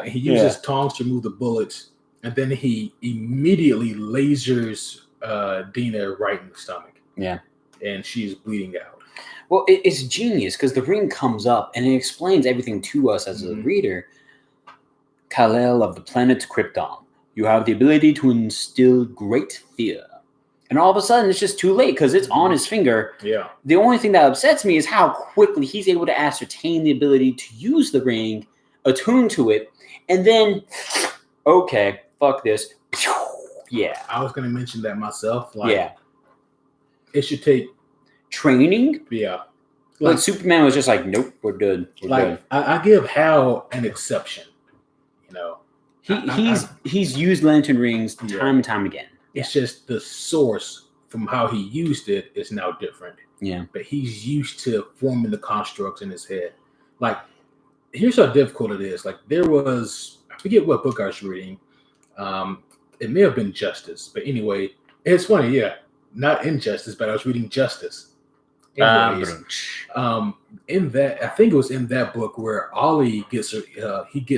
He uses tongs to remove the bullets, and then he immediately lasers Dina right in the stomach. Yeah. And she's bleeding out. Well, it's genius because the ring comes up and it explains everything to us as a reader. Kal-El of the planet Krypton, you have the ability to instill great fear. And all of a sudden, it's just too late because it's on his finger. Yeah. The only thing that upsets me is how quickly he's able to ascertain the ability to use the ring, attune to it, and then, okay, fuck this. Yeah. I was going to mention that myself. It should take training. Yeah. Like Superman was just like, nope, we're good. We're good. I give Hal an exception. You know, he's used lantern rings time and time again. It's just the source from how he used it is now different. Yeah. But he's used to forming the constructs in his head. Like, here's how difficult it is. Like, there was, I forget what book I was reading. It may have been Justice. But anyway, it's funny, yeah. Not Injustice, but I was reading Justice. Anyways, in that, I think it was in that book where Ollie gets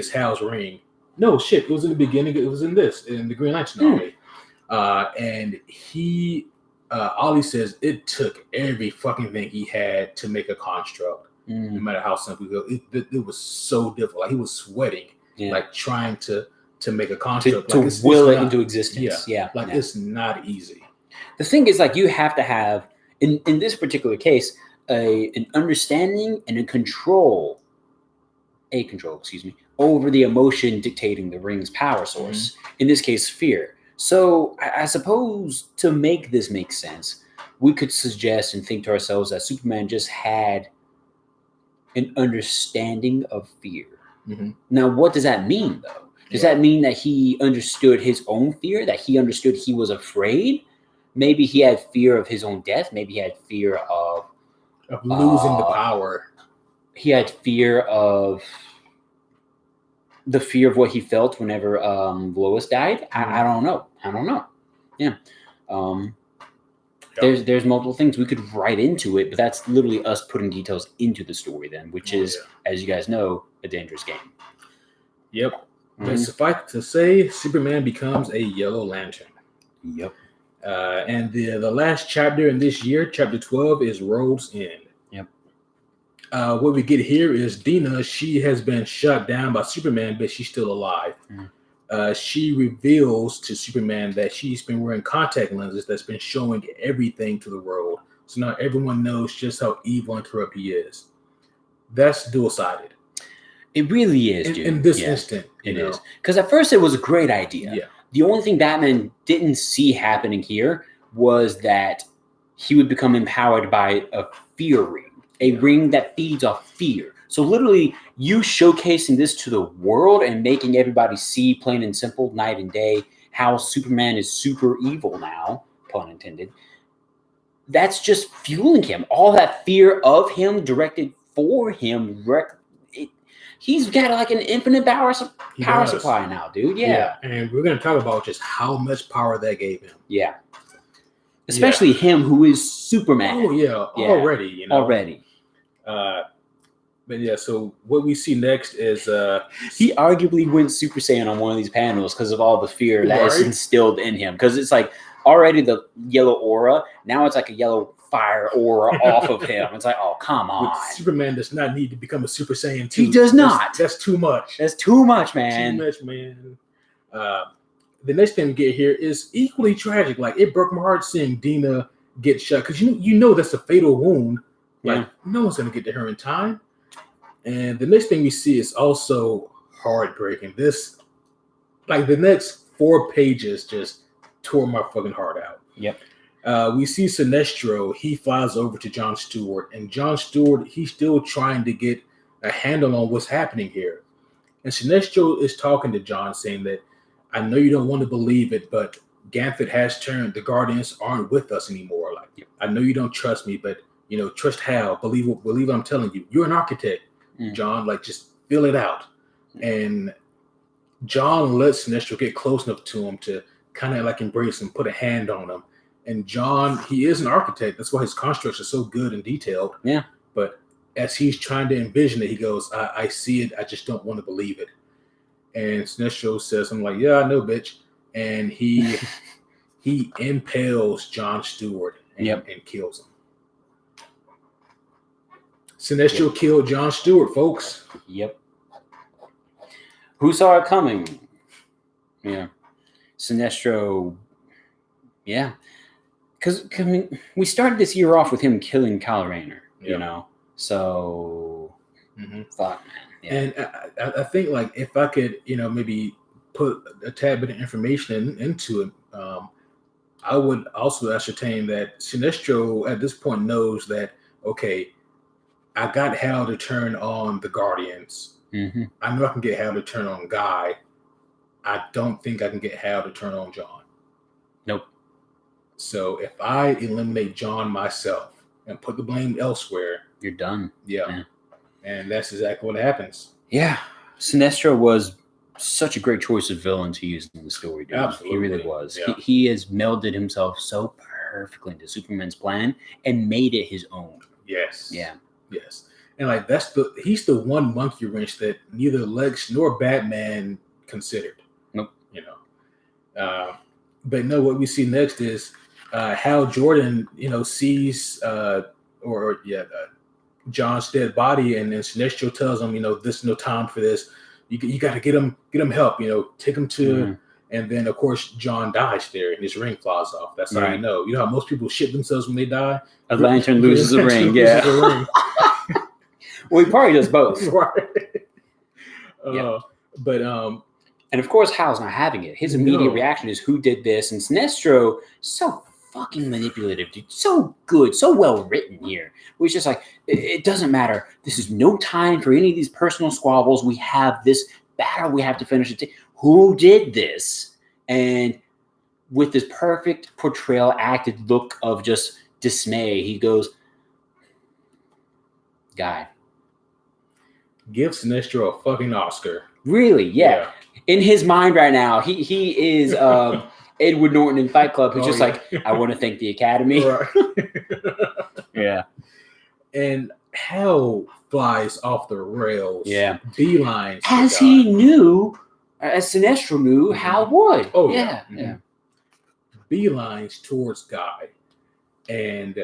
Hal's ring. No shit, it was in the beginning. It was in the Green Lantern Ollie. And Ollie says it took every fucking thing he had to make a construct, no matter how simple it was so difficult. Like, he was sweating, like trying to make a construct, to will it into existence. It's not easy. The thing is, like, you have to have in this particular case an understanding and a control, over the emotion dictating the ring's power source. In this case, fear. So I suppose to make this make sense, we could suggest and think to ourselves that Superman just had an understanding of fear. Now, what does that mean, though? Does that mean that he understood his own fear, that he understood he was afraid? Maybe he had fear of his own death. Maybe he had fear of losing the power. He had fear of the fear of what he felt whenever Lois died. I don't know. Yeah. There's multiple things we could write into it, but that's literally us putting details into the story then, which is, as you guys know, a dangerous game. Yep. But suffice to say, Superman becomes a Yellow Lantern. Yep. And the last chapter in this year, chapter 12, is Road's End. Yep. What we get here is Dina. She has been shot down by Superman, but she's still alive. She reveals to Superman that she's been wearing contact lenses that's been showing everything to the world. So now everyone knows just how evil and corrupt he is. That's dual-sided. It really is, dude. In this instant. It is. Because at first it was a great idea. Yeah. The only thing Batman didn't see happening here was that he would become empowered by a fear ring, a ring that feeds off fear. So literally, you showcasing this to the world and making everybody see, plain and simple, night and day, how Superman is super evil now, pun intended, that's just fueling him. All that fear of him directed for him, he's got like an infinite power supply now, dude. Yeah. And we're going to talk about just how much power that gave him. Yeah. Especially him, who is Superman. Oh, yeah. Already, Already. But yeah, so what we see next is... he arguably went Super Saiyan on one of these panels because of all the fear that is instilled in him. Because it's like already the yellow aura. Now it's like a yellow fire aura off of him. It's like, oh, come on. But Superman does not need to become a Super Saiyan 2. He does not. That's too much. That's too much, man. Too much, man. The next thing we get here is equally tragic. Like, it broke my heart seeing Dina get shot. Because you know that's a fatal wound. Like, no one's going to get to her in time. And the next thing we see is also heartbreaking. This, like, the next 4 pages just tore my fucking heart out. Yep. We see Sinestro. He flies over to Jon Stewart, and Jon Stewart, he's still trying to get a handle on what's happening here. And Sinestro is talking to Jon, saying that, I know you don't want to believe it, but Ganthet has turned. The Guardians aren't with us anymore. Like, I know you don't trust me, but trust Hal. Believe what I'm telling you. You're an architect, Jon. Like, just feel it out. And Jon lets Sinestro get close enough to him to kind of like embrace him, put a hand on him. And Jon, he is an architect. That's why his constructs are so good and detailed. Yeah. But as he's trying to envision it, he goes, I see it. I just don't want to believe it. And Sinestro says, I'm like, yeah, I know, bitch. And he impales Jon Stewart and kills him. Sinestro killed Jon Stewart, folks. Yep. Who saw it coming? Yeah. Sinestro. Yeah. Because we started this year off with him killing Kyle Rayner, So, fuck, man. Yeah. And I think, like, if I could, maybe put a tad bit of information into it, I would also ascertain that Sinestro at this point knows that, okay, I got Hal to turn on the Guardians. I know I can get Hal to turn on Guy. I don't think I can get Hal to turn on Jon. Nope. So if I eliminate Jon myself and put the blame elsewhere, you're done. Yeah. And that's exactly what happens. Yeah. Sinestro was such a great choice of villain to use in the story, dude. Absolutely. He really was. Yeah. He has melded himself so perfectly into Superman's plan and made it his own. Yes. Yeah. Yes. And like he's the one monkey wrench that neither Lex nor Batman considered. Nope. But no, what we see next is Hal Jordan, sees Jon's dead body, and then Sinestro tells him, this is no time for this. You got to get him help. Take him to, and then of course Jon dies there, and his ring flies off. That's how you know. You know how most people shit themselves when they die. A lantern loses a ring. Yeah. Well, he probably does both. Right. But and of course Hal's not having it. His immediate reaction is, who did this? And Sinestro, so fucking manipulative, dude. So good, so well written here. We're just like, it doesn't matter. This is no time for any of these personal squabbles. We have this battle we have to finish. Who did this? And with this perfect portrayal, acted look of just dismay, he goes, Guy. Give Sinestro a fucking Oscar. Really? Yeah. In his mind right now, he is Edward Norton in Fight Club, who's like, I want to thank the Academy. Right. Yeah. And Hal flies off the rails. Yeah. Beelines. As he knew, as Sinestro knew, Hal would. Oh, yeah. Yeah. Beelines towards Guy. And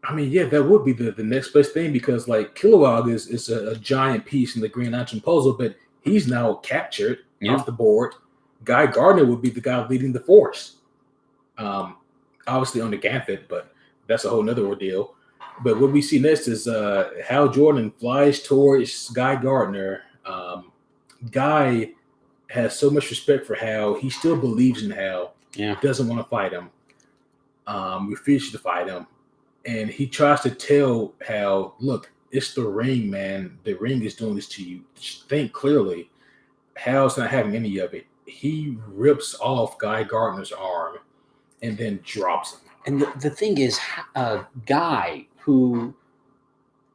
I mean, yeah, that would be the next best thing, because like Kilowog is a giant piece in the Green Lantern puzzle, but he's now captured off the board. Guy Gardner would be the guy leading the force. Obviously on the Ganthet, but that's a whole nother ordeal. But what we see next is Hal Jordan flies towards Guy Gardner. Guy has so much respect for Hal. He still believes in Hal. Yeah. Doesn't want to fight him. Refuses to fight him. And he tries to tell Hal, look, it's the ring, man. The ring is doing this to you. Just think clearly. Hal's not having any of it. He rips off Guy Gardner's arm and then drops him. And the thing is, Guy, who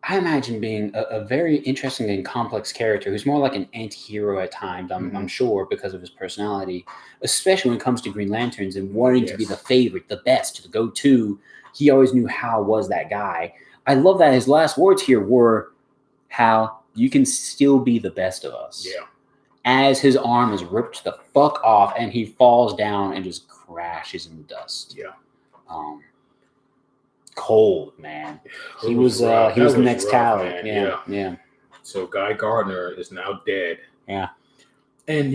I imagine being a very interesting and complex character, who's more like an anti-hero at times, I'm sure, because of his personality, especially when it comes to Green Lanterns and wanting to be the favorite, the best, the go-to. He always knew Hal was that guy. I love that his last words here were, Hal, you can still be the best of us. Yeah. As his arm is ripped the fuck off and he falls down and just crashes in the dust. Yeah. Cold, man. He was the next talent. Yeah. So Guy Gardner is now dead. Yeah. And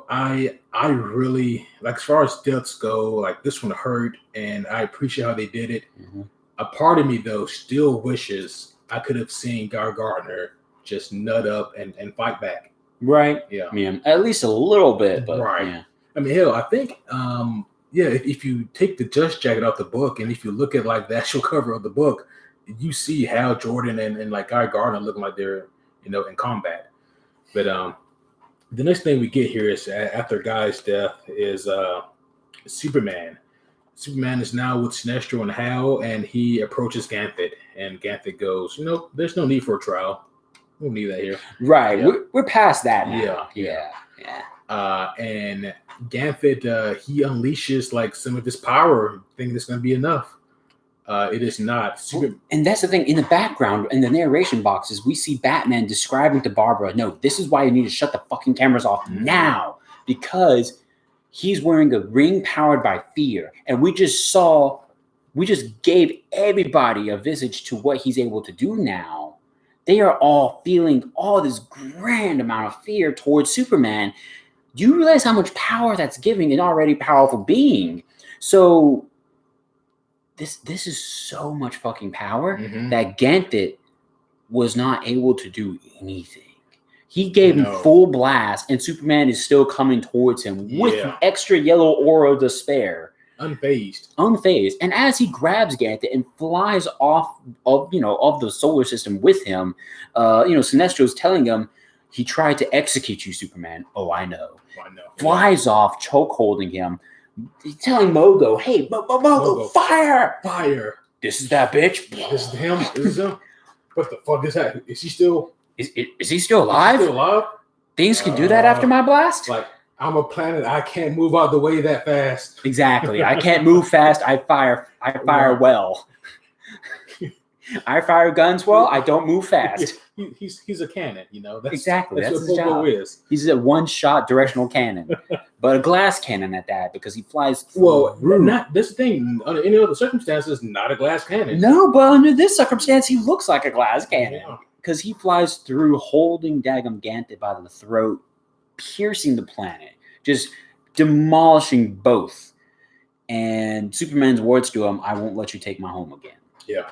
I really, like, as far as deaths go, like, this one hurt, and I appreciate how they did it. Mm-hmm. A part of me though still wishes I could have seen Guy Gardner just nut up and fight back. Right. Yeah. I mean, at least a little bit, but right. Yeah. I mean, hell, I think yeah, if you take the Just jacket off the book, and if you look at like the actual cover of the book, you see Hal Jordan and like Guy Gardner looking like they're in combat. But the next thing we get here is after Guy's death is Superman. Superman is now with Sinestro and Hal, and he approaches Ganthet, and Ganthet goes, there's no need for a trial. We don't need that here. Right. Yeah. We're past that now. Yeah. And Ganthet, he unleashes like some of his power, thinking it's going to be enough. It is not. And that's the thing. In the background, in the narration boxes, we see Batman describing to Barbara, no, this is why you need to shut the fucking cameras off now. Because he's wearing a ring powered by fear. And we just gave everybody a visage to what he's able to do now. They are all feeling all this grand amount of fear towards Superman. Do you realize how much power that's giving an already powerful being? So this is so much fucking power that Ganthet was not able to do anything. He gave him full blast, and Superman is still coming towards him with the extra yellow aura of despair. Unfazed. And as he grabs Ganthet and flies off of the solar system with him, Sinestro's telling him, he tried to execute you, Superman. Oh, I know. Flies off, choke holding him. He's telling Mogo, hey, Mogo, fire! Fire. This is that bitch. This is him. What the fuck is that? Is he still... Is he still alive? Is he still alive? Things can do that after my blast? Like, I'm a planet. I can't move out the way that fast. Exactly. I can't move fast. I fire well. I fire guns well. I don't move fast. He's a cannon, Exactly. That's what his job. Is. He's a one-shot directional cannon, but a glass cannon at that, because he flies through. Well, not this thing. Under any other circumstances, not a glass cannon. No, but under this circumstance, he looks like a glass cannon because he flies through, holding Dagum Ganthet by the throat, piercing the planet, just demolishing both. And Superman's words to him, "I won't let you take my home again." Yeah.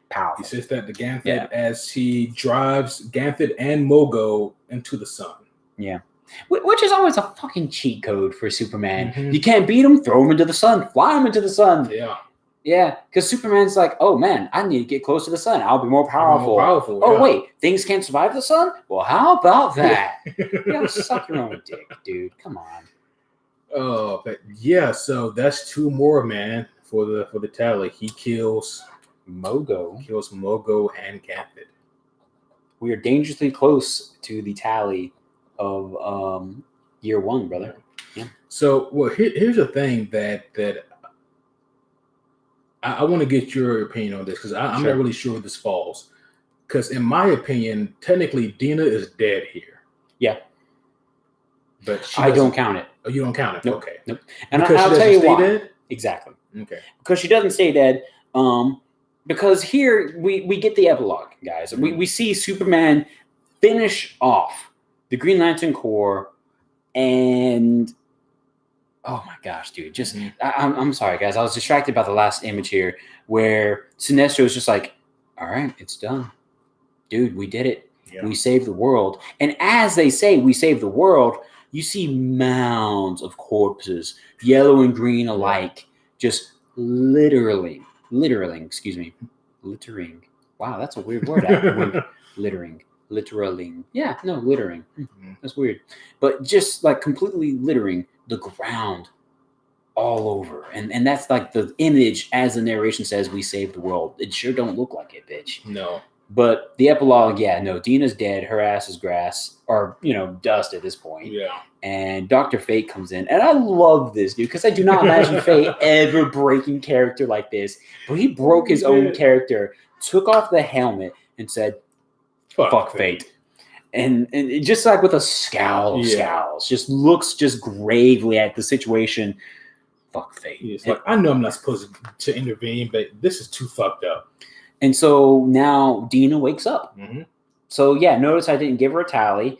Powerful. He says that to Ganthet as he drives Ganthet and Mogo into the sun. Yeah. Which is always a fucking cheat code for Superman. You can't beat him, throw him into the sun, fly him into the sun. Yeah. Yeah, because Superman's like, oh man, I need to get close to the sun. I'll be more powerful. Wait, things can't survive the sun? Well, how about that? You gotta suck your own dick, dude. Come on. Oh, but yeah, so that's two more, man, for the tally. He kills Mogo and Ganthet. We are dangerously close to the tally of year one, brother. Yeah. So, well, here's the thing that I want to get your opinion on this, because I'm not really sure where this falls. Because in my opinion, technically Dina is dead here. Yeah. But I don't count it. Oh, you don't count it? Nope. Okay. Nope. And I'll tell you why. Dead? Exactly. Okay. Because she doesn't stay dead. Because here we get the epilogue, guys. We see Superman finish off the Green Lantern Corps, and oh my gosh, dude! Just I'm sorry, guys. I was distracted by the last image here, where Sinestro is just like, "All right, it's done, dude. We did it. Yeah. We saved the world." And as they say, "We saved the world," you see mounds of corpses, yellow and green alike, just littering. Wow, that's a weird word. Littering. Yeah, no, littering. That's weird. But just like completely littering the ground all over. And that's like the image, as the narration says, we saved the world. It sure don't look like it, bitch. No. But the epilogue, Dina's dead. Her ass is grass, or, dust at this point. Yeah. And Dr. Fate comes in. And I love this, dude, because I do not imagine Fate ever breaking character like this. But he broke his own character, took off the helmet, and said, fuck Fate. And just like with a scowl of scowls, just looks just gravely at the situation. Fuck Fate. It's like, I know I'm not supposed to intervene, but this is too fucked up. And so now Dina wakes up. So notice I didn't give her a tally.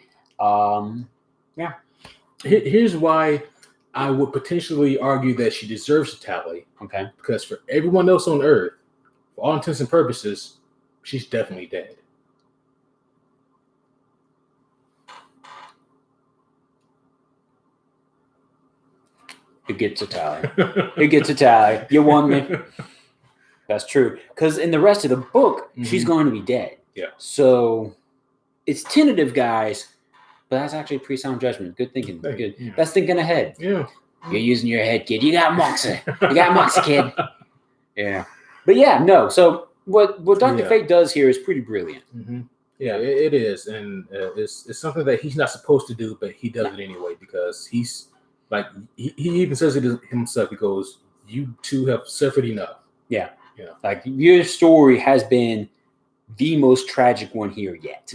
Here's why I would potentially argue that she deserves a tally. Okay. Because for everyone else on Earth, for all intents and purposes, she's definitely dead. It gets a tally. It gets a tally. You won me. That's true. Because in the rest of the book, she's going to be dead. Yeah. So it's tentative, guys, but that's actually pretty sound judgment. Good thinking. Good. Yeah. That's thinking ahead. Yeah. You're using your head, kid. You got moxie. You got moxie, kid. Yeah. But yeah, no. So what Dr. Fate does here is pretty brilliant. Yeah, it is, and it's something that he's not supposed to do, but he does it anyway because he's like he even says it himself. He goes, "You two have suffered enough." Yeah. Like your story has been the most tragic one here yet.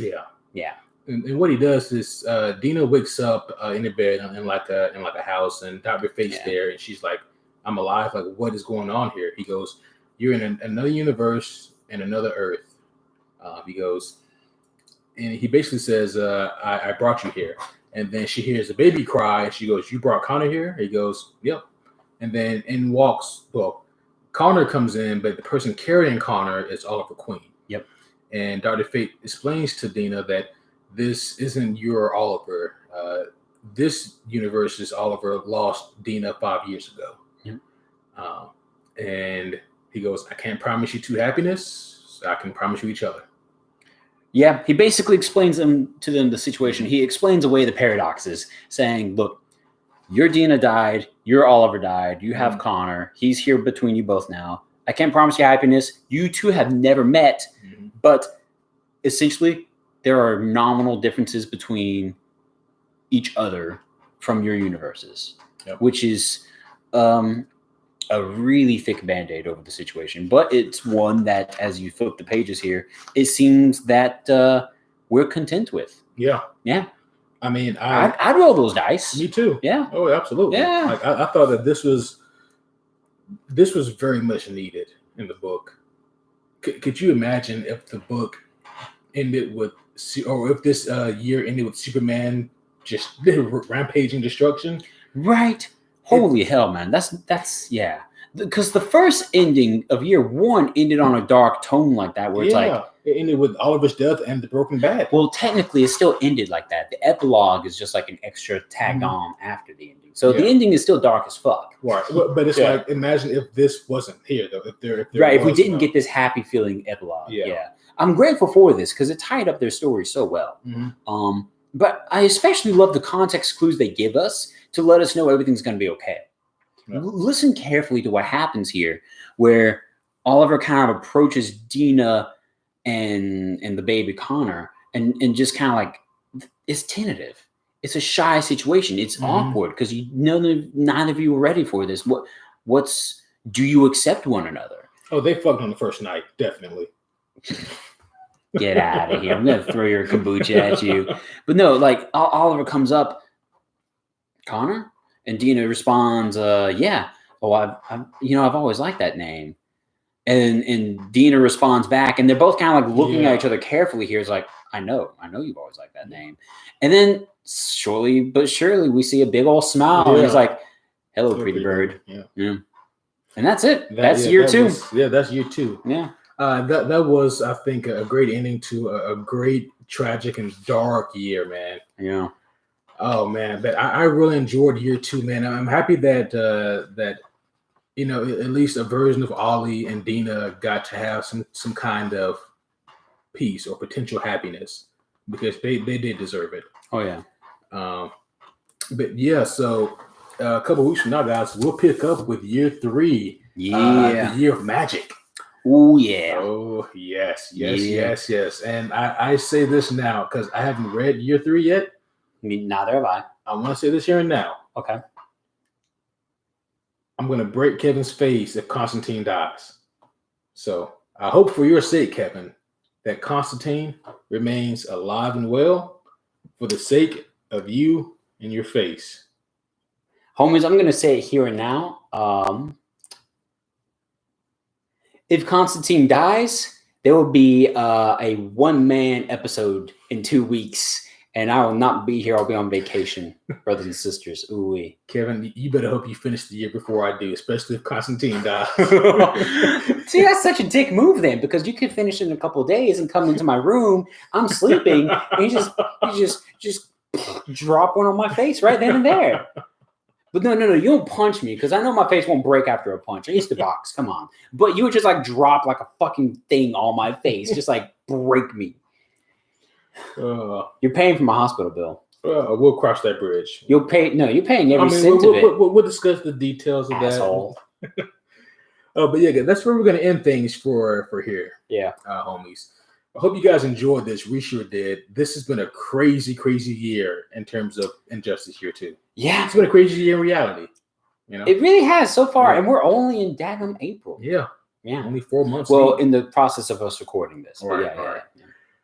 Yeah. And what he does is Dina wakes up in the bed in like a house, and Dr. Fate's there, and she's like, "I'm alive. Like, what is going on here?" He goes, "You're in another universe and another Earth." He goes, and he basically says, I brought you here. And then she hears a baby cry, and she goes, "You brought Connor here?" He goes, "Yep." And then in walks, Connor comes in, but the person carrying Connor is Oliver Queen. Yep. And Dr. Fate explains to Dina that this isn't your Oliver. This universe is Oliver lost Dina 5 years ago. Yep. And he goes, "I can't promise you two happiness. I can promise you each other." Yeah, he basically explains to them the situation. He explains away the paradoxes, saying, "Look, your Dina died, your Oliver died, you have Connor. He's here between you both now. I can't promise you happiness. You two have never met, but essentially there are nominal differences between each other from your universes, which is a really thick Band-Aid over the situation. But it's one that, as you flip the pages here, it seems that we're content with." Yeah. I mean, I'd roll those dice. Me too. Yeah. Oh, absolutely. Yeah. Like I thought that this was very much needed in the book. Could you imagine if the book ended with, or if this year ended with Superman just rampaging destruction? Right. Holy hell, man. That's yeah. Because the first ending of year one ended on a dark tone like that, where it's like it ended with Oliver's death and the broken bat. Well, technically, it still ended like that. The epilogue is just like an extra tagged on after the ending. So the ending is still dark as fuck. Right. But it's like, imagine if this wasn't here, though. If we didn't get this happy feeling epilogue. Yeah. I'm grateful for this because it tied up their story so well. But I especially love the context clues they give us to let us know everything's going to be okay. Listen carefully to what happens here, where Oliver kind of approaches Dina and the baby Connor and just kind of like, it's tentative. It's a shy situation. It's awkward because neither of you are ready for this. Do you accept one another? Oh, they fucked on the first night, definitely. Get out of here. I'm going to throw your kombucha at you. But no, like Oliver comes up, "Connor?" And Dina responds, "Yeah. Oh, I've always liked that name." And Dina responds back, and they're both kind of like looking at each other carefully here. It's like, I know you've always liked that name. And then slowly but surely we see a big old smile, and he's like, "Hello, pretty bird." Yeah. And that's it. That's year two. That's year two. Yeah. That was, I think, a great ending to a great, tragic, and dark year, man. Yeah. Oh man, but I really enjoyed year two, man. I'm happy that at least a version of Ollie and Dina got to have some kind of peace or potential happiness, because they did deserve it. Oh yeah. But yeah, so a couple of weeks from now, guys, we'll pick up with year three. Yeah. The year of magic. Oh yeah. Oh yes. And I say this now because I haven't read year three yet. Neither have I. I want to say this here and now. Okay. I'm going to break Kevin's face if Constantine dies. So I hope for your sake, Kevin, that Constantine remains alive and well for the sake of you and your face. Homies, I'm going to say it here and now. If Constantine dies, there will be a one-man episode in 2 weeks. And I will not be here. I'll be on vacation, brothers and sisters. Ooh, Kevin, you better hope you finish the year before I do, especially if Constantine dies. See, that's such a dick move then, because you could finish in a couple of days and come into my room. I'm sleeping, and you just drop one on my face right then and there. But no, you don't punch me because I know my face won't break after a punch. I used to box, come on. But you would just like drop like a fucking thing on my face, just like break me. You're paying for my hospital bill. We'll cross that bridge. You're paying every cent of it. We'll discuss the details of Asshole. that. But yeah, that's where we're gonna end things for here. Yeah, homies. I hope you guys enjoyed this. We sure did. This has been a crazy year in terms of injustice here too. Yeah, it's been a crazy year in reality. You know, it really has so far, and we're only in daggum April. Yeah, only 4 months. Well, in the process of us recording this, right.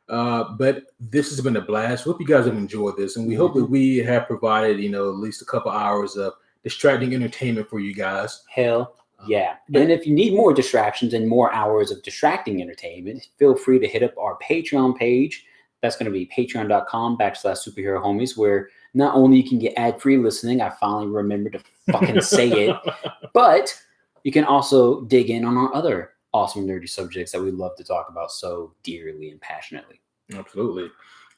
But this has been a blast. Hope you guys have enjoyed this, and we hope that we have provided at least a couple hours of distracting entertainment for you guys. Hell yeah. And if you need more distractions and more hours of distracting entertainment, feel free to hit up our Patreon page. That's going to be patreon.com/superhero homies, where not only you can get ad-free listening, I finally remembered to fucking say it, but you can also dig in on our other awesome nerdy subjects that we love to talk about so dearly and passionately. Absolutely.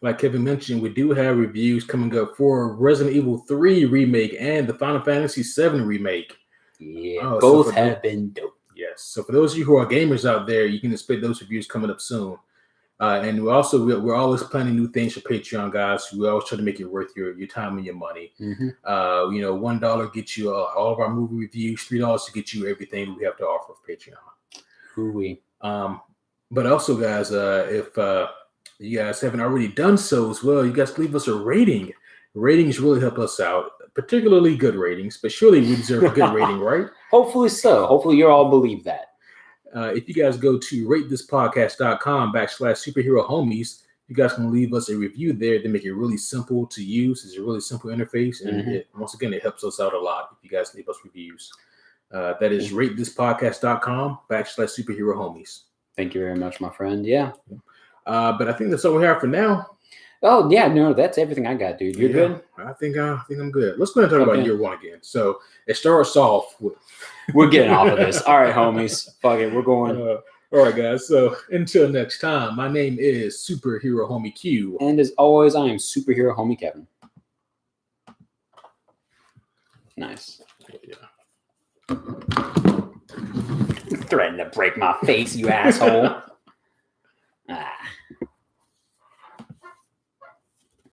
Like Kevin mentioned, we do have reviews coming up for Resident Evil 3 remake and the Final Fantasy 7 remake. Yeah, both have been dope. Yes. So for those of you who are gamers out there, you can expect those reviews coming up soon. And we're always planning new things for Patreon, guys. We always try to make it worth your time and your money. Mm-hmm. $1 gets you all of our movie reviews. $3 to get you everything we have to offer for Patreon. Hooey. But also, guys, if you guys haven't already done so as well, you guys leave us a rating. Ratings really help us out, particularly good ratings, but surely we deserve a good rating, right? Hopefully so. Hopefully you all believe that. If you guys go to ratethispodcast.com/superhero homies, you guys can leave us a review there. They make it really simple to use. It's a really simple interface. And once again, it helps us out a lot if you guys leave us reviews. That is ratethispodcast.com/superhero homies. Thank you very much, my friend. Yeah. But I think that's all we have for now. Oh yeah, no, that's everything I got, dude. You're good. I think I'm good. Let's go ahead and talk about year one again. So it starts off with we're getting off of this. All right, homies. Fuck it, we're going. All right, guys. So until next time, my name is Superhero Homie Q, and as always, I am Superhero Homie Kevin. Nice. Yeah. Threatening to break my face, you asshole.